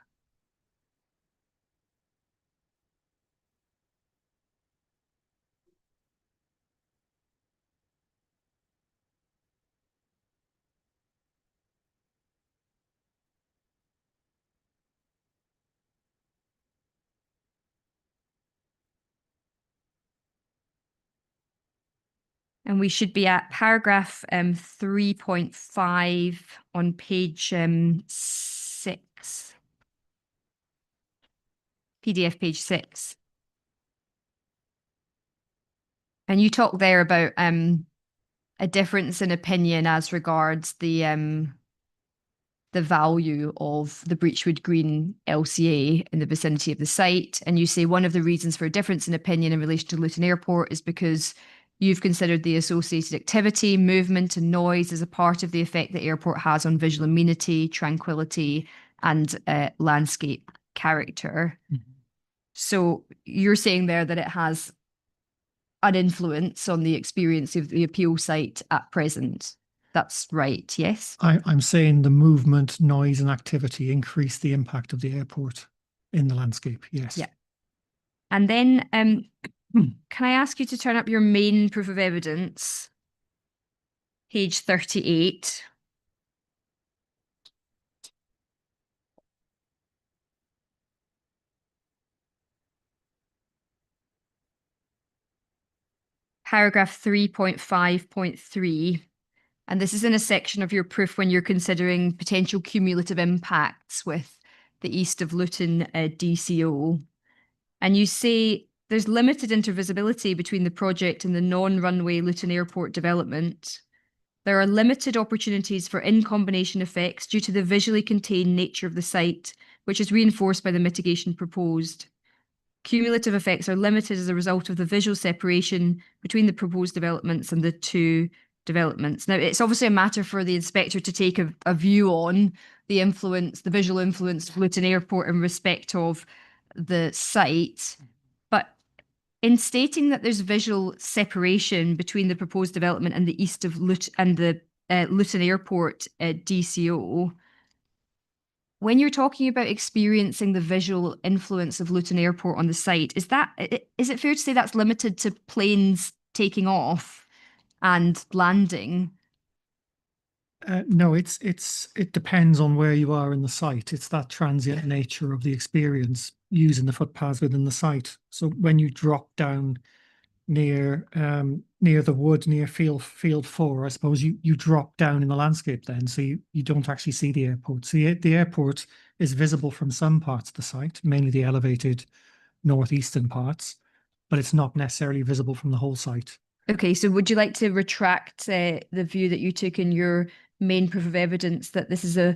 And we should be at paragraph 3.5 on page 6. PDF page 6. And you talk there about a difference in opinion as regards the value of the Breachwood Green LCA in the vicinity of the site. And you say one of the reasons for a difference in opinion in relation to Luton Airport is because you've considered the associated activity, movement and noise as a part of the effect the airport has on visual amenity, tranquility and landscape character. Mm-hmm. So you're saying there that it has an influence on the experience of the appeal site at present. That's right, yes? I'm saying the movement, noise and activity increase the impact of the airport in the landscape, yes. Yeah. And then can I ask you to turn up your main proof of evidence, page 38? Paragraph 3.5.3. And this is in a section of your proof when you're considering potential cumulative impacts with the east of Luton DCO. And you say there's limited intervisibility between the project and the non-runway Luton Airport development. There are limited opportunities for in-combination effects due to the visually contained nature of the site, which is reinforced by the mitigation proposed. Cumulative effects are limited as a result of the visual separation between the proposed developments and the two developments. Now, it's obviously a matter for the inspector to take a view on the influence, the visual influence of Luton Airport in respect of the site. But in stating that there's visual separation between the proposed development and the east of Luton and the Luton Airport DCO, when you're talking about experiencing the visual influence of Luton Airport on the site, is it fair to say that's limited to planes taking off and landing? No, it depends on where you are in the site. It's that transient nature of the experience using the footpaths within the site. So when you drop down near the wood near field 4, I suppose you drop down in the landscape then, so you don't actually see the airport. So the airport is visible from some parts of the site, mainly the elevated northeastern parts, but it's not necessarily visible from the whole site. Okay, so would you like to retract the view that you took in your main proof of evidence that this is a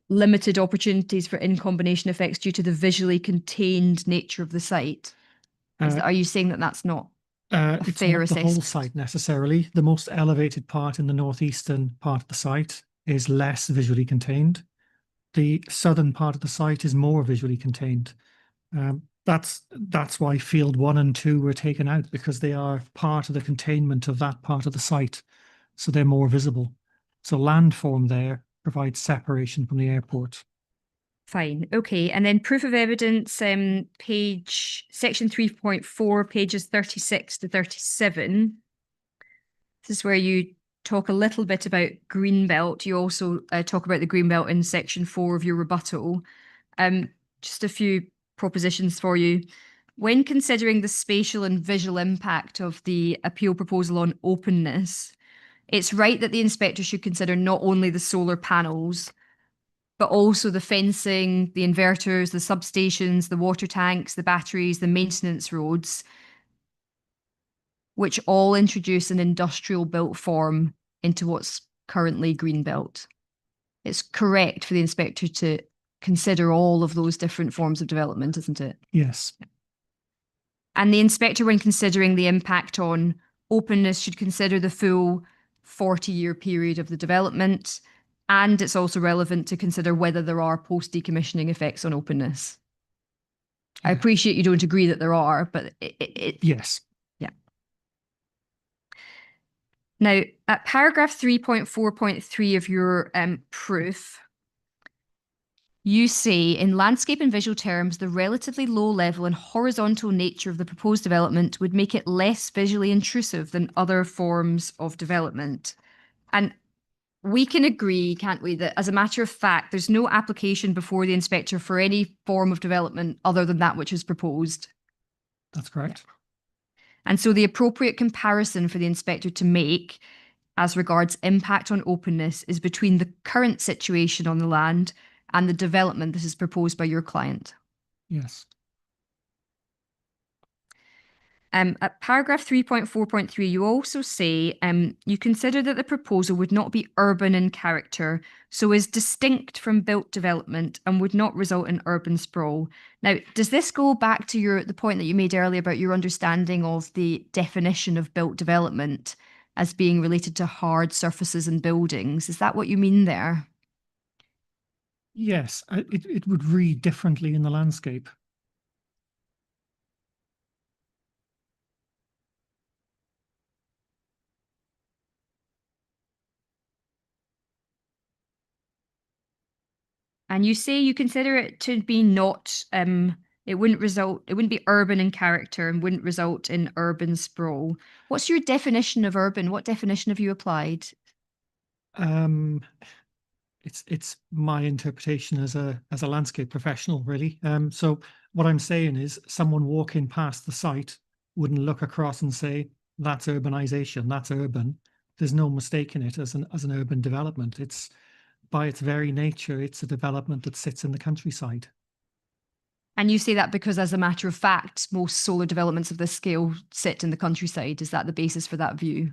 limited opportunities for in-combination effects due to the visually contained nature of the site? Are you saying that that's not it's fair not the whole assessment? site necessarily. The most elevated part in the northeastern part of the site is less visually contained. The southern part of the site is more visually contained. That's why field 1 and 2 were taken out, because they are part of the containment of that part of the site, so they're more visible. So landform there provides separation from the airport. Fine. Okay. And then proof of evidence, section 3.4, pages 36 to 37. This is where you talk a little bit about greenbelt. You also talk about the greenbelt in section 4 of your rebuttal. Just a few propositions for you. When considering the spatial and visual impact of the appeal proposal on openness, it's right that the inspector should consider not only the solar panels, but also the fencing, the inverters, the substations, the water tanks, the batteries, the maintenance roads, which all introduce an industrial built form into what's currently greenbelt. It's correct for the inspector to consider all of those different forms of development, isn't it? Yes. And the inspector, when considering the impact on openness, should consider the full 40-year period of the development. And it's also relevant to consider whether there are post-decommissioning effects on openness. I Yeah. appreciate you don't agree that there are, but Yes. yeah. Now, at paragraph 3.4.3 of your proof, you say, in landscape and visual terms, the relatively low level and horizontal nature of the proposed development would make it less visually intrusive than other forms of development. And we can agree, can't we, that as a matter of fact, there's no application before the inspector for any form of development other than that which is proposed. That's correct. And so the appropriate comparison for the inspector to make as regards impact on openness is between the current situation on the land and the development that is proposed by your client. Yes. At paragraph 3.4.3, you also say you consider that the proposal would not be urban in character, so is distinct from built development and would not result in urban sprawl. Now, does this go back to the point that you made earlier about your understanding of the definition of built development as being related to hard surfaces and buildings? Is that what you mean there? Yes, it would read differently in the landscape. And you say you consider it to be not, it wouldn't be urban in character and wouldn't result in urban sprawl. What's your definition of urban? What definition have you applied? It's my interpretation as a landscape professional, really. So what I'm saying is, someone walking past the site wouldn't look across and say that's urbanization, that's urban. There's no mistaking it as an urban development. It's, by its very nature, it's a development that sits in the countryside. And you say that because, as a matter of fact, most solar developments of this scale sit in the countryside. Is that the basis for that view?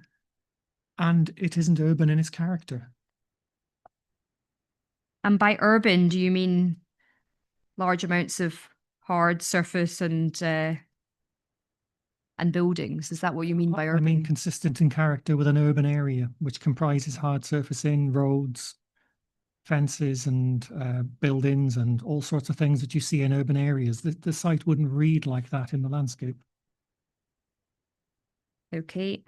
And it isn't urban in its character. And by urban, do you mean large amounts of hard surface and buildings? Is that what you mean by urban? I mean consistent in character with an urban area, which comprises hard surfacing, roads, fences and buildings and all sorts of things that you see in urban areas. The site wouldn't read like that in the landscape. Okay.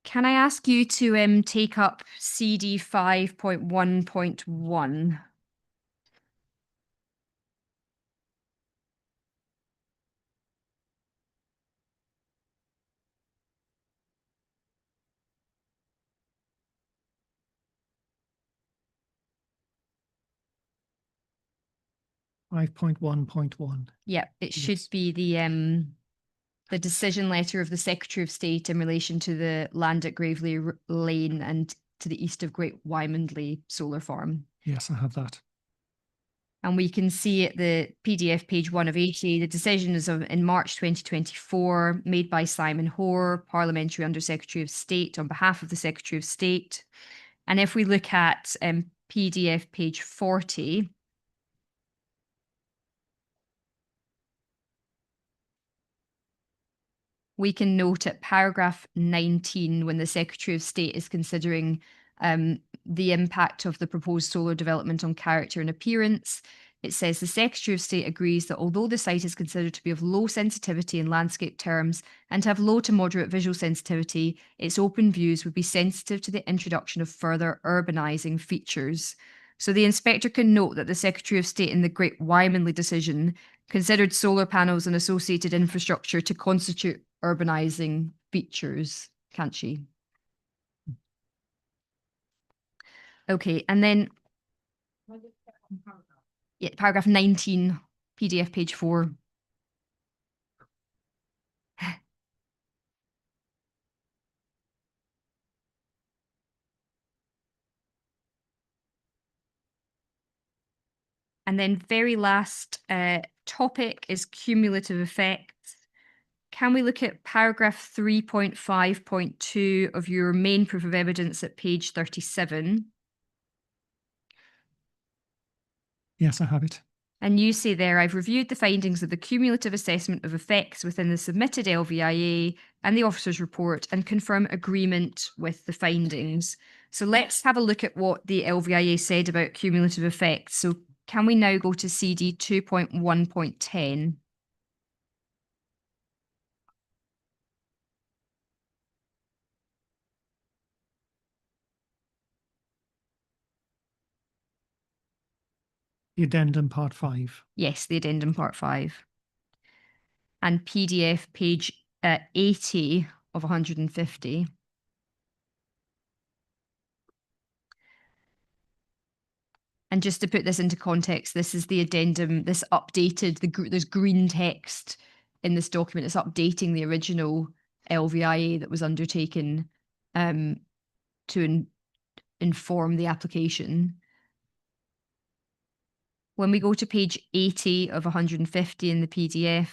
Can I ask you to take up CD 5.1.1? Five point 1.1. Yeah, it should Yes. be the decision letter of the Secretary of State in relation to the land at Gravely Lane and to the east of Great Wymondley solar farm. Yes, I have that. And we can see at the PDF page 1 of 80, the decision is in March 2024, made by Simon Hoare, Parliamentary Under-Secretary of State, on behalf of the Secretary of State. And if we look at PDF page 40, we can note at paragraph 19, when the Secretary of State is considering the impact of the proposed solar development on character and appearance, it says the Secretary of State agrees that although the site is considered to be of low sensitivity in landscape terms and to have low to moderate visual sensitivity, its open views would be sensitive to the introduction of further urbanising features. So the inspector can note that the Secretary of State in the Great Wymondley decision considered solar panels and associated infrastructure to constitute urbanising features, can't she? Okay, and then paragraph 19, PDF page 4. And then very last topic is cumulative effects. Can we look at paragraph 3.5.2 of your main proof of evidence at page 37? Yes, I have it. And you say there, I've reviewed the findings of the cumulative assessment of effects within the submitted LVIA and the officer's report and confirm agreement with the findings. So let's have a look at what the LVIA said about cumulative effects. So can we now go to CD 2.1.10? The addendum part 5. Yes, the addendum part 5. And PDF page 80 of 150. And just to put this into context, this is the addendum, this updated, there's green text in this document. It's updating the original LVIA that was undertaken to inform the application. When we go to page 80 of 150 in the PDF,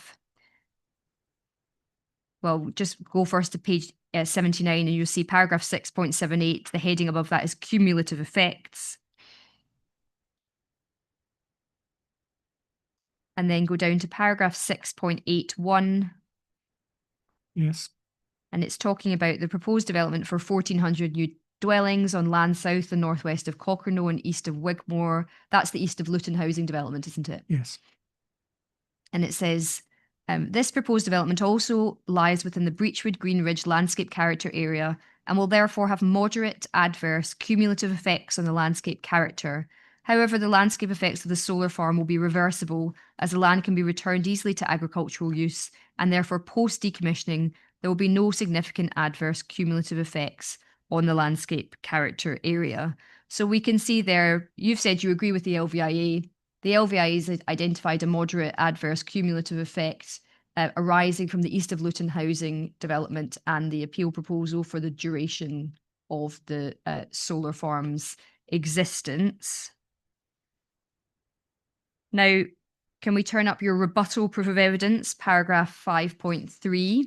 well, just go first to page 79 and you'll see paragraph 6.78, the heading above that is cumulative effects. And then go down to paragraph 6.81. Yes. And it's talking about the proposed development for 1,400 new dwellings on land south and northwest of Cockerno and east of Wigmore. That's the east of Luton housing development, isn't it? Yes. And it says, this proposed development also lies within the Breachwood Green Ridge landscape character area and will therefore have moderate adverse cumulative effects on the landscape character. However, the landscape effects of the solar farm will be reversible as the land can be returned easily to agricultural use, and therefore post decommissioning, there will be no significant adverse cumulative effects on the landscape character area. So we can see there, you've said you agree with the LVIA. The LVIA has identified a moderate adverse cumulative effect arising from the East of Luton housing development and the appeal proposal for the duration of the solar farm's existence. Now, can we turn up your rebuttal proof of evidence, paragraph 5.3?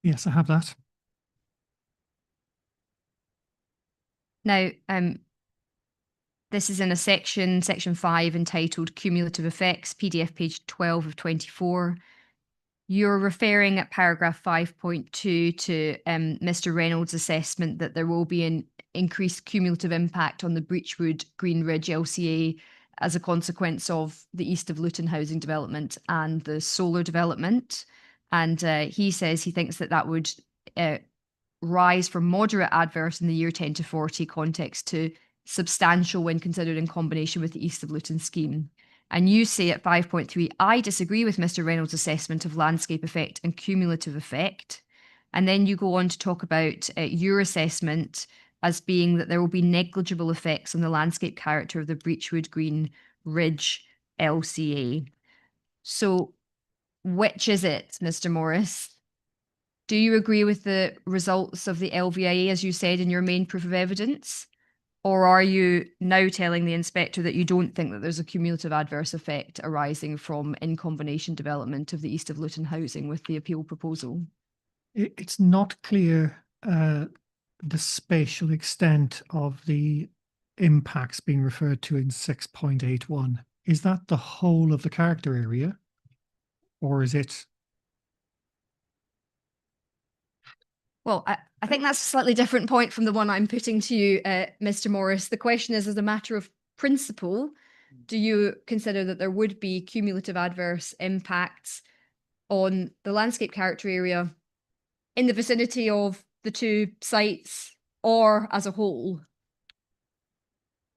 Yes, I have that. Now, this is in a section 5, entitled Cumulative Effects, PDF page 12 of 24. You're referring at paragraph 5.2 to Mr. Reynolds' assessment that there will be an increased cumulative impact on the Breachwood Green Ridge LCA as a consequence of the East of Luton housing development and the solar development. And he says he thinks that that would rise from moderate adverse in the year 10 to 40 context to substantial when considered in combination with the East of Luton scheme. And you say at 5.3, I disagree with Mr. Reynolds' assessment of landscape effect and cumulative effect. And then you go on to talk about your assessment as being that there will be negligible effects on the landscape character of the Breachwood Green Ridge LCA. So which is it, Mr. Morris? Do you agree with the results of the LVIA, as you said in your main proof of evidence? Or are you now telling the inspector that you don't think that there's a cumulative adverse effect arising from in combination development of the East of Luton housing with the appeal proposal? It's not clear the spatial extent of the impacts being referred to in 6.81. Is that the whole of the character area? Or is it? Well, I think that's a slightly different point from the one I'm putting to you, Mr. Morris. The question is, as a matter of principle, do you consider that there would be cumulative adverse impacts on the landscape character area in the vicinity of the two sites, or as a whole,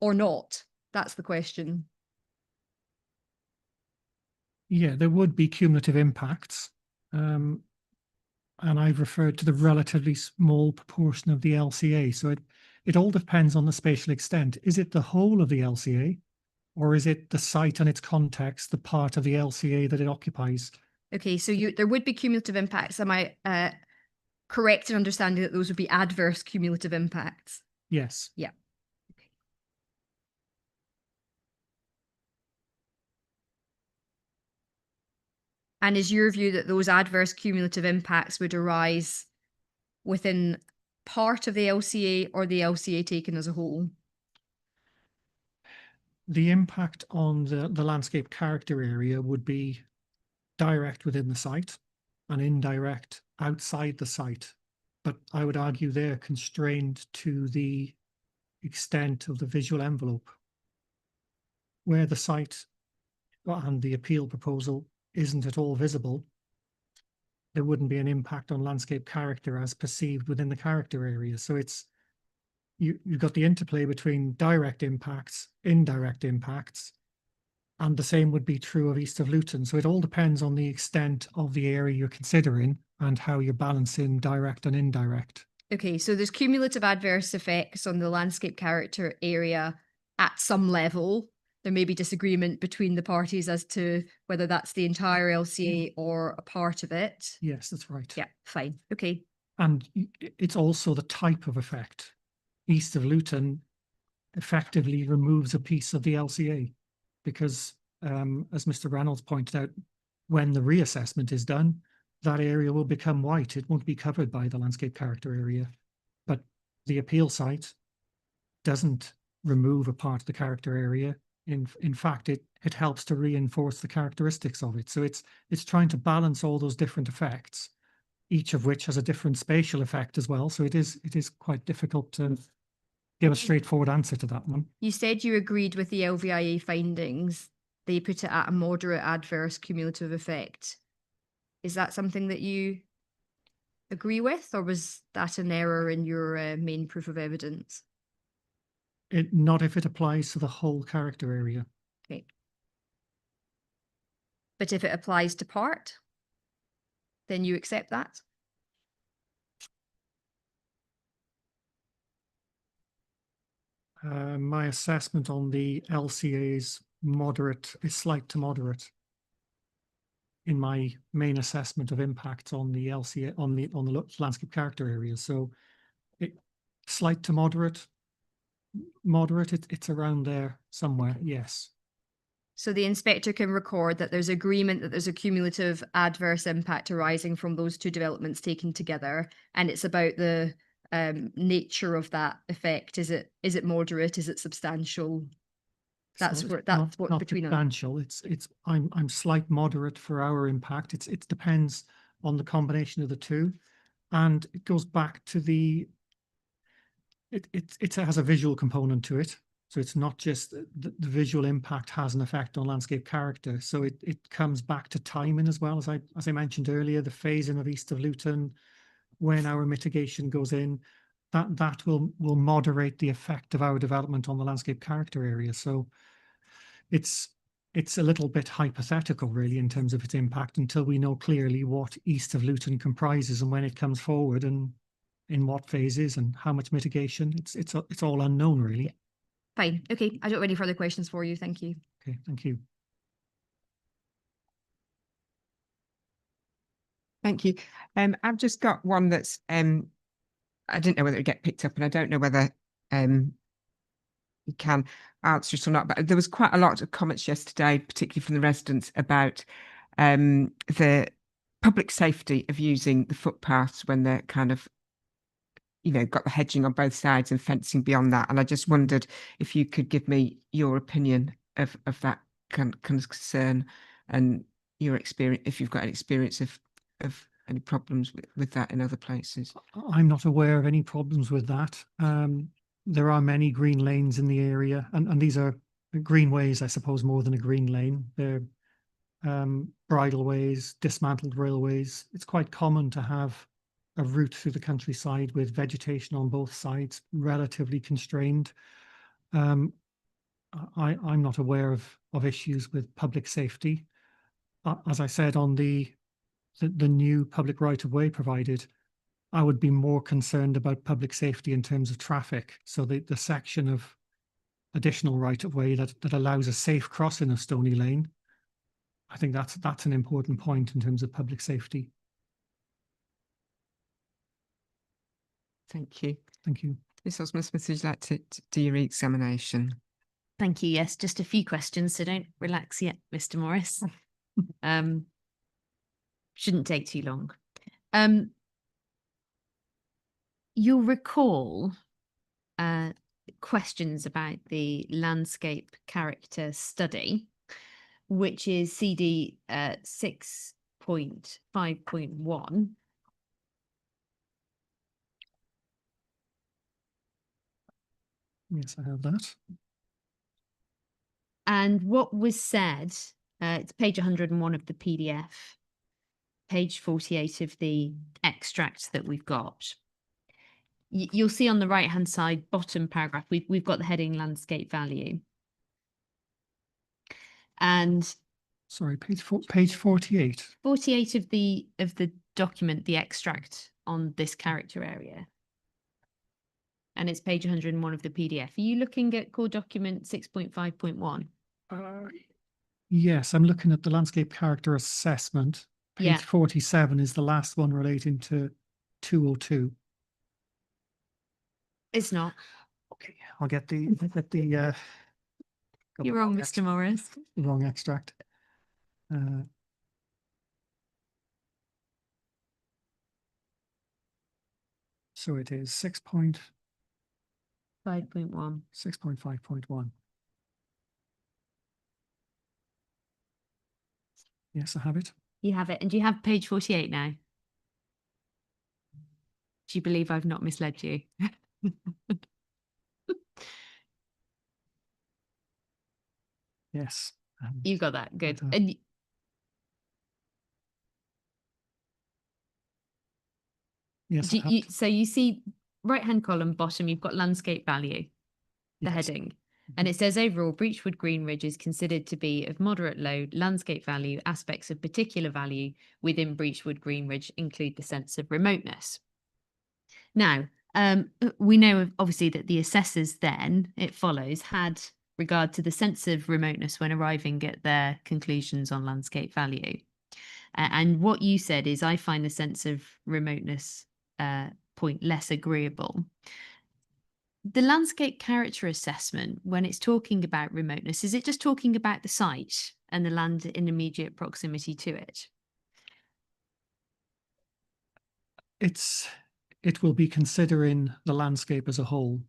or not? That's the question. Yeah, there would be cumulative impacts. And I've referred to the relatively small proportion of the LCA. So it all depends on the spatial extent. Is it the whole of the LCA, or is it the site and its context, the part of the LCA that it occupies? Okay, so there would be cumulative impacts. Am I correct in understanding that those would be adverse cumulative impacts? Yes. Yeah. Okay. And is your view that those adverse cumulative impacts would arise within part of the LCA or the LCA taken as a whole? The impact on the landscape character area would be direct within the site and indirect outside the site. But I would argue they're constrained to the extent of the visual envelope. Where the site and the appeal proposal isn't at all visible, there wouldn't be an impact on landscape character as perceived within the character area. So it's you've got the interplay between direct impacts, indirect impacts, and the same would be true of East of Luton. So it all depends on the extent of the area you're considering and how you're balancing direct and indirect. Okay, so there's cumulative adverse effects on the landscape character area at some level. There may be disagreement between the parties as to whether that's the entire LCA or a part of it. Yes, that's right. Yeah, fine. Okay. And it's also the type of effect. East of Luton effectively removes a piece of the LCA because, as Mr. Reynolds pointed out, when the reassessment is done, that area will become white. It won't be covered by the landscape character area. But the appeal site doesn't remove a part of the character area. In fact, it helps to reinforce the characteristics of it. So it's trying to balance all those different effects each of which has a different spatial effect as well. So it is quite difficult to give a straightforward answer to that one. You said you agreed with the LVIA findings. They put it at a moderate adverse cumulative effect. Is that something that you agree with, or was that an error in your main proof of evidence? Not if it applies to the whole character area. Okay. But if it applies to part, then you accept that? My assessment on the LCA is slight to moderate. In my main assessment of impact on the LCA on the landscape character area, so slight to moderate. It's around there somewhere. Yes. So the inspector can record that there's agreement that there's a cumulative adverse impact arising from those two developments taken together, and it's about the nature of that effect. Is it moderate? Is it substantial? That's So where it's that's what not between us. substantial. I'm slight moderate for our impact. It depends on the combination of the two, and it goes back to it has a visual component to it. So it's not just the visual impact has an effect on landscape character. So it comes back to timing as well. As I mentioned earlier, the phasing of east of Luton, when our mitigation goes in, that will moderate the effect of our development on the landscape character area. So it's a little bit hypothetical really in terms of its impact until we know clearly what east of Luton comprises and when it comes forward and in what phases and how much mitigation. It's all unknown really. Fine. Okay. I don't have any further questions for you. Thank you. Okay, thank you. Thank you. I've just got one that's I didn't know whether it would get picked up, and I don't know whether you can answer it or not. But there was quite a lot of comments yesterday, particularly from the residents, about the public safety of using the footpaths when they're kind of, got the hedging on both sides and fencing beyond that. And I just wondered if you could give me your opinion of that kind of concern and your experience, if you've got any experience of any problems with that in other places. I'm not aware of any problems with that. There are many green lanes in the area, and these are greenways, I suppose, more than a green lane. They're bridleways, dismantled railways. It's quite common to have a route through the countryside with vegetation on both sides, relatively constrained. I'm not aware of issues with public safety. As I said, on the new public right-of-way provided, I would be more concerned about public safety in terms of traffic. So the section of additional right-of-way that allows a safe crossing of Stony Lane, I think that's an important point in terms of public safety. Thank you. Thank you. Ms. Osman-Smith, would you like to do your re-examination? Thank you. Yes, just a few questions, so don't relax yet, Mr. Morris. Shouldn't take too long. You'll recall questions about the landscape character study, which is CD 6.5.1. Yes, I have that. And what was said, it's page 101 of the PDF, page 48 of the extract that we've got. You'll see on the right-hand side, bottom paragraph, we've got the heading landscape value. And Sorry, page 48. 48 of the document, the extract on this character area. And it's page 101 of the PDF. Are you looking at core document 6.5.1? Yes, I'm looking at the landscape character assessment. Page Yeah. 47 is the last one relating to 202. It's not. Okay, I'll get the You're wrong, Mr. Morris. wrong extract. So it is 6.5.1. 5.1. 6.5.1. Yes, I have it. You have it. And do you have page 48 now? Do you believe I've not misled you? Yes. You got that. Good. have. And Yes, I have. so you see right-hand column bottom, you've got landscape value, the Yes. heading. And it says overall, Breachwood Green Ridge is considered to be of moderate low landscape value. Aspects of particular value within Breachwood Green Ridge include the sense of remoteness. Now, we know obviously that the assessors then, it follows, had regard to the sense of remoteness when arriving at their conclusions on landscape value. And what you said is, I find the sense of remoteness point less agreeable. The landscape character assessment, when it's talking about remoteness, is it just talking about the site and the land in immediate proximity to it? It will be considering the landscape as a whole.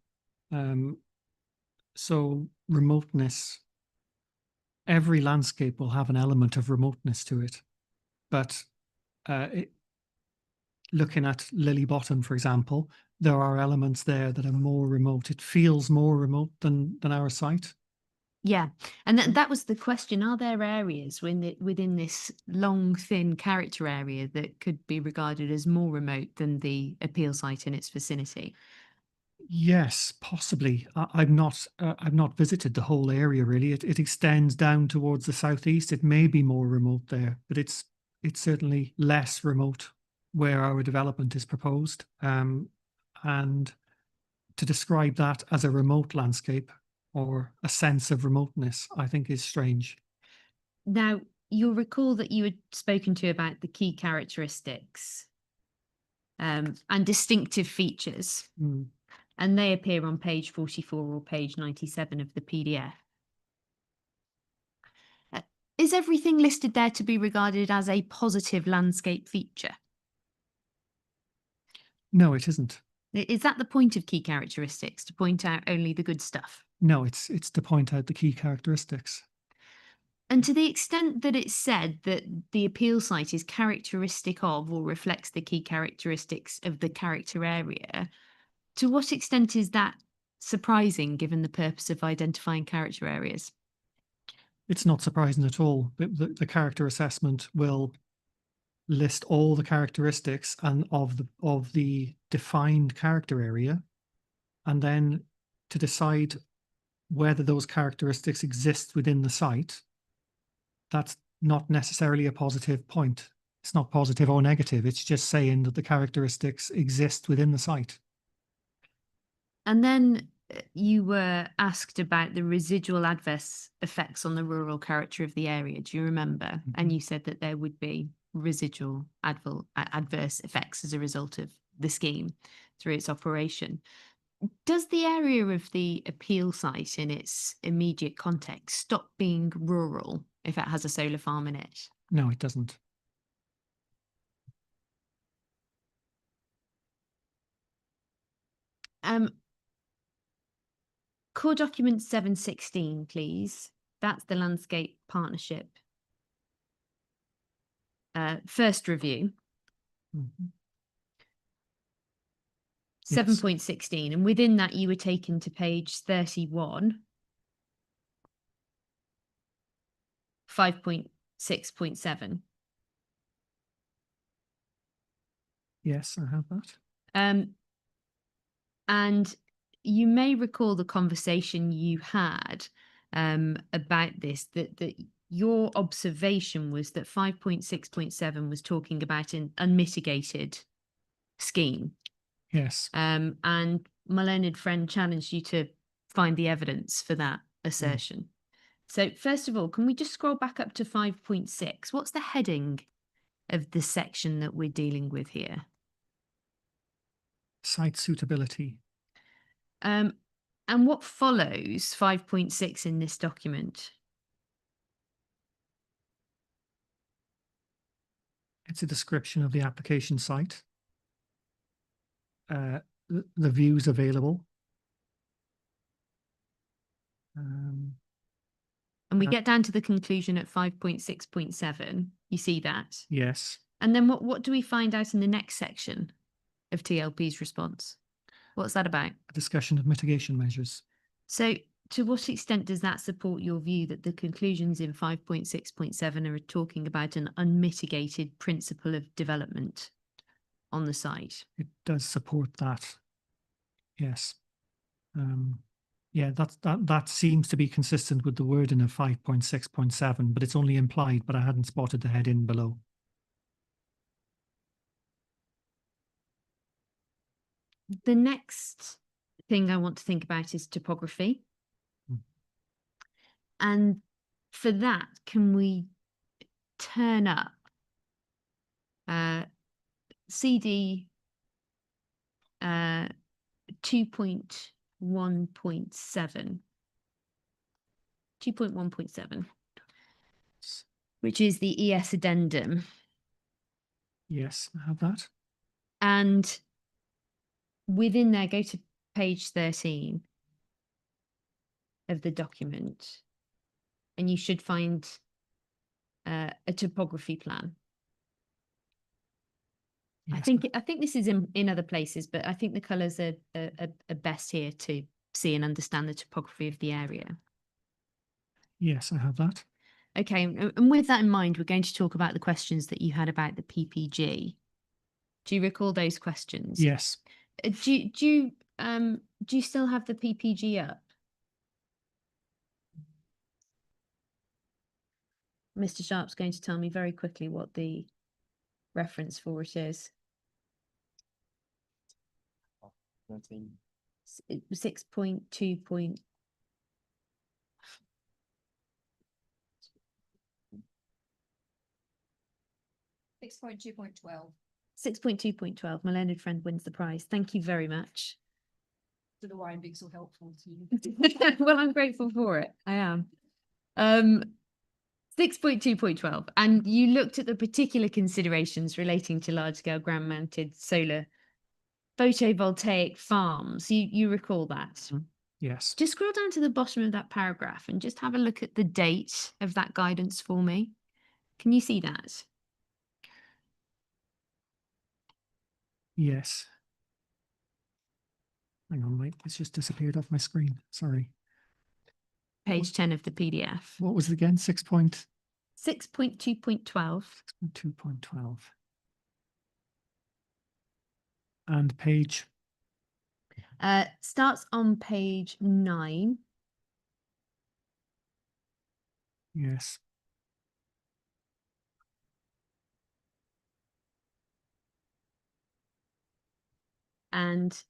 So remoteness, every landscape will have an element of remoteness to it. But looking at Lily Bottom, for example, there are elements there that are more remote. It feels more remote than our site. Yeah, and that was the question. Are there areas within this long, thin character area that could be regarded as more remote than the appeal site in its vicinity? Yes, possibly. I've not visited the whole area really. It extends down towards the southeast. It may be more remote there, but it's certainly less remote where our development is proposed. And to describe that as a remote landscape or a sense of remoteness, I think is strange. Now, you'll recall that you had spoken to about the key characteristics and distinctive features, and they appear on page 44 or page 97 of the PDF. Is everything listed there to be regarded as a positive landscape feature? No, it isn't. Is that the point of key characteristics, to point out only the good stuff? No, it's to point out the key characteristics. And to the extent that it's said that the appeal site is characteristic of or reflects the key characteristics of the character area, to what extent is that surprising given the purpose of identifying character areas? It's not surprising at all. The character assessment will list all the characteristics and of the defined character area, and then to decide whether those characteristics exist within the site. That's not necessarily a positive point. It's not positive or negative. It's just saying that the characteristics exist within the site. And then you were asked about the residual adverse effects on the rural character of the area. Do you remember? And you said that there would be residual adverse effects as a result of the scheme through its operation. Does the area of the appeal site in its immediate context stop being rural if it has a solar farm in it? No, it doesn't. Core document 716, please. That's the landscape partnership. First review. 7.16, and within that you were taken to page 31, 5.6.7. Yes, I have that. And you may recall the conversation you had about this, that your observation was that 5.6.7 was talking about an unmitigated scheme. Yes. And my learned friend challenged you to find the evidence for that assertion. So first of all, can we just scroll back up to 5.6? What's the heading of the section that we're dealing with here? Site suitability. And what follows 5.6 in this document? It's a description of the application site. The views available. And we get down to the conclusion at 5.6.7. You see that? Yes. And then what do we find out in the next section? of TLP's response. What's that about? A discussion of mitigation measures. So to what extent does that support your view that the conclusions in 5.6.7 are talking about an unmitigated principle of development on the site? It does support that. Yes. Yeah, that seems to be consistent with the wording of 5.6.7, but it's only implied, but I hadn't spotted the heading below. The next thing I want to think about is topography. Hmm. And for that, can we turn up CD 2.1.7, 2.1.7, which is the ES addendum. Yes, I have that. And within there, go to page 13 of the document, and you should find a topography plan. Yes. I think this is in other places, but I think the colours are best here to see and understand the topography of the area. Yes, I have that. Okay, and with that in mind, we're going to talk about the questions that you had about the PPG. Do you recall those questions? Yes. Do you still have the PPG up? Mr. Sharp's going to tell me very quickly what the reference for it is. 6.2. 6.2.12. 6.2.12. My learned friend wins the prize. Thank you very much. Don't know why I'm being so helpful to you. Well, I'm grateful for it. I am. 6.2.12. And you looked at the particular considerations relating to large-scale ground-mounted solar photovoltaic farms. You recall that? Yes. Just scroll down to the bottom of that paragraph and just have a look at the date of that guidance for me. Can you see that? Yes. Hang on, wait, it's just disappeared off my screen. Sorry. Page 10 of the PDF. What was it again? 6.2.12. 6.2.12. And page. Starts on page 9. Yes. And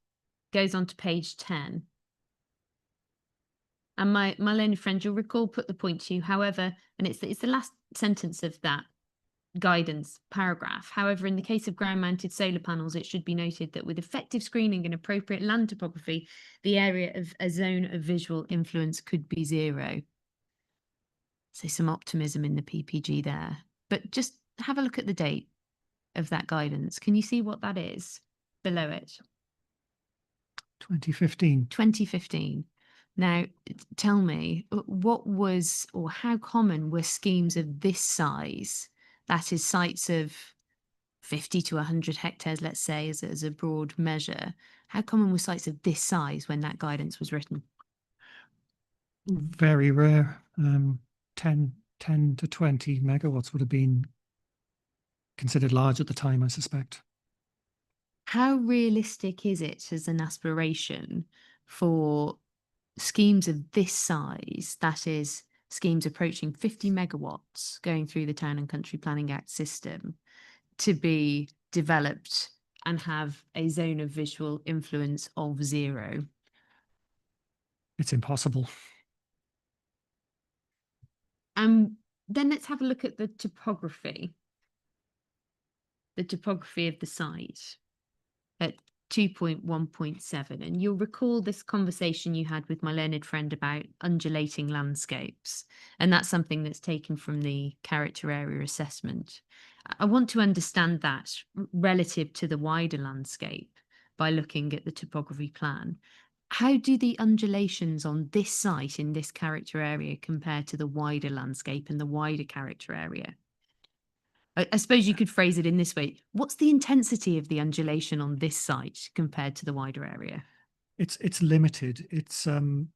goes on to page 10. And my learned friend, you'll recall, put the point to you. However, and it's the last sentence of that guidance paragraph. However, in the case of ground-mounted solar panels, it should be noted that with effective screening and appropriate land topography, the area of a zone of visual influence could be 0. So some optimism in the PPG there. But just have a look at the date of that guidance. Can you see what that is below it? 2015. 2015. Now, tell me, what was or how common were schemes of this size, that is sites of 50 to 100 hectares, let's say, as a broad measure? How common were sites of this size when that guidance was written? Very rare. 10 to 20 megawatts would have been considered large at the time, I suspect. How realistic is it as an aspiration for schemes of this size, that is, schemes approaching 50 megawatts going through the Town and Country Planning Act system, to be developed and have a zone of visual influence of 0? It's impossible. Then let's have a look at the topography of the site at 2.1.7. And you'll recall this conversation you had with my learned friend about undulating landscapes. And that's something that's taken from the character area assessment. I want to understand that relative to the wider landscape by looking at the topography plan. How do the undulations on this site in this character area compare to the wider landscape and the wider character area? I suppose you could phrase it in this way. What's the intensity of the undulation on this site compared to the wider area? It's limited. It's a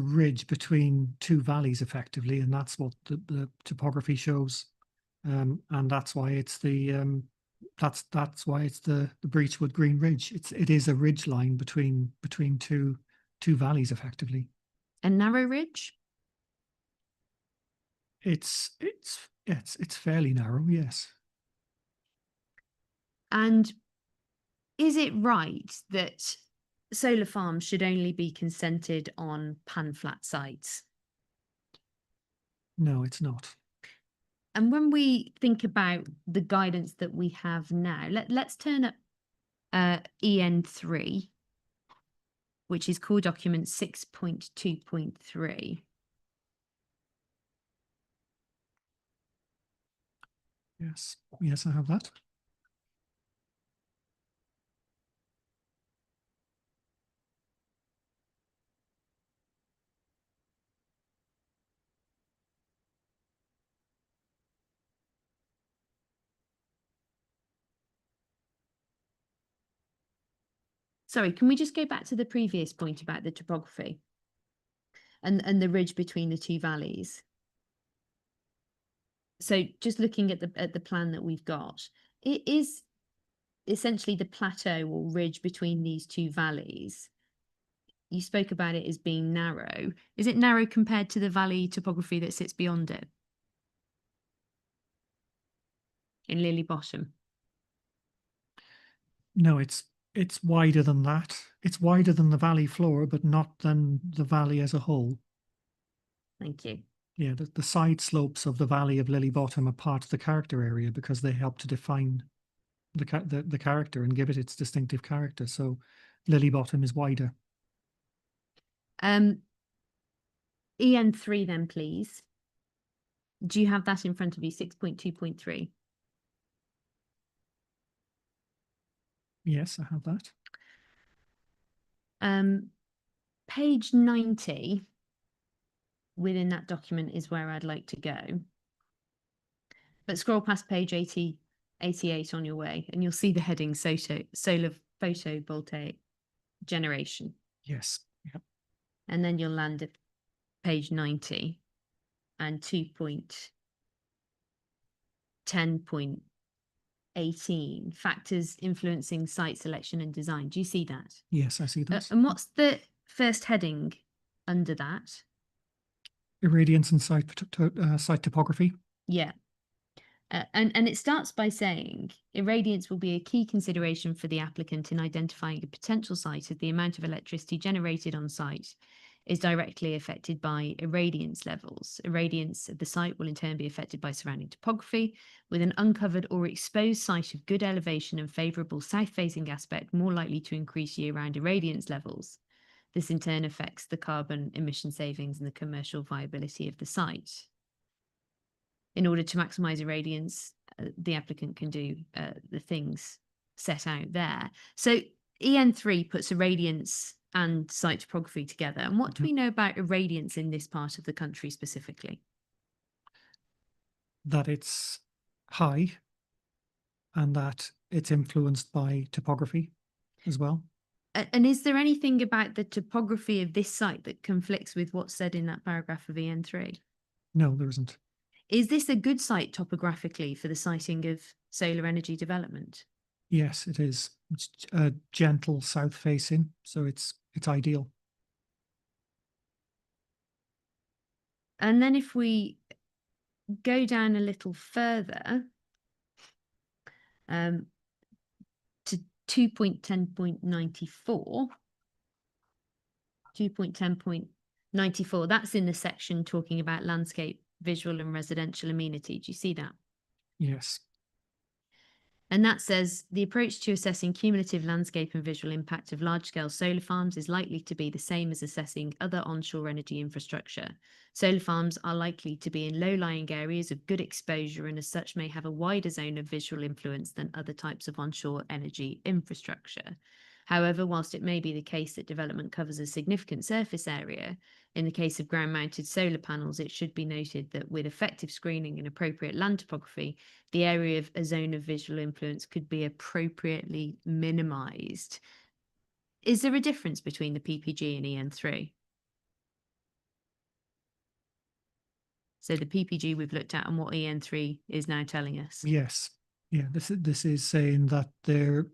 ridge between two valleys effectively, and that's what the topography shows. And that's why it's the Breachwood Green Ridge. It is a ridge line between two valleys effectively. A narrow ridge? It's fairly narrow, yes. And is it right that solar farms should only be consented on pan-flat sites? No, it's not. And when we think about the guidance that we have now, let's turn up EN3, which is core document 6.2.3. Yes, I have that. Sorry, can we just go back to the previous point about the topography and the ridge between the two valleys? So just looking at the plan that we've got, it is essentially the plateau or ridge between these two valleys. You spoke about it as being narrow. Is it narrow compared to the valley topography that sits beyond it? In Lily Bottom? No, it's wider than that. It's wider than the valley floor, but not than the valley as a whole. Thank you. Yeah, the side slopes of the valley of Lily Bottom are part of the character area because they help to define the character and give it its distinctive character. So Lily Bottom is wider. EN3 then, please. Do you have that in front of you? 6.2.3. Yes, I have that. Page 90 within that document is where I'd like to go. But scroll past page 88 on your way, and you'll see the heading solar photovoltaic generation. Yes. Yep. And then you'll land at page 90 and 2.10.18 factors influencing site selection and design. Do you see that? Yes, I see that. And what's the first heading under that? Irradiance and site topography. Yeah. And it starts by saying irradiance will be a key consideration for the applicant in identifying a potential site if the amount of electricity generated on site is directly affected by irradiance levels. Irradiance of the site will in turn be affected by surrounding topography, with an uncovered or exposed site of good elevation and favourable south-facing aspect more likely to increase year-round irradiance levels. This in turn affects the carbon emission savings and the commercial viability of the site. In order to maximise irradiance, the applicant can do the things set out there. So EN3 puts irradiance and site topography together. And what do we know about irradiance in this part of the country specifically? That it's high and that it's influenced by topography as well. And is there anything about the topography of this site that conflicts with what's said in that paragraph of EN3? No, there isn't. Is this a good site topographically for the siting of solar energy development? Yes, it is. It's a gentle south facing, so it's ideal. And then if we go down a little further to 2.10.94, 2.10.94, that's in the section talking about landscape, visual and residential amenity. Do you see that? Yes. And that says the approach to assessing cumulative landscape and visual impact of large-scale solar farms is likely to be the same as assessing other onshore energy infrastructure. Solar farms are likely to be in low-lying areas of good exposure and as such may have a wider zone of visual influence than other types of onshore energy infrastructure. However, whilst it may be the case that development covers a significant surface area, in the case of ground-mounted solar panels, it should be noted that with effective screening and appropriate land topography, the area of a zone of visual influence could be appropriately minimised. Is there a difference between the PPG and EN3? So the PPG we've looked at and what EN3 is now telling us. Yes. Yeah, this is saying that the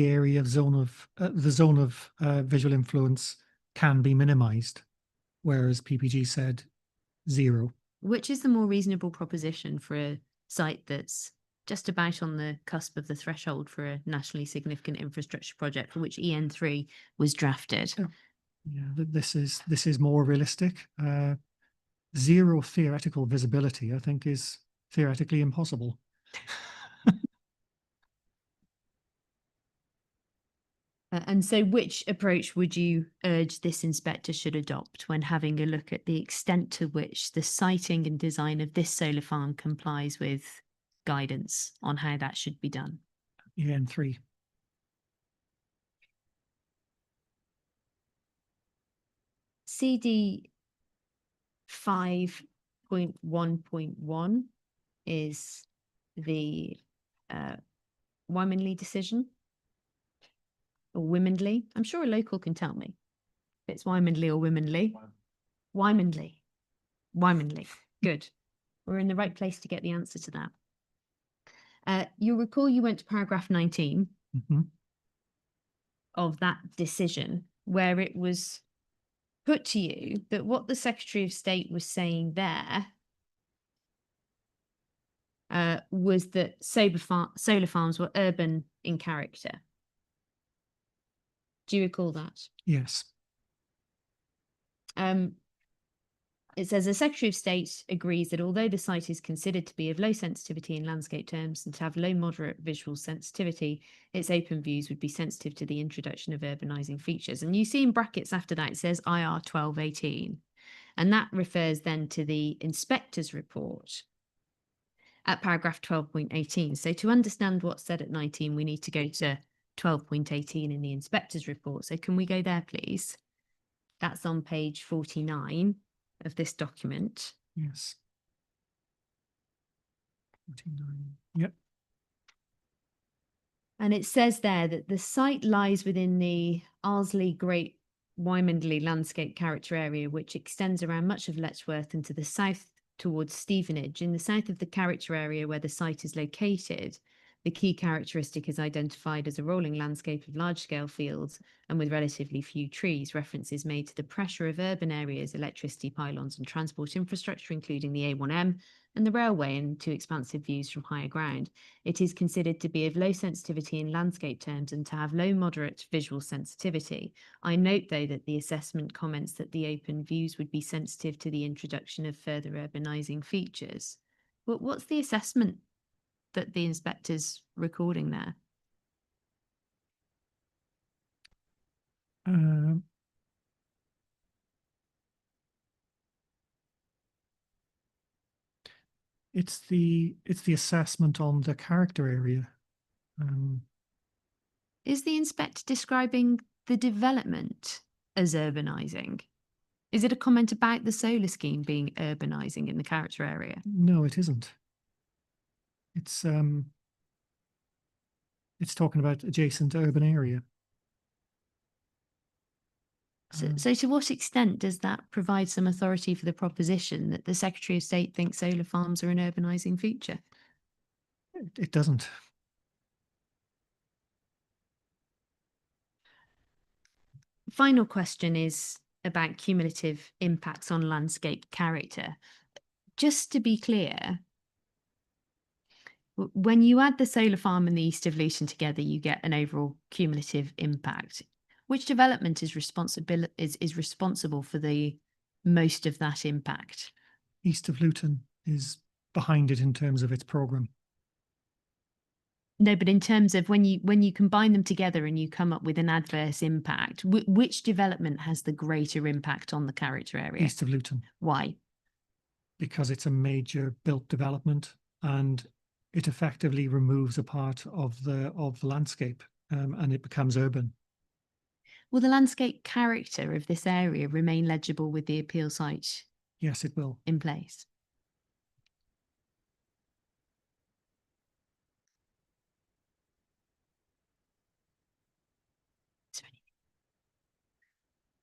area of the zone of visual influence can be minimized, whereas PPG said 0. Which is the more reasonable proposition for a site that's just about on the cusp of the threshold for a nationally significant infrastructure project for which EN3 was drafted? Yeah, this is more realistic. 0 theoretical visibility, I think, is theoretically impossible. And so which approach would you urge this inspector should adopt when having a look at the extent to which the siting and design of this solar farm complies with guidance on how that should be done? EN3. CD 5.1.1 is the Wymanley decision. Or Wymanley. I'm sure a local can tell me if it's Wymanley or Wymanley. Wymanley. Wymanley. Good. We're in the right place to get the answer to that. You'll recall you went to paragraph 19 of that decision, where it was put to you that what the Secretary of State was saying there was that solar farms were urban in character. Do you recall that? Yes. It says the Secretary of State agrees that although the site is considered to be of low sensitivity in landscape terms and to have low moderate visual sensitivity, its open views would be sensitive to the introduction of urbanising features. And you see in brackets after that, it says IR 1218. And that refers then to the inspector's report at paragraph 12.18. So to understand what's said at 19, we need to go to 12.18 in the inspector's report. So can we go there, please? That's on page 49 of this document. Yes. 49. Yep. And it says there that the site lies within the Arsley Great Wymanley landscape character area, which extends around much of Letchworth and to the south towards Stevenage. In the south of the character area where the site is located, the key characteristic is identified as a rolling landscape of large-scale fields and with relatively few trees. References made to the pressure of urban areas, electricity pylons and transport infrastructure, including the A1M and the railway, and to expansive views from higher ground. It is considered to be of low sensitivity in landscape terms and to have low moderate visual sensitivity. I note, though, that the assessment comments that the open views would be sensitive to the introduction of further urbanising features. But what's the assessment that the inspector's recording there? It's the assessment on the character area. Is the inspector describing the development as urbanising? Is it a comment about the solar scheme being urbanising in the character area? No, it isn't. It's talking about adjacent urban area. So to what extent does that provide some authority for the proposition that the Secretary of State thinks solar farms are an urbanising feature? It doesn't. Final question is about cumulative impacts on landscape character. Just to be clear, when you add the solar farm and the east of Luton together, you get an overall cumulative impact. Which development is responsible for the most of that impact? East of Luton is behind it in terms of its programme. No, but in terms of when you combine them together and you come up with an adverse impact, which development has the greater impact on the character area? East of Luton. Why? Because it's a major built development and it effectively removes a part of the landscape and it becomes urban. Will the landscape character of this area remain legible with the appeal site Yes, it will. in place?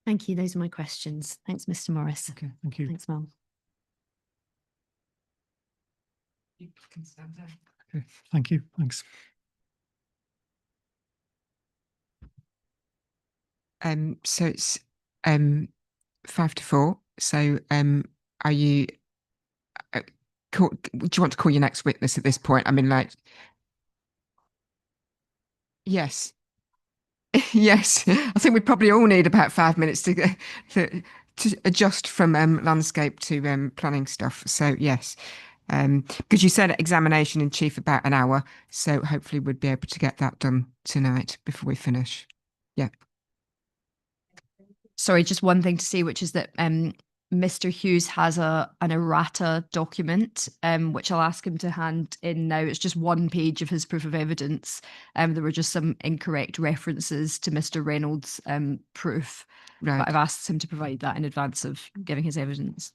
Thank you. Those are my questions. Thanks, Mr. Morris. Okay, thank you. Thanks, Mum. You can stand there. Okay, thank you. Thanks. So it's 5 to 4. So are you do you want to call your next witness at this point? I mean, like, yes. Yes, I think we probably all need about 5 minutes to adjust from landscape to planning stuff. So yes, because you said examination in chief about an hour, so hopefully we'd be able to get that done tonight before we finish. Yeah. Sorry, just one thing to say, which is that Mr. Hughes has an errata document, which I'll ask him to hand in now. It's just 1 page of his proof of evidence. There were just some incorrect references to Mr. Reynolds' proof, Right. but I've asked him to provide that in advance of giving his evidence.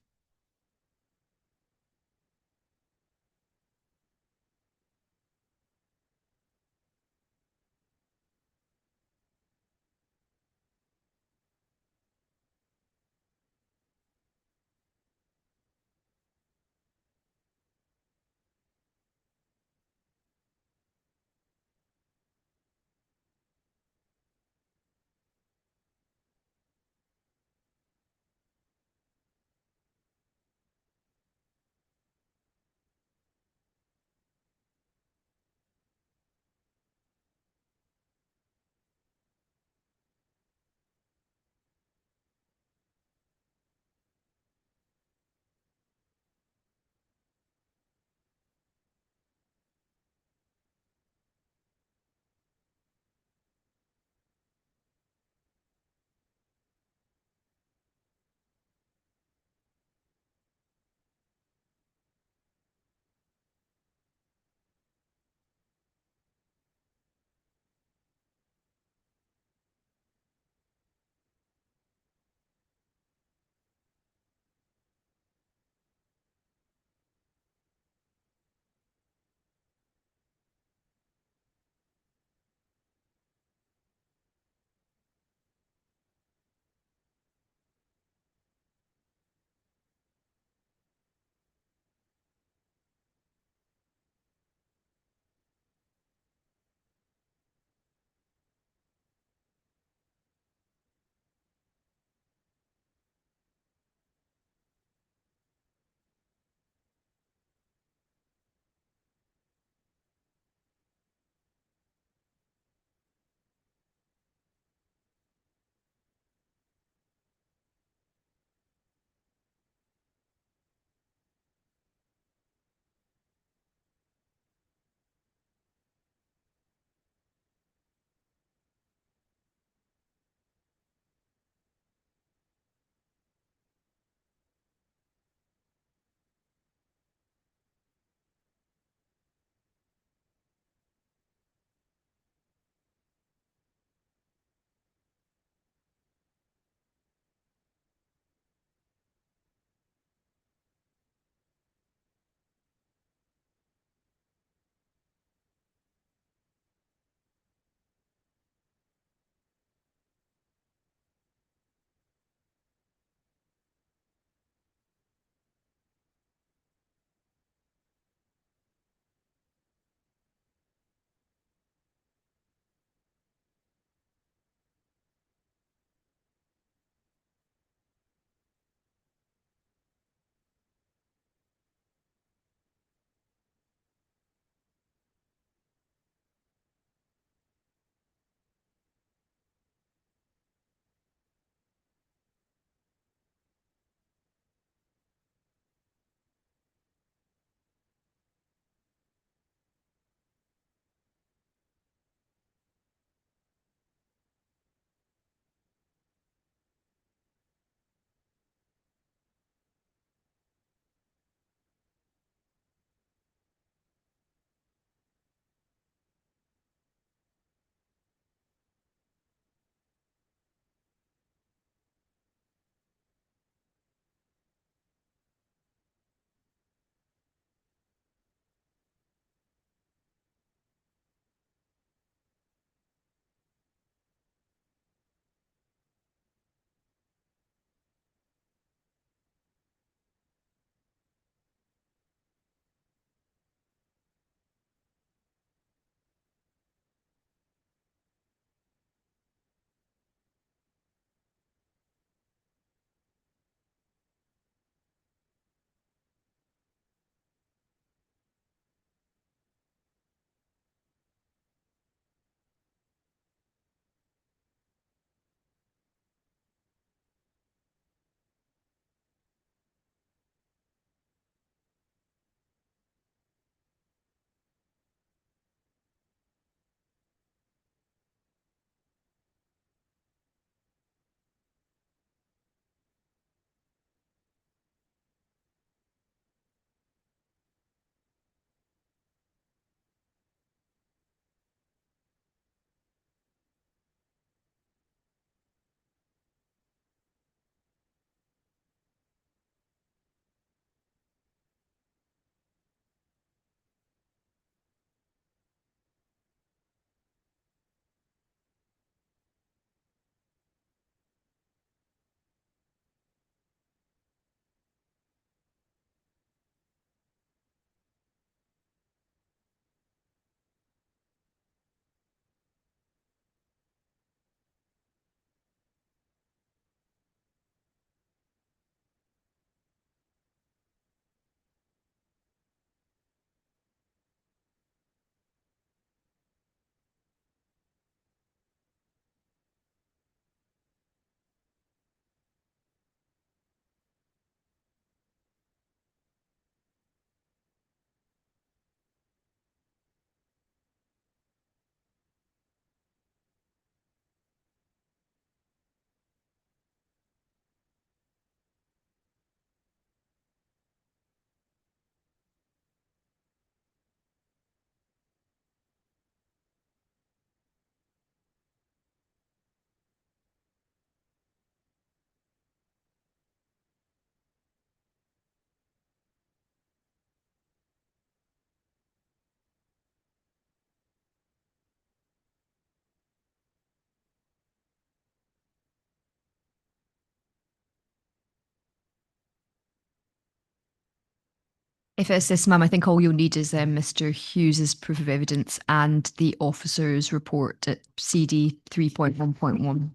If it assists, ma'am, I think all you'll need is Mr. Hughes's proof of evidence and the officer's report at CD 3.1.1.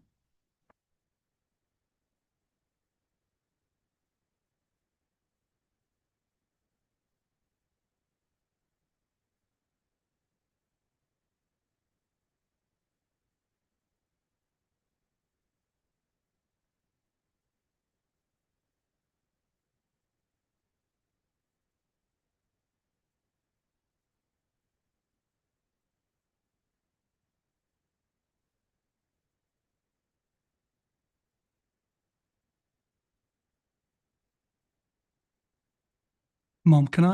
Mom, can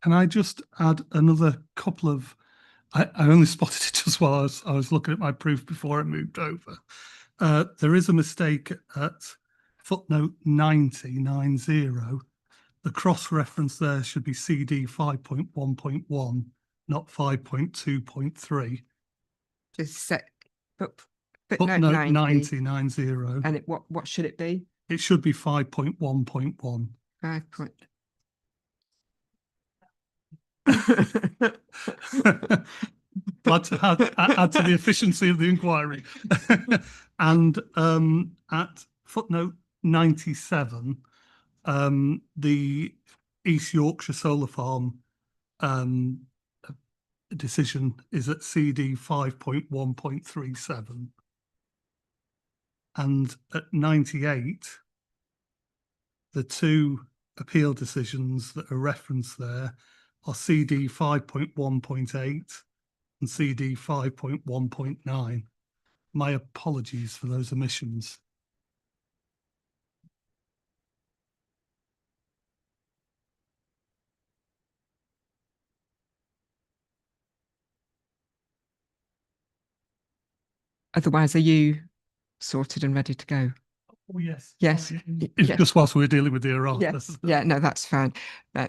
I just add another couple of? I only spotted it just while I was looking at my proof before it moved over. There is a mistake at footnote 90. The cross reference there should be CD 5.1.1, not 5.2.3. Just set, but Footnote 90. 90. And what should it be? It should be 5.1.1. 5 point. Glad to add to the efficiency of the inquiry. And at footnote 97, the East Yorkshire Solar Farm decision is at CD 5.1.37. And at 98, the two appeal decisions that are referenced there are CD 5.1.8 and CD 5.1.9. My apologies for those omissions. Otherwise, are you sorted and ready to go? Oh, yes. Yes. Sorry. It's Yeah. just whilst we were dealing with the errata. Yes. Yeah, no, that's fine.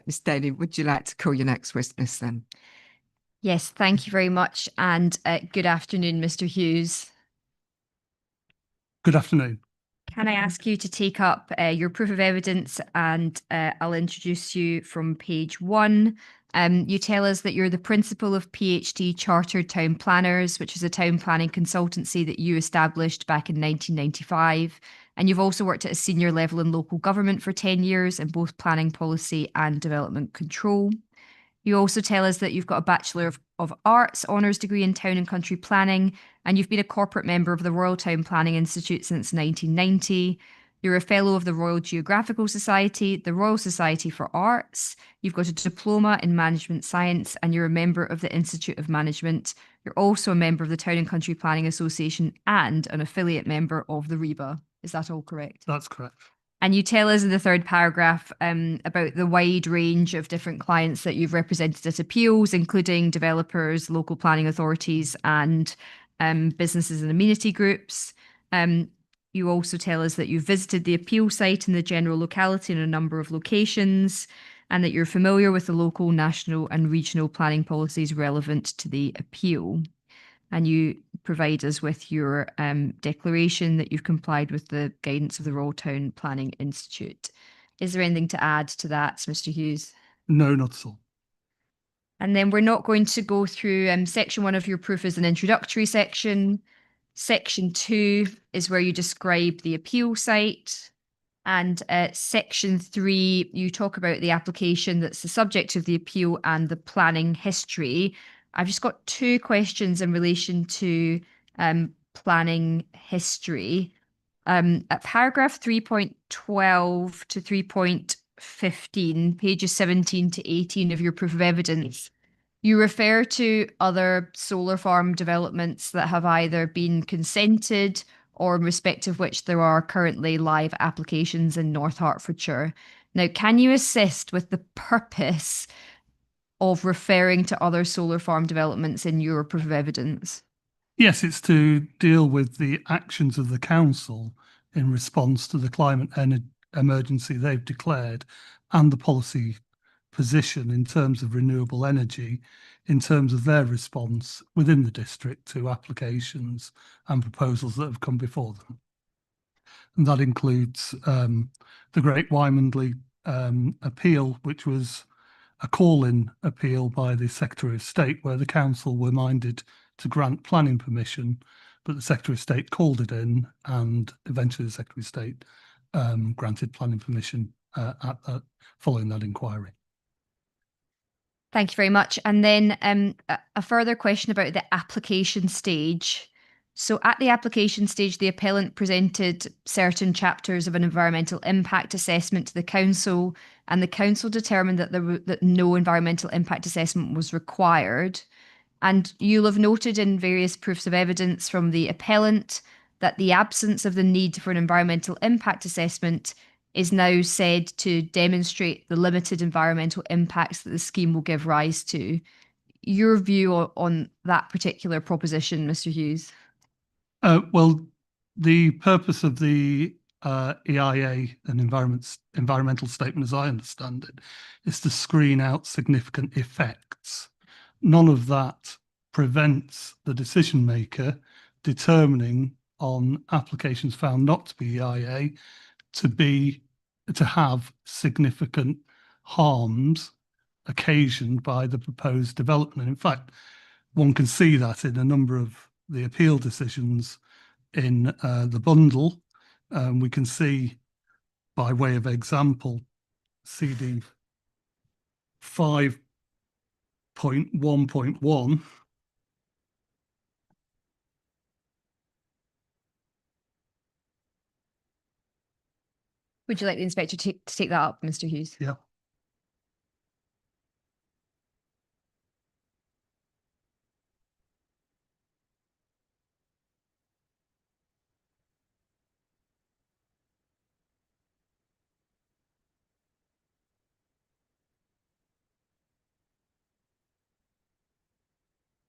Miss Daly, would you like to call your next witness then? Yes, thank you very much. And good afternoon, Mr. Hughes. Good afternoon. Can I ask you to take up your proof of evidence, and I'll introduce you from page 1. You tell us that you're the principal of PhD Chartered Town Planners, which is a town planning consultancy that you established back in 1995. And you've also worked at a senior level in local government for 10 years in both planning policy and development control. You also tell us that you've got a Bachelor of Arts honours degree in Town and Country Planning, and you've been a corporate member of the Royal Town Planning Institute since 1990. You're a Fellow of the Royal Geographical Society, the Royal Society for Arts. You've got a diploma in Management Science, and you're a member of the Institute of Management. You're also a member of the Town and Country Planning Association and an affiliate member of the REBA. Is that all correct? That's correct. And you tell us in the third paragraph about the wide range of different clients that you've represented at appeals, including developers, local planning authorities, and businesses and amenity groups. You also tell us that you've visited the appeal site in the general locality in a number of locations, and that you're familiar with the local, national, and regional planning policies relevant to the appeal. And you provide us with your declaration that you've complied with the guidance of the Royal Town Planning Institute. Is there anything to add to that, Mr. Hughes? No, not at all. And then we're not going to go through section 1 of your proof as an introductory section. Section 2 is where you describe the appeal site. And section 3, you talk about the application that's the subject of the appeal and the planning history. I've just got 2 questions in relation to planning history. At paragraph 3.12 to 3.15, pages 17 to 18 of your proof of evidence, you refer to other solar farm developments that have either been consented or in respect of which there are currently live applications in North Hertfordshire. Now, can you assist with the purpose of referring to other solar farm developments in your proof of evidence? Yes, it's to deal with the actions of the council in response to the climate emergency they've declared and the policy position in terms of renewable energy, in terms of their response within the district to applications and proposals that have come before them. And that includes the Great Wymondley appeal, which was a call-in appeal by the Secretary of State, where the council were minded to grant planning permission, but the Secretary of State called it in, and eventually the Secretary of State granted planning permission following that inquiry. Thank you very much. And then a further question about the application stage. So at the application stage, the appellant presented certain chapters of an environmental impact assessment to the council, and the council determined that no environmental impact assessment was required. And you'll have noted in various proofs of evidence from the appellant that the absence of the need for an environmental impact assessment is now said to demonstrate the limited environmental impacts that the scheme will give rise to. Your view on that particular proposition, Mr. Hughes? Well, the purpose of the EIA and environmental statement, as I understand it, is to screen out significant effects. None of that prevents the decision maker determining on applications found not to be EIA to have significant harms occasioned by the proposed development. In fact, one can see that in a number of the appeal decisions in the bundle. We can see, by way of example, CD 5.1.1. Would you like the inspector to take that up, Mr. Hughes? Yeah.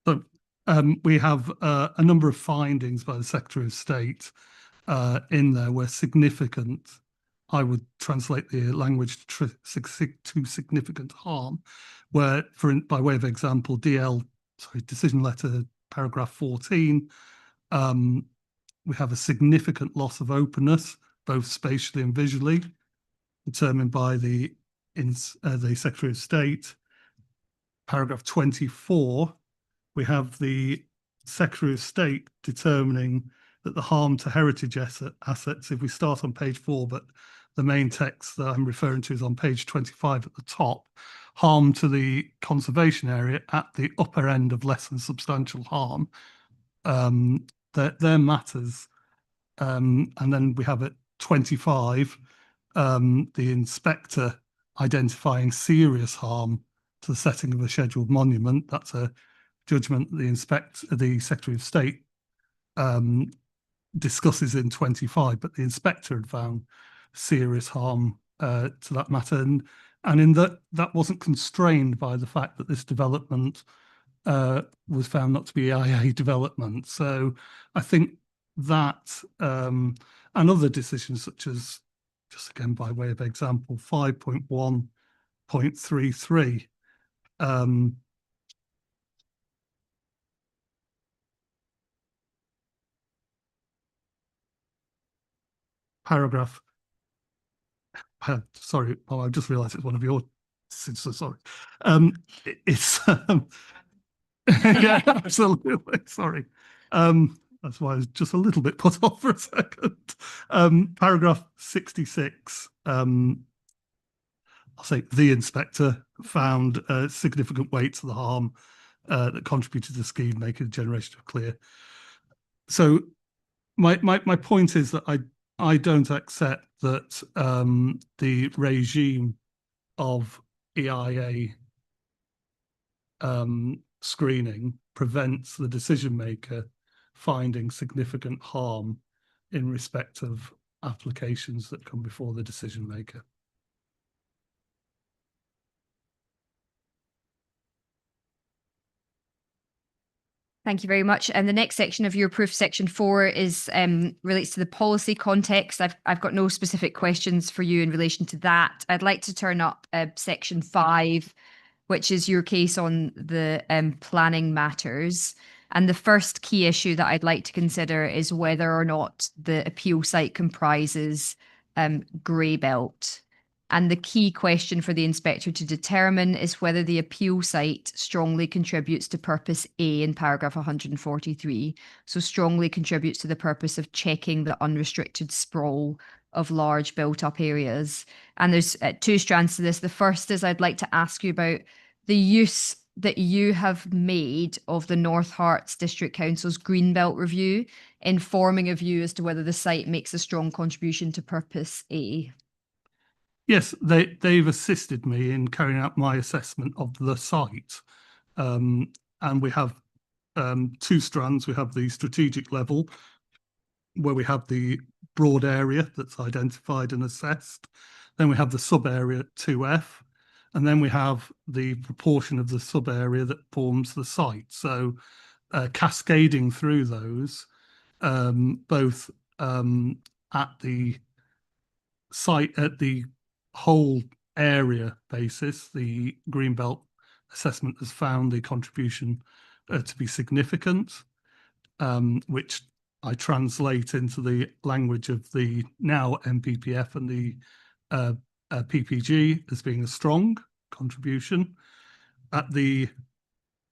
So we have a number of findings by the Secretary of State in there where significant, I would translate the language to significant harm, where, by way of example, decision letter, paragraph 14, we have a significant loss of openness, both spatially and visually, determined by the Secretary of State. Paragraph 24, we have the Secretary of State determining that the harm to heritage assets, if we start on page 4, but the main text that I'm referring to is on page 25 at the top, harm to the conservation area at the upper end of less than substantial harm, they're matters. And then we have at 25, the inspector identifying serious harm to the setting of a scheduled monument. That's a judgment the Secretary of State discusses in 25, but the inspector had found serious harm to that matter, and in that wasn't constrained by the fact that this development was found not to be EIA development. So I think that and other decisions, such as, just again by way of example, 5.1.33, paragraph. Sorry, I just realised it's one of your. So sorry. It's yeah, absolutely. Sorry. That's why I was just a little bit put off for a second. Paragraph 66. I'll say the inspector found significant weight to the harm that contributed to the scheme, making the generation of clear. So my point is that I don't accept that the regime of EIA screening prevents the decision maker finding significant harm in respect of applications that come before the decision maker. Thank you very much. And the next section of your proof, section 4, is relates to the policy context. I've got no specific questions for you in relation to that. I'd like to turn up section 5, which is your case on the planning matters. And the first key issue that I'd like to consider is whether or not the appeal site comprises grey belt. And the key question for the inspector to determine is whether the appeal site strongly contributes to purpose A in paragraph 143. So strongly contributes to the purpose of checking the unrestricted sprawl of large built up areas. And there's two strands to this. The first is I'd like to ask you about the use that you have made of the North Hearts District Council's Greenbelt Review, informing a view as to whether the site makes a strong contribution to purpose A. Yes, they've assisted me in carrying out my assessment of the site. And we have two strands. We have the strategic level, where we have the broad area that's identified and assessed. Then we have the sub-area 2F, and then we have the proportion of the sub-area that forms the site. So cascading through those, both at the site, at the whole area basis, the Greenbelt assessment has found the contribution to be significant, which I translate into the language of the now MPPF and the PPG as being a strong contribution. At the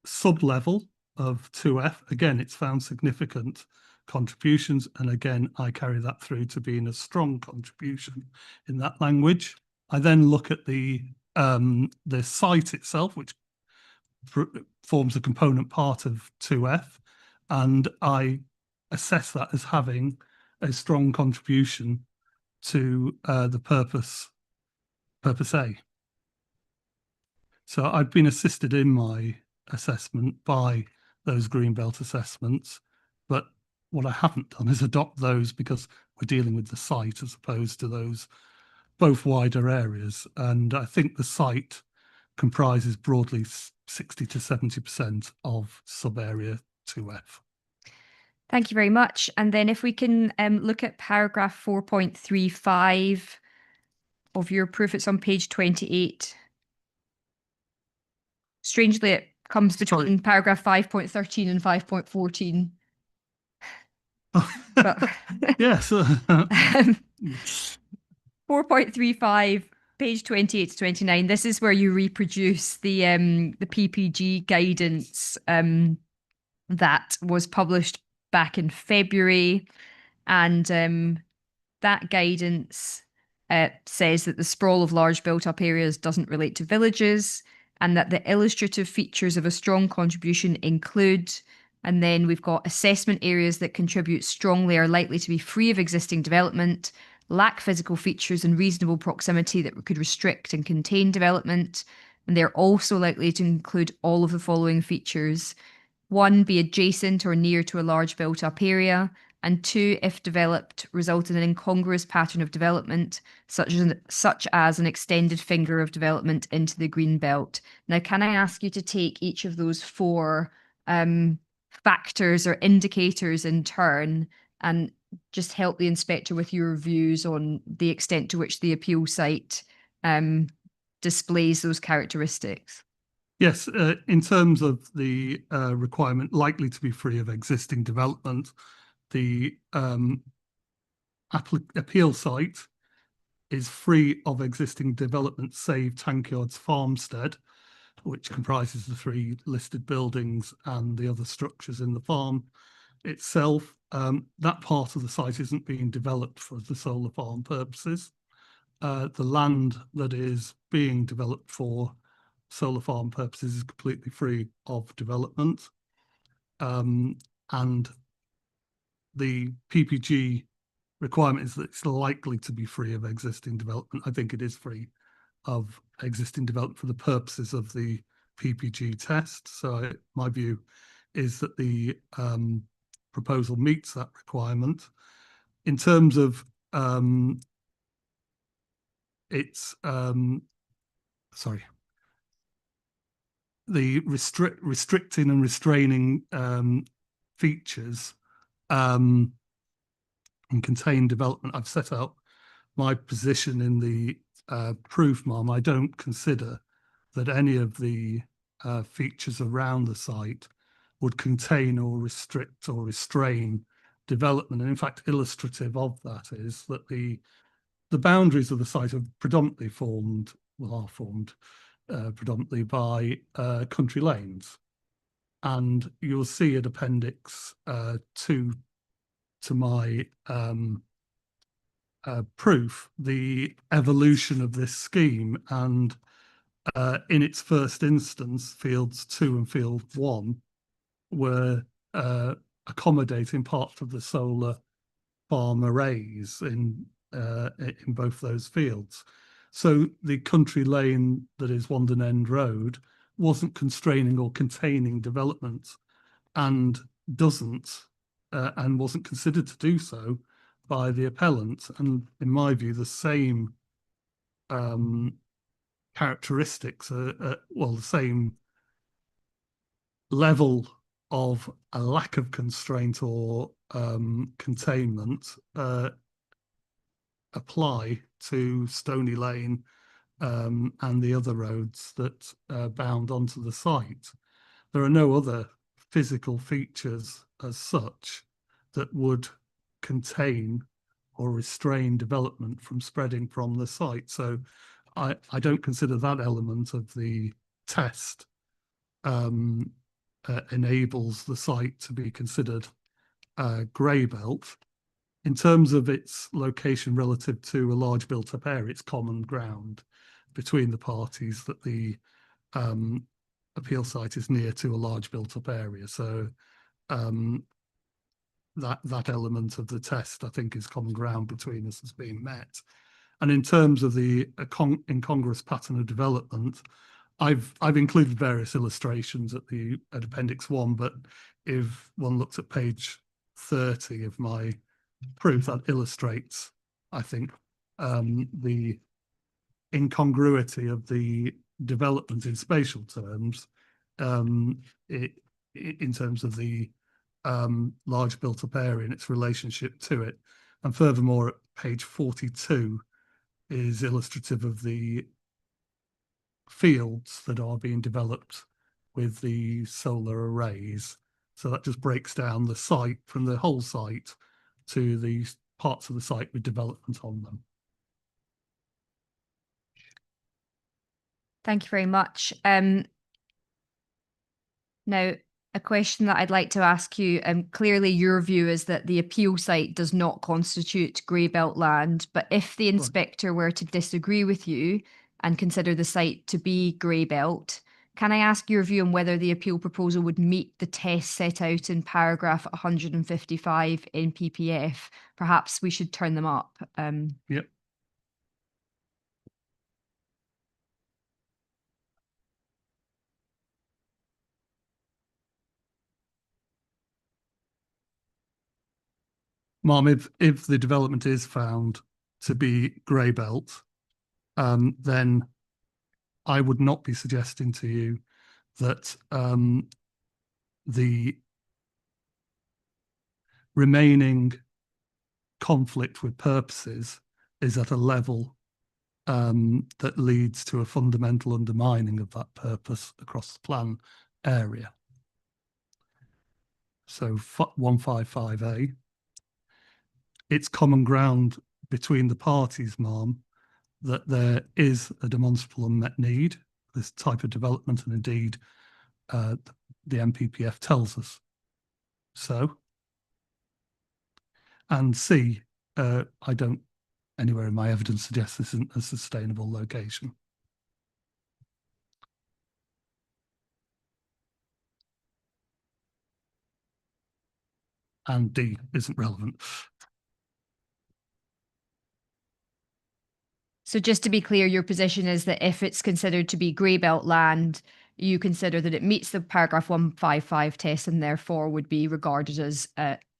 sub-level of 2F, again, it's found significant contributions, and again, I carry that through to being a strong contribution in that language. I then look at the site itself, which forms a component part of 2F, and I assess that as having a strong contribution to the purpose A. So I've been assisted in my assessment by those Greenbelt assessments, but what I haven't done is adopt those because we're dealing with the site as opposed to those both wider areas. And I think the site comprises broadly 60 to 70% of sub-area 2F. Thank you very much. And then if we can look at paragraph 4.35 of your proof, it's on page 28. Strangely, it comes between paragraph 5.13 and 5.14. But Yes. 4.35, page 28 to 29. This is where you reproduce the PPG guidance that was published back in February, and that guidance says that the sprawl of large built-up areas doesn't relate to villages, and that the illustrative features of a strong contribution include, and then we've got assessment areas that contribute strongly are likely to be free of existing development, lack physical features and reasonable proximity that could restrict and contain development, and they're also likely to include all of the following features. 1, be adjacent or near to a large built-up area, and 2, if developed, result in an incongruous pattern of development, such as an extended finger of development into the green belt. Now, can I ask you to take each of those 4 factors or indicators in turn and just help the inspector with your views on the extent to which the appeal site displays those characteristics? Yes, in terms of the requirement likely to be free of existing development, the appeal site is free of existing development save Tankyard's farmstead, which comprises the 3 listed buildings and the other structures in the farm itself. That part of the site isn't being developed for the solar farm purposes. The land that is being developed for solar farm purposes is completely free of development. And the PPG requirement is that it's likely to be free of existing development. I think it is free of existing development for the purposes of the PPG test. So my view is that the proposal meets that requirement. In terms of the restricting and restraining features and contained development, I've set out my position in the proof, Ma'am. I don't consider that any of the features around the site would contain or restrict or restrain development. And in fact, illustrative of that is that the the boundaries of the site are predominantly formed, predominantly by country lanes. And you'll see at Appendix 2 to my proof the evolution of this scheme. And in its first instance, fields 2 and field 1 were accommodating part of the solar farm arrays in both those fields. So the country lane that is Wandon End Road wasn't constraining or containing development, and doesn't and wasn't considered to do so by the appellant. And in my view, the same characteristics well, the same level of a lack of constraint or containment apply to Stony Lane and the other roads that bound onto the site. There are no other physical features as such that would contain or restrain development from spreading from the site. So I don't consider that element of the test enables the site to be considered grey belt. In terms of its location relative to a large built-up area, it's common ground between the parties that the appeal site is near to a large built-up area. So that element of the test, I think, is common ground between us as being met. And in terms of the incongruous pattern of development, I've included various illustrations at Appendix 1, but if one looks at page 30 of my proof, that illustrates, I think, the incongruity of the development in spatial terms, in terms of the large built-up area and its relationship to it. And furthermore, at page 42 is illustrative of the fields that are being developed with the solar arrays. So that just breaks down the site from the whole site to the parts of the site with development on them. Thank you very much. Now, a question that I'd like to ask you, clearly your view is that the appeal site does not constitute grey belt land, but if the inspector were to disagree with you and consider the site to be grey belt, can I ask your view on whether the appeal proposal would meet the test set out in paragraph 155 in PPF? Perhaps we should turn them up. Yep. Mom, if the development is found to be grey belt, then I would not be suggesting to you that the remaining conflict with purposes is at a level that leads to a fundamental undermining of that purpose across the plan area. So 155A, it's common ground between the parties, Ma'am, that there is a demonstrable unmet need, this type of development, and indeed the MPPF tells us so. And C, I don't anywhere in my evidence suggest this isn't a sustainable location. And D isn't relevant. So just to be clear, your position is that if it's considered to be grey belt land, you consider that it meets the paragraph 155 test and therefore would be regarded as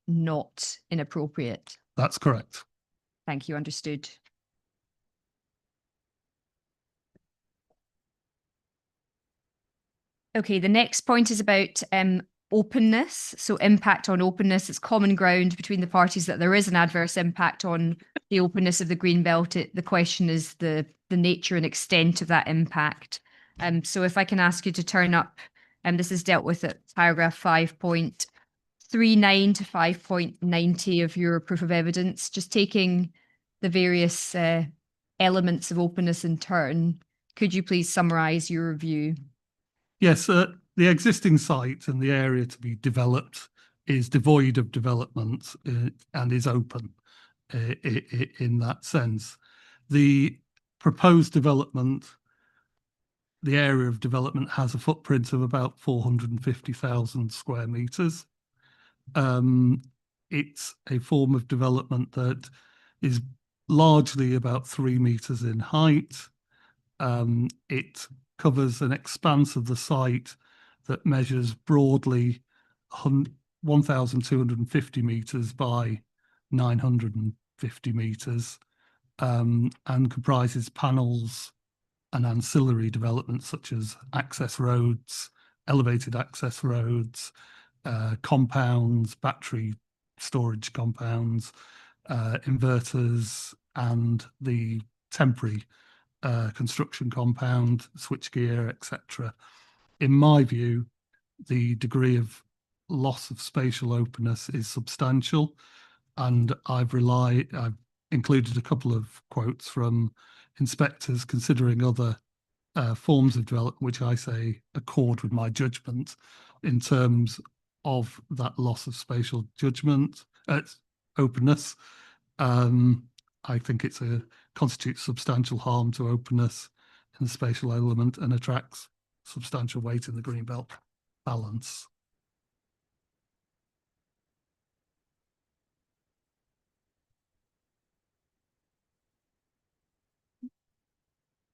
not inappropriate. That's correct. Thank you, understood. Okay, the next point is about openness. So impact on openness. It's common ground between the parties that there is an adverse impact on the openness of the green belt. The question is the nature and extent of that impact. So if I can ask you to turn up, this is dealt with at paragraph 5.39 to 5.90 of your proof of evidence, just taking the various elements of openness in turn, could you please summarise your review? Yes, the existing site and the area to be developed is devoid of development and is open in that sense. The proposed development, the area of development, has a footprint of about 450,000 square metres. It's a form of development that is largely about 3 metres in height. It covers an expanse of the site that measures broadly 1,250 metres by 950 metres, and comprises panels and ancillary developments such as access roads, elevated access roads, compounds, battery storage compounds, inverters, and the temporary construction compound, switchgear, etc. In my view, the degree of loss of spatial openness is substantial, and I've included a couple of quotes from inspectors considering other forms of development, which I say accord with my judgment in terms of that loss of spatial openness. I think it's constitutes substantial harm to openness in the spatial element and attracts substantial weight in the greenbelt balance.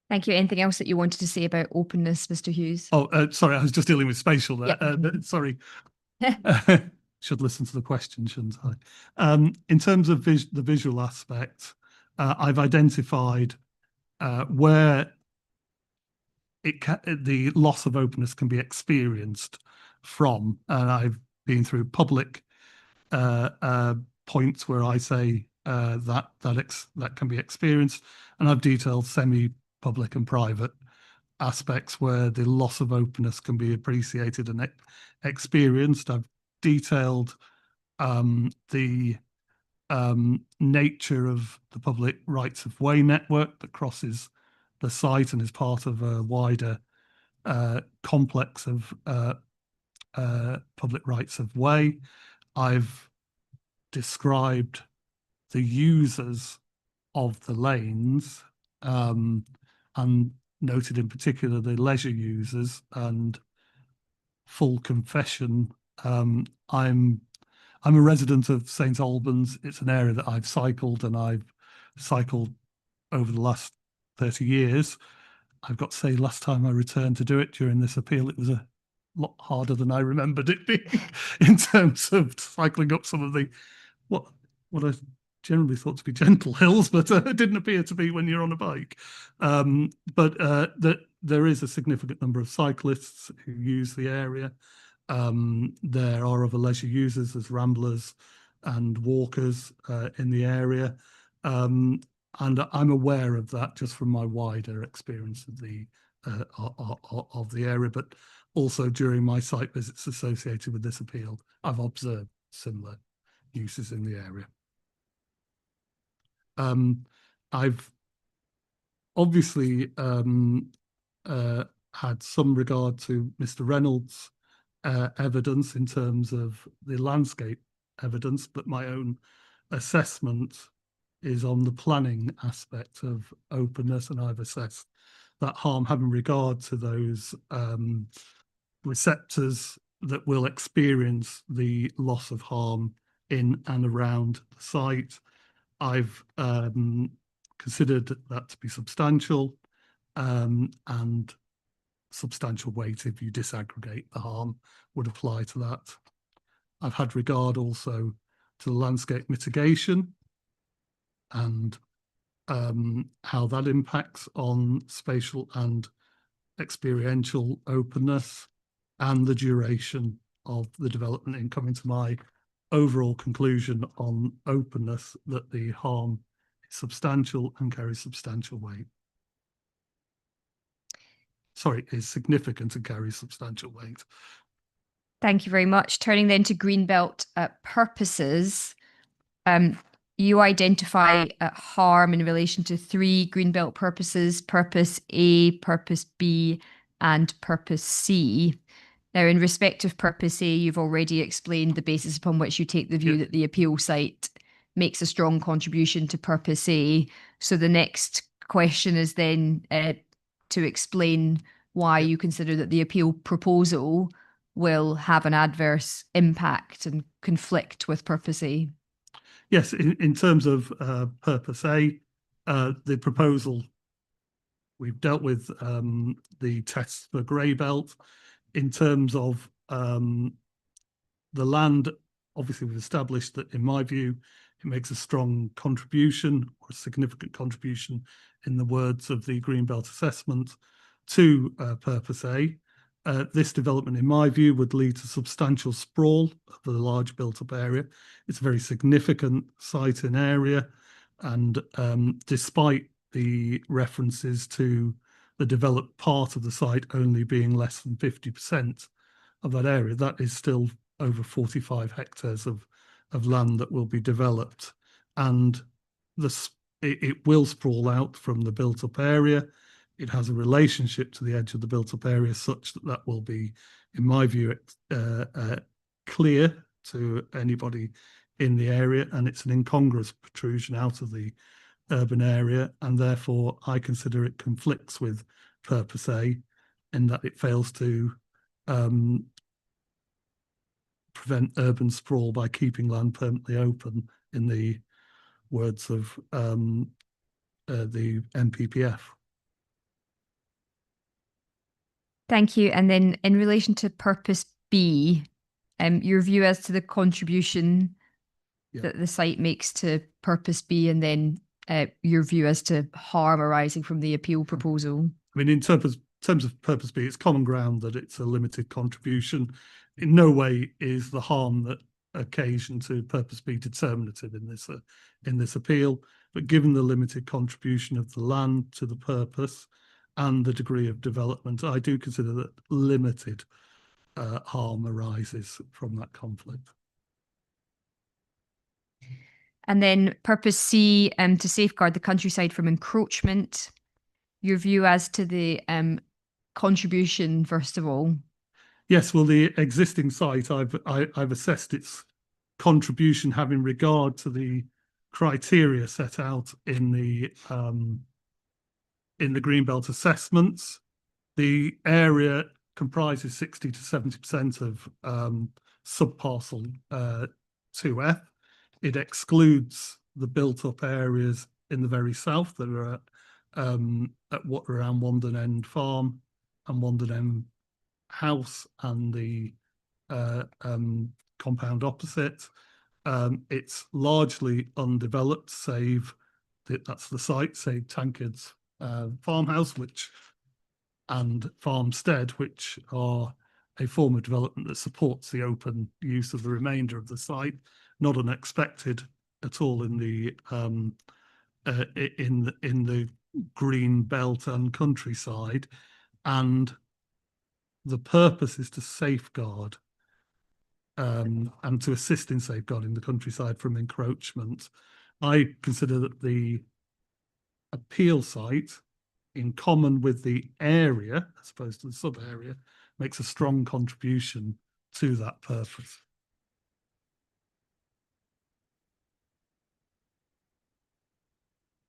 Thank you. Anything else that you wanted to say about openness, Mr. Hughes? Oh, sorry, I was just dealing with spatial there. Yep. Sorry. Should listen to the question, shouldn't I? In terms of the visual aspect, I've identified where the loss of openness can be experienced from, and I've been through public points where I say that can be experienced, and I've detailed semi-public and private aspects where the loss of openness can be appreciated and experienced. I've detailed the nature of the public rights of way network that crosses the site and is part of a wider complex of public rights of way. I've described the users of the lanes and noted in particular the leisure users. And full confession, I'm a resident of St Albans. It's an area that I've cycled, and I've cycled over the last 30 years. I've got to say, last time I returned to do it during this appeal, it was a lot harder than I remembered it being in terms of cycling up some of the what I generally thought to be gentle hills, but it didn't appear to be when you're on a bike. But there is a significant number of cyclists who use the area. There are other leisure users, as ramblers and walkers in the area. And I'm aware of that just from my wider experience of the area, but also during my site visits associated with this appeal, I've observed similar uses in the area. I've obviously had some regard to Mr. Reynolds' evidence in terms of the landscape evidence, but my own assessment is on the planning aspect of openness, and I've assessed that harm having regard to those receptors that will experience the loss of harm in and around the site. I've considered that to be substantial, and substantial weight, if you disaggregate the harm, would apply to that. I've had regard also to the landscape mitigation and how that impacts on spatial and experiential openness, and the duration of the development, in coming to my overall conclusion on openness, that the harm is substantial and carries substantial weight. Sorry, is significant and carries substantial weight. Thank you very much. Turning then to Greenbelt purposes, you identify harm in relation to 3 Greenbelt purposes: Purpose A, Purpose B, and Purpose C. Now, in respect of Purpose A, you've already explained the basis upon which you take the view that the appeal site makes a strong contribution to Purpose A. So the next question is then to explain why you consider that the appeal proposal will have an adverse impact and conflict with Purpose A. Yes, in terms of Purpose A, the proposal, we've dealt with the tests for grey belt. In terms of the land, obviously we've established that, in my view, it makes a strong contribution, or a significant contribution, in the words of the Greenbelt assessment, to Purpose A. This development, in my view, would lead to substantial sprawl of the large built-up area. It's a very significant site in area, and despite the references to the developed part of the site only being less than 50% of that area, that is still over 45 hectares of land that will be developed, and it will sprawl out from the built-up area. It has a relationship to the edge of the built-up area such that that will be, in my view, clear to anybody in the area, and it's an incongruous protrusion out of the urban area, and therefore I consider it conflicts with Purpose A in that it fails to prevent urban sprawl by keeping land permanently open, in the words of the MPPF. Thank you. And then in relation to Purpose B, your view as to the contribution that the site makes to Purpose B, and then your view as to harm arising from the appeal proposal. I mean, in terms of Purpose B, it's common ground that it's a limited contribution. In no way is the harm that occasioned to Purpose B determinative in this appeal, but given the limited contribution of the land to the purpose and the degree of development, I do consider that limited harm arises from that conflict. And then Purpose C, to safeguard the countryside from encroachment. Your view as to the contribution, first of all. Yes, well, the existing site, I've assessed its contribution having regard to the criteria set out in the Greenbelt assessments. The area comprises 60 to 70% of subparcel 2F. It excludes the built-up areas in the very south that are at what around Wandon End Farm and Wandon End House and the compound opposite. It's largely undeveloped, save that's the site, save Tankard's farmhouse, and Farmstead, which are a form of development that supports the open use of the remainder of the site. Not unexpected at all in the green belt and countryside, and the purpose is to safeguard and to assist in safeguarding the countryside from encroachment. I consider that the appeal site, in common with the area, as opposed to the sub-area, makes a strong contribution to that purpose.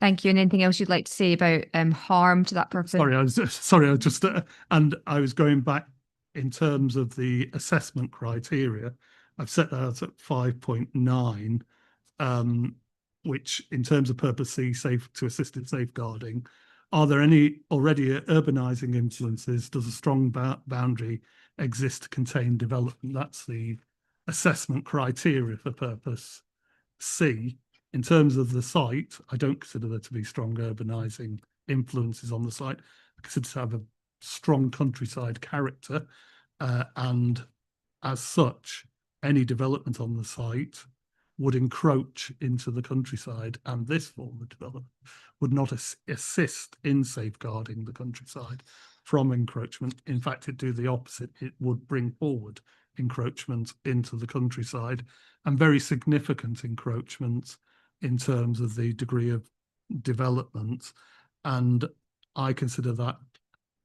Thank you. And anything else you'd like to say about harm to that purpose? Sorry, I was just, and I was going back in terms of the assessment criteria. I've set that out at 5.9, which, in terms of Purpose C, safe to assist in safeguarding. Are there any already urbanising influences? Does a strong boundary exist to contain development? That's the assessment criteria for Purpose C. In terms of the site, I don't consider there to be strong urbanising influences on the site. I consider it to have a strong countryside character, and as such, any development on the site would encroach into the countryside, and this form of development would not assist in safeguarding the countryside from encroachment. In fact, it'd do the opposite. It would bring forward encroachment into the countryside, and very significant encroachment in terms of the degree of development, and I consider that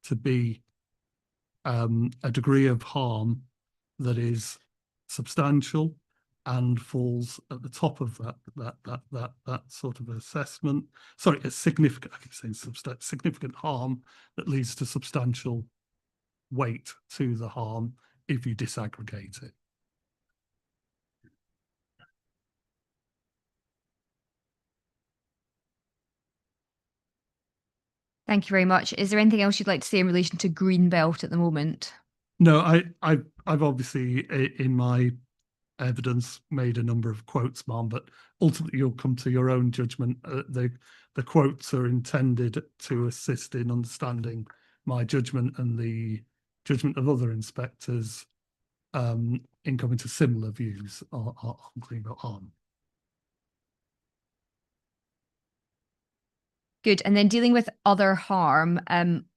to be a degree of harm that is substantial and falls at the top of that sort of assessment. Sorry, a significant, I keep saying significant harm that leads to substantial weight to the harm if you disaggregate it. Thank you very much. Is there anything else you'd like to say in relation to Greenbelt at the moment? No, I've obviously in my evidence made a number of quotes, Mom, but ultimately you'll come to your own judgment. The quotes are intended to assist in understanding my judgment and the judgment of other inspectors in coming to similar views on Greenbelt harm. Good. And then dealing with other harm,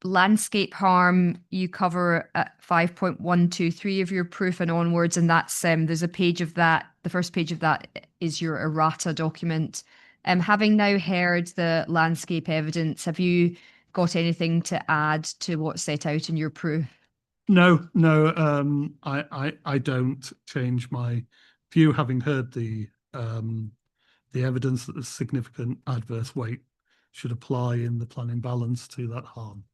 landscape harm, you cover at 5.123 of your proof and onwards. And that's there's a page of that. The first page of that is your errata document. Having now heard the landscape evidence, have you got anything to add to what's set out in your proof? No, I don't change my view, having heard the evidence that the significant adverse weight should apply in the planning balance to that harm.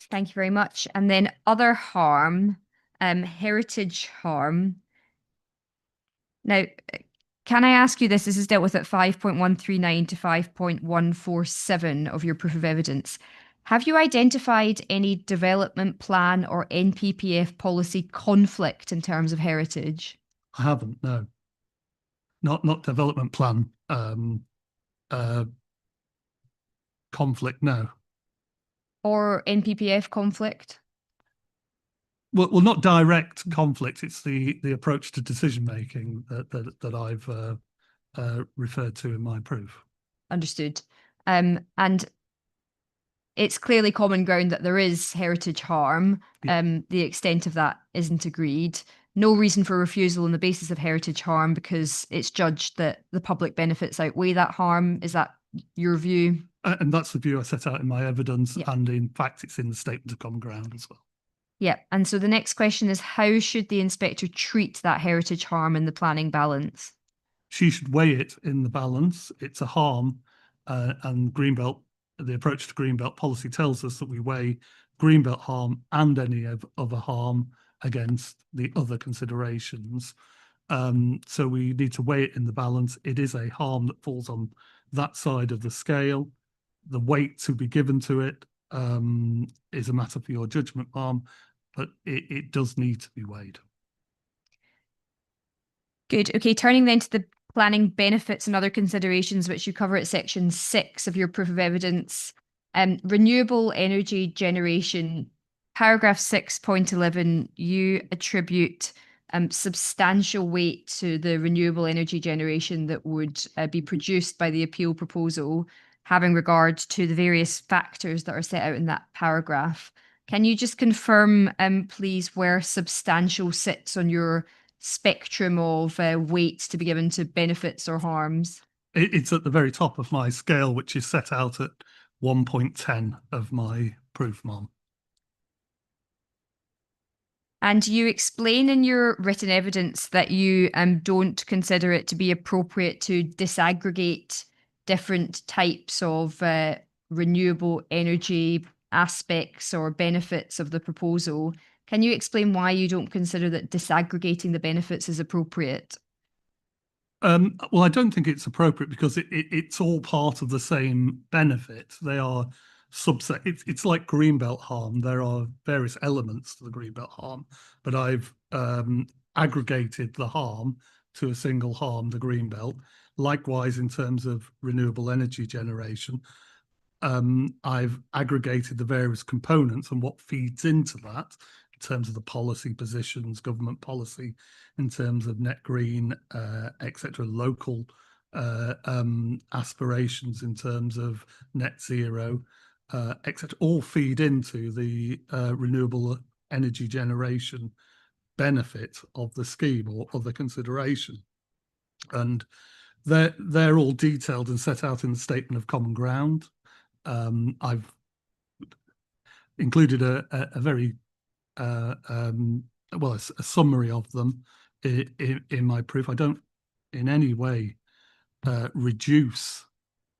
Thank you very much. And then other harm, heritage harm. Now, can I ask you this? This is dealt with at 5.139 to 5.147 of your proof of evidence. Have you identified any development plan or NPPF policy conflict in terms of heritage? I haven't, no. Not development plan conflict, no. Or NPPF conflict? Well, not direct conflict. It's the approach to decision making that I've referred to in my proof. Understood. And it's clearly common ground that there is heritage harm. Yeah. The extent of that isn't agreed. No reason for refusal on the basis of heritage harm because it's judged that the public benefits outweigh that harm. Is that your view? And that's the view I set out in my evidence. Yeah. And in fact, it's in the statement of common ground as well. Yeah. And so the next question is, how should the inspector treat that heritage harm in the planning balance? She should weigh it in the balance. It's a harm, and Greenbelt, the approach to Greenbelt policy tells us that we weigh Greenbelt harm and any other harm against the other considerations. So we need to weigh it in the balance. It is a harm that falls on that side of the scale. The weight to be given to it is a matter for your judgment, Mom, but it does need to be weighed. Good. Okay, turning then to the planning benefits and other considerations, which you cover at section 6 of your proof of evidence. Renewable energy generation, paragraph 6.11, you attribute substantial weight to the renewable energy generation that would be produced by the appeal proposal, having regard to the various factors that are set out in that paragraph. Can you just confirm, please, where substantial sits on your spectrum of weights to be given to benefits or harms? It's at the very top of my scale, which is set out at 1.10 of my proof, Mom. And you explain in your written evidence that you don't consider it to be appropriate to disaggregate different types of renewable energy aspects or benefits of the proposal. Can you explain why you don't consider that disaggregating the benefits is appropriate? Well, I don't think it's appropriate because it's all part of the same benefit. They are subset. It's like Greenbelt harm. There are various elements to the Greenbelt harm, but I've aggregated the harm to a single harm, the Greenbelt. Likewise, in terms of renewable energy generation, I've aggregated the various components and what feeds into that in terms of the policy positions, government policy, in terms of net green, etc., local aspirations in terms of net zero, etc., all feed into the renewable energy generation benefit of the scheme or other consideration. and they're all detailed and set out in the statement of common ground. I've included a very well, a summary of them in my proof. I don't in any way reduce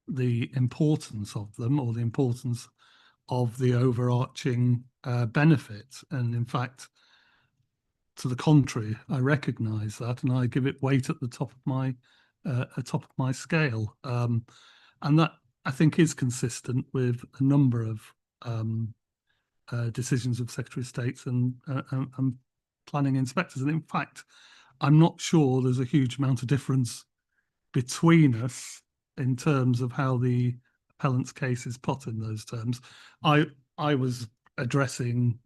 the importance of them or the importance of the overarching benefit. And in fact, to the contrary, I recognise that and I give it weight at the top of my scale. And that, I think, is consistent with a number of decisions of Secretary of States and planning inspectors. And in fact, I'm not sure there's a huge amount of difference between us in terms of how the appellant's case is put in those terms. I was addressing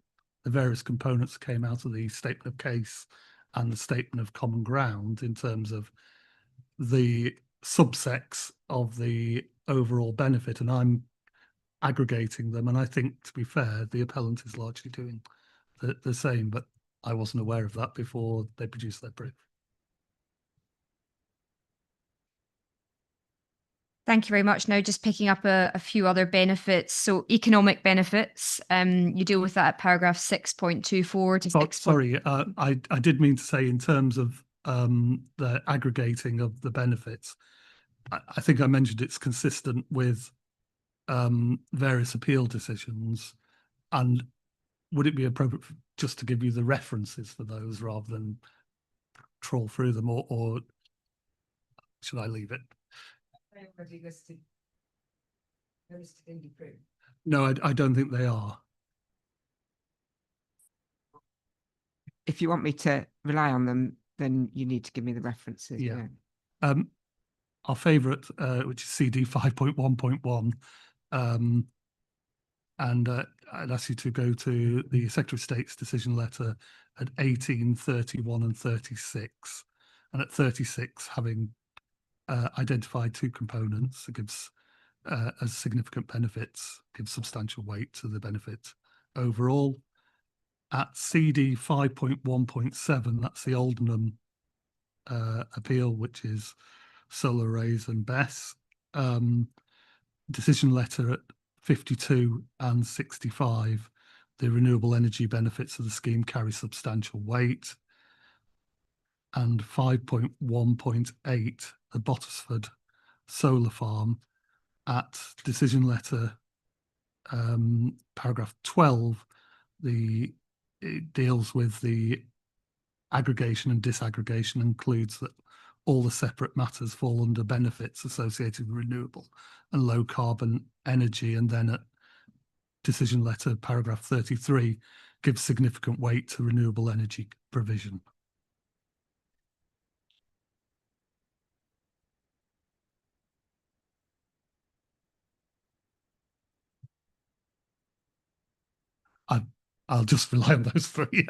the various components that came out of the statement of case and the statement of common ground in terms of the subsects of the overall benefit, and I'm aggregating them. And I think, to be fair, the appellant is largely doing the same, but I wasn't aware of that before they produced their proof. Thank you very much. Now, just picking up a few other benefits. So, economic benefits, you deal with that at paragraph 6.24 to 6. Sorry, I did mean to say in terms of the aggregating of the benefits. I think I mentioned it's consistent with various appeal decisions. And would it be appropriate just to give you the references for those rather than trawl through them, or should I leave it? No, I don't think they are. If you want me to rely on them, then you need to give me the references. Yeah. Our favourite, which is CD 5.1.1, and I'd ask you to go to the Secretary of State's decision letter at 18, 31 and 36. And at 36, having identified two components, it gives as significant benefits, gives substantial weight to the benefit overall. At CD 5.1.7, that's the Aldenham appeal, which is solar arrays and BESS. Decision letter at 52 and 65, the renewable energy benefits of the scheme carry substantial weight. And 5.1.8, the Bottisford solar farm, at decision letter paragraph 12, it deals with the aggregation and disaggregation, includes that all the separate matters fall under benefits associated with renewable and low carbon energy. And then at decision letter paragraph 33 gives significant weight to renewable energy provision. I'll just rely on those three.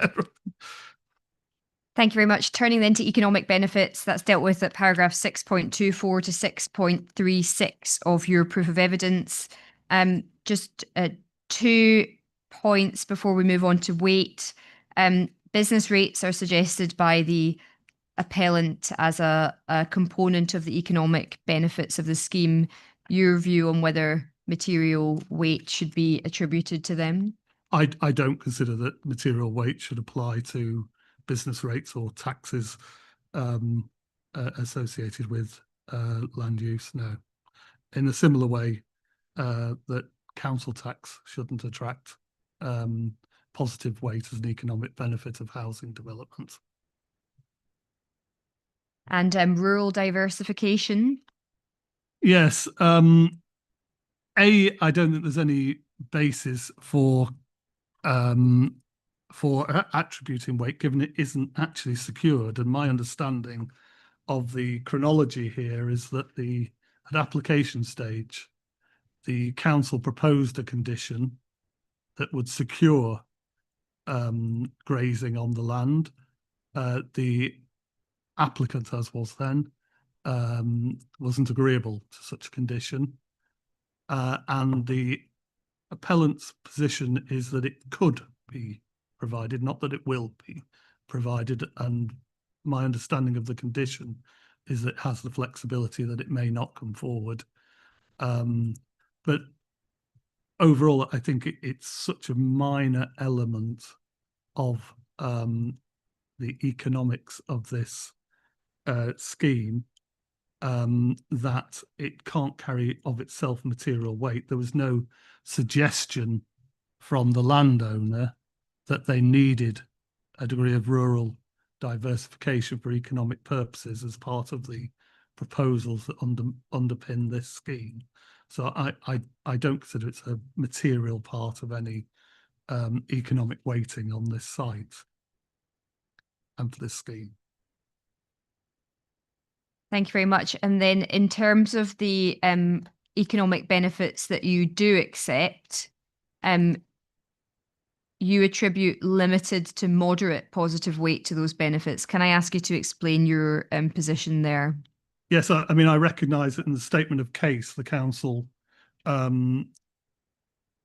Thank you very much. Turning then to economic benefits, that's dealt with at paragraph 6.24 to 6.36 of your proof of evidence. Just 2 points before we move on to weight. Business rates are suggested by the appellant as a component of the economic benefits of the scheme. Your view on whether material weight should be attributed to them? I don't consider that material weight should apply to business rates or taxes associated with land use. No. In a similar way that council tax shouldn't attract positive weight as an economic benefit of housing development. And rural diversification? Yes. I don't think there's any basis for attributing weight, given it isn't actually secured. And my understanding of the chronology here is that at application stage, the council proposed a condition that would secure grazing on the land. The applicant, as was then, wasn't agreeable to such a condition. And the appellant's position is that it could be provided, not that it will be provided. And my understanding of the condition is it has the flexibility that it may not come forward. But overall, I think it's such a minor element of the economics of this scheme that it can't carry of itself material weight. There was no suggestion from the landowner that they needed a degree of rural diversification for economic purposes as part of the proposals that underpin this scheme. So I don't consider it's a material part of any economic weighting on this site and for this scheme. Thank you very much. And then in terms of the economic benefits that you do accept, you attribute limited to moderate positive weight to those benefits. Can I ask you to explain your position there? Yes, I mean, I recognise that in the statement of case, the council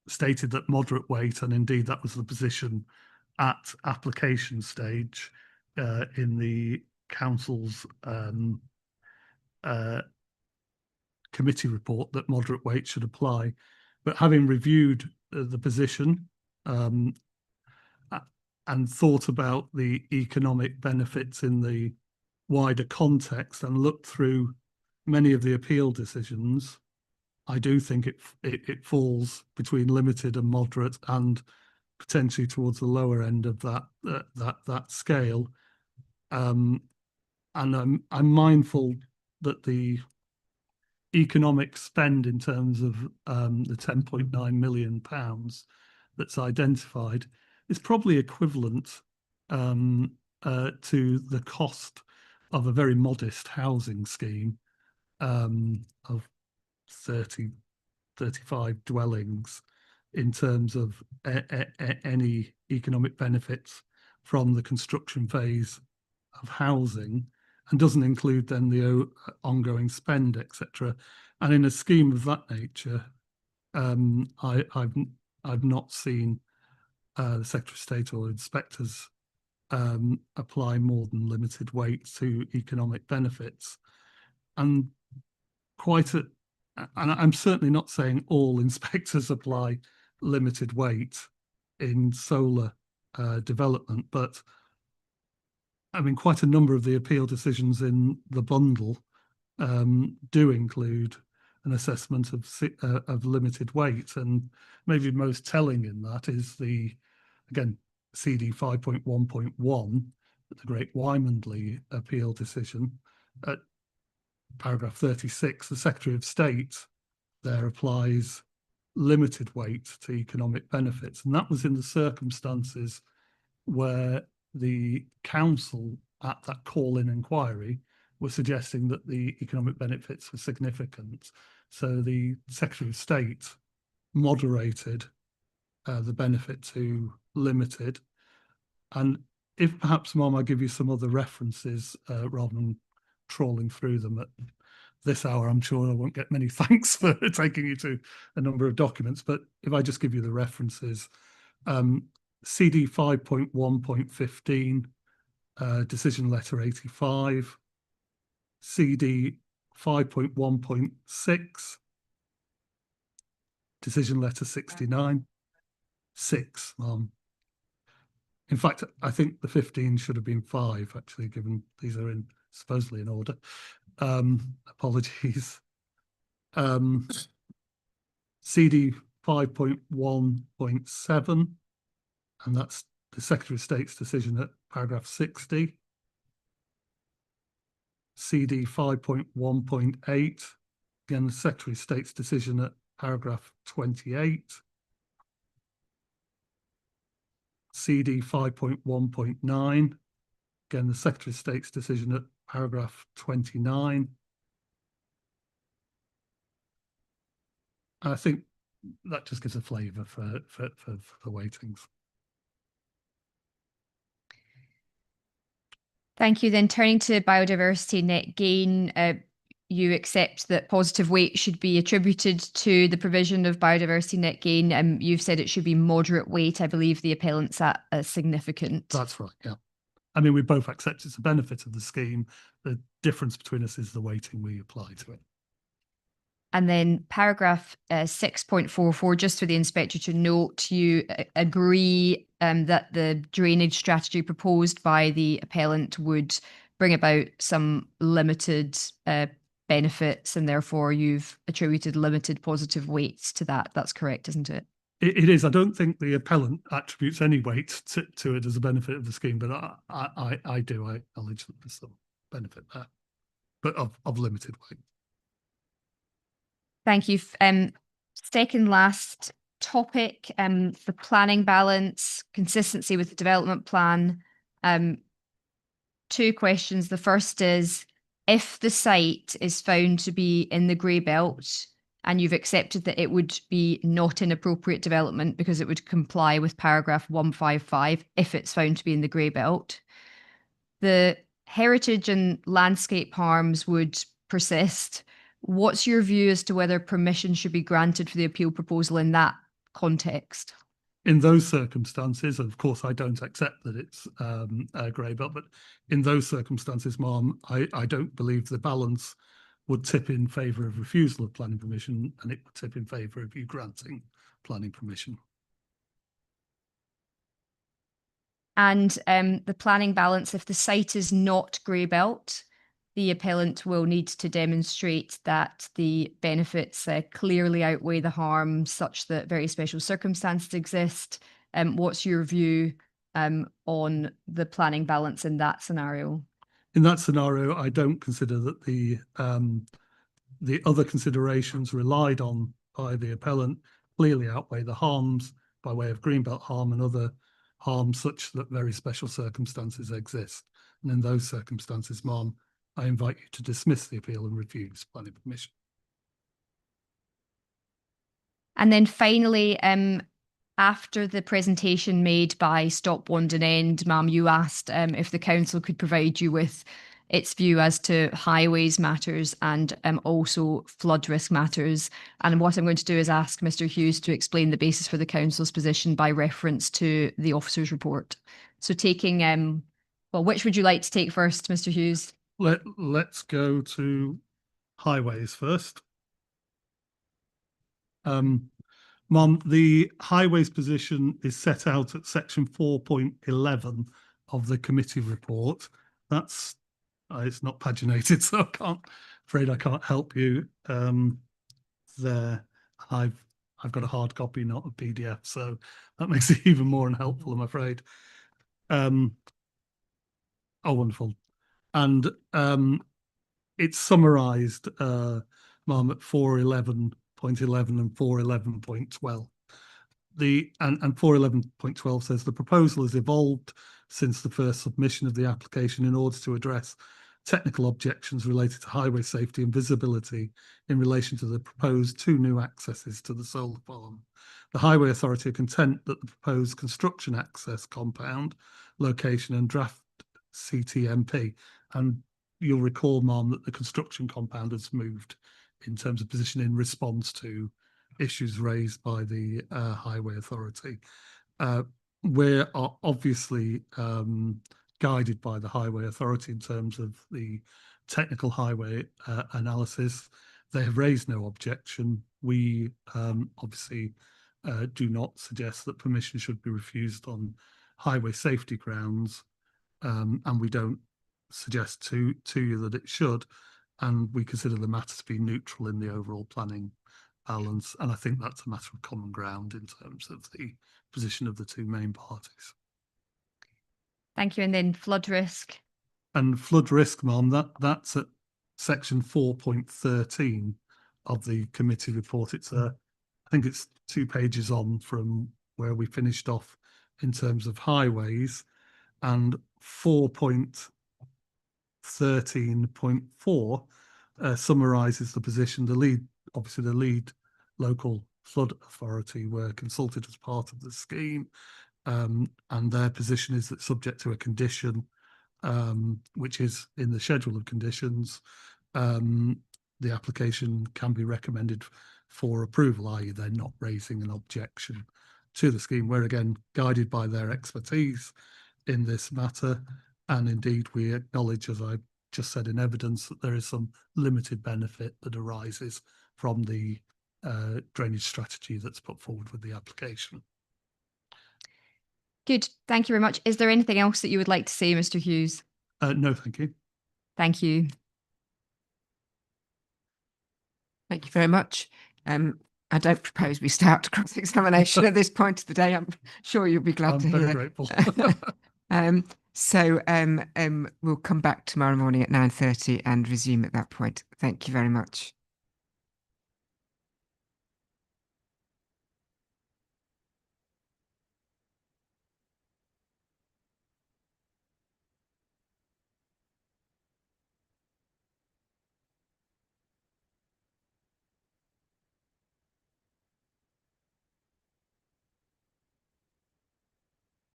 stated that moderate weight, and indeed that was the position at application stage in the council's committee report, that moderate weight should apply. But having reviewed the position and thought about the economic benefits in the wider context and looked through many of the appeal decisions, I do think it falls between limited and moderate, and potentially towards the lower end of that scale. And I'm mindful that the economic spend in terms of the £10.9 million that's identified is probably equivalent to the cost of a very modest housing scheme of 35 dwellings in terms of any economic benefits from the construction phase of housing, and doesn't include then the ongoing spend, etc. And in a scheme of that nature, I've not seen the Secretary of State or inspectors apply more than limited weight to economic benefits. And and I'm certainly not saying all inspectors apply limited weight in solar development, but I mean, quite a number of the appeal decisions in the bundle do include an assessment of limited weight, and maybe most telling in that is again, CD 5.1.1, the Great Wymondley appeal decision. At paragraph 36, the Secretary of State there applies limited weight to economic benefits, and that was in the circumstances where the council at that call-in inquiry were suggesting that the economic benefits were significant. So the Secretary of State moderated the benefit to limited. And if perhaps, Mom, I'll give you some other references rather than trawling through them at this hour. I'm sure I won't get many thanks for taking you to a number of documents, but if I just give you the references, CD 5.1.15, decision letter 85, CD 5.1.6, decision letter 69, 6. In fact, I think the 15 should have been 5, actually, given these are supposedly in order. Apologies. CD 5.1.7, and that's the Secretary of State's decision at paragraph 60. CD 5.1.8, again, the Secretary of State's decision at paragraph 28. CD 5.1.9, again, the Secretary of State's decision at paragraph 29. And I think that just gives a flavour for the weightings. Thank you. Then turning to biodiversity net gain, you accept that positive weight should be attributed to the provision of biodiversity net gain. You've said it should be moderate weight. I believe the appellant's at a significant. That's right, yeah. I mean, we both accept it's a benefit of the scheme. The difference between us is the weighting we apply to it. And then paragraph 6.44, just for the inspector to note, you agree that the drainage strategy proposed by the appellant would bring about some limited benefits, and therefore you've attributed limited positive weights to that. That's correct, isn't it? It is. I don't think the appellant attributes any weight to it as a benefit of the scheme, but I do. I acknowledge that there's some benefit there, but of limited weight. Thank you. Second last topic, the planning balance, consistency with the development plan. Two questions. The first is, if the site is found to be in the grey belt and you've accepted that it would be not inappropriate development because it would comply with paragraph 155 if it's found to be in the grey belt, the heritage and landscape harms would persist. What's your view as to whether permission should be granted for the appeal proposal in that context? In those circumstances, of course, I don't accept that it's a grey belt, but in those circumstances, ma'am, I don't believe the balance would tip in favour of refusal of planning permission, and it would tip in favour of you granting planning permission. And the planning balance, if the site is not grey belt, the appellant will need to demonstrate that the benefits clearly outweigh the harms, such that very special circumstances exist. What's your view on the planning balance in that scenario? In that scenario, I don't consider that the other considerations relied on by the appellant clearly outweigh the harms by way of greenbelt harm and other harms such that very special circumstances exist. And in those circumstances, ma'am, I invite you to dismiss the appeal and refuse planning permission. And then finally, after the presentation made by Stop Wandon End, ma'am, you asked if the council could provide you with its view as to highways matters and also flood risk matters. And what I'm going to do is ask Mr. Hughes to explain the basis for the council's position by reference to the officer's report. So taking, well, which would you like to take first, Mr. Hughes? Let's go to highways first. Mom, the highways position is set out at section 4.11 of the committee report. That's it's not paginated, so afraid I can't help you there. I've got a hard copy, not a PDF, so that makes it even more unhelpful, I'm afraid. Oh, wonderful. And it's summarised, Mom, at 411.11 and 411.12. And 411.12 says the proposal has evolved since the first submission of the application in order to address technical objections related to highway safety and visibility in relation to the proposed 2 new accesses to the solar farm. The Highway Authority are content that the proposed construction access compound, location and draft CTMP, and you'll recall, ma'am, that the construction compound has moved in terms of position in response to issues raised by the Highway Authority. We're obviously guided by the Highway Authority in terms of the technical highway analysis. They have raised no objection. We obviously do not suggest that permission should be refused on highway safety grounds, and we don't suggest to you that it should, and we consider the matter to be neutral in the overall planning balance, and I think that's a matter of common ground in terms of the position of the 2 main parties. Thank you. And then flood risk. And flood risk, ma'am, that's at section 4.13 of the committee report. It's I think it's 2 pages on from where we finished off in terms of highways, and 4.13.4 summarises the position. The lead local flood authority were consulted as part of the scheme, and their position is that subject to a condition which is in the schedule of conditions, the application can be recommended for approval, i.e. they're not raising an objection to the scheme. We're again guided by their expertise in this matter, And indeed, we acknowledge, as I just said in evidence, that there is some limited benefit that arises from the drainage strategy that's put forward with the application. Good. Thank you very much. Is there anything else that you would like to say, Mr. Hughes? No, thank you. Thank you. Thank you very much. I don't propose we start cross-examination at this point of the day. I'm sure you'll be glad I'm to very hear. grateful. So we'll come back tomorrow morning at 9:30 and resume at that point. Thank you very much.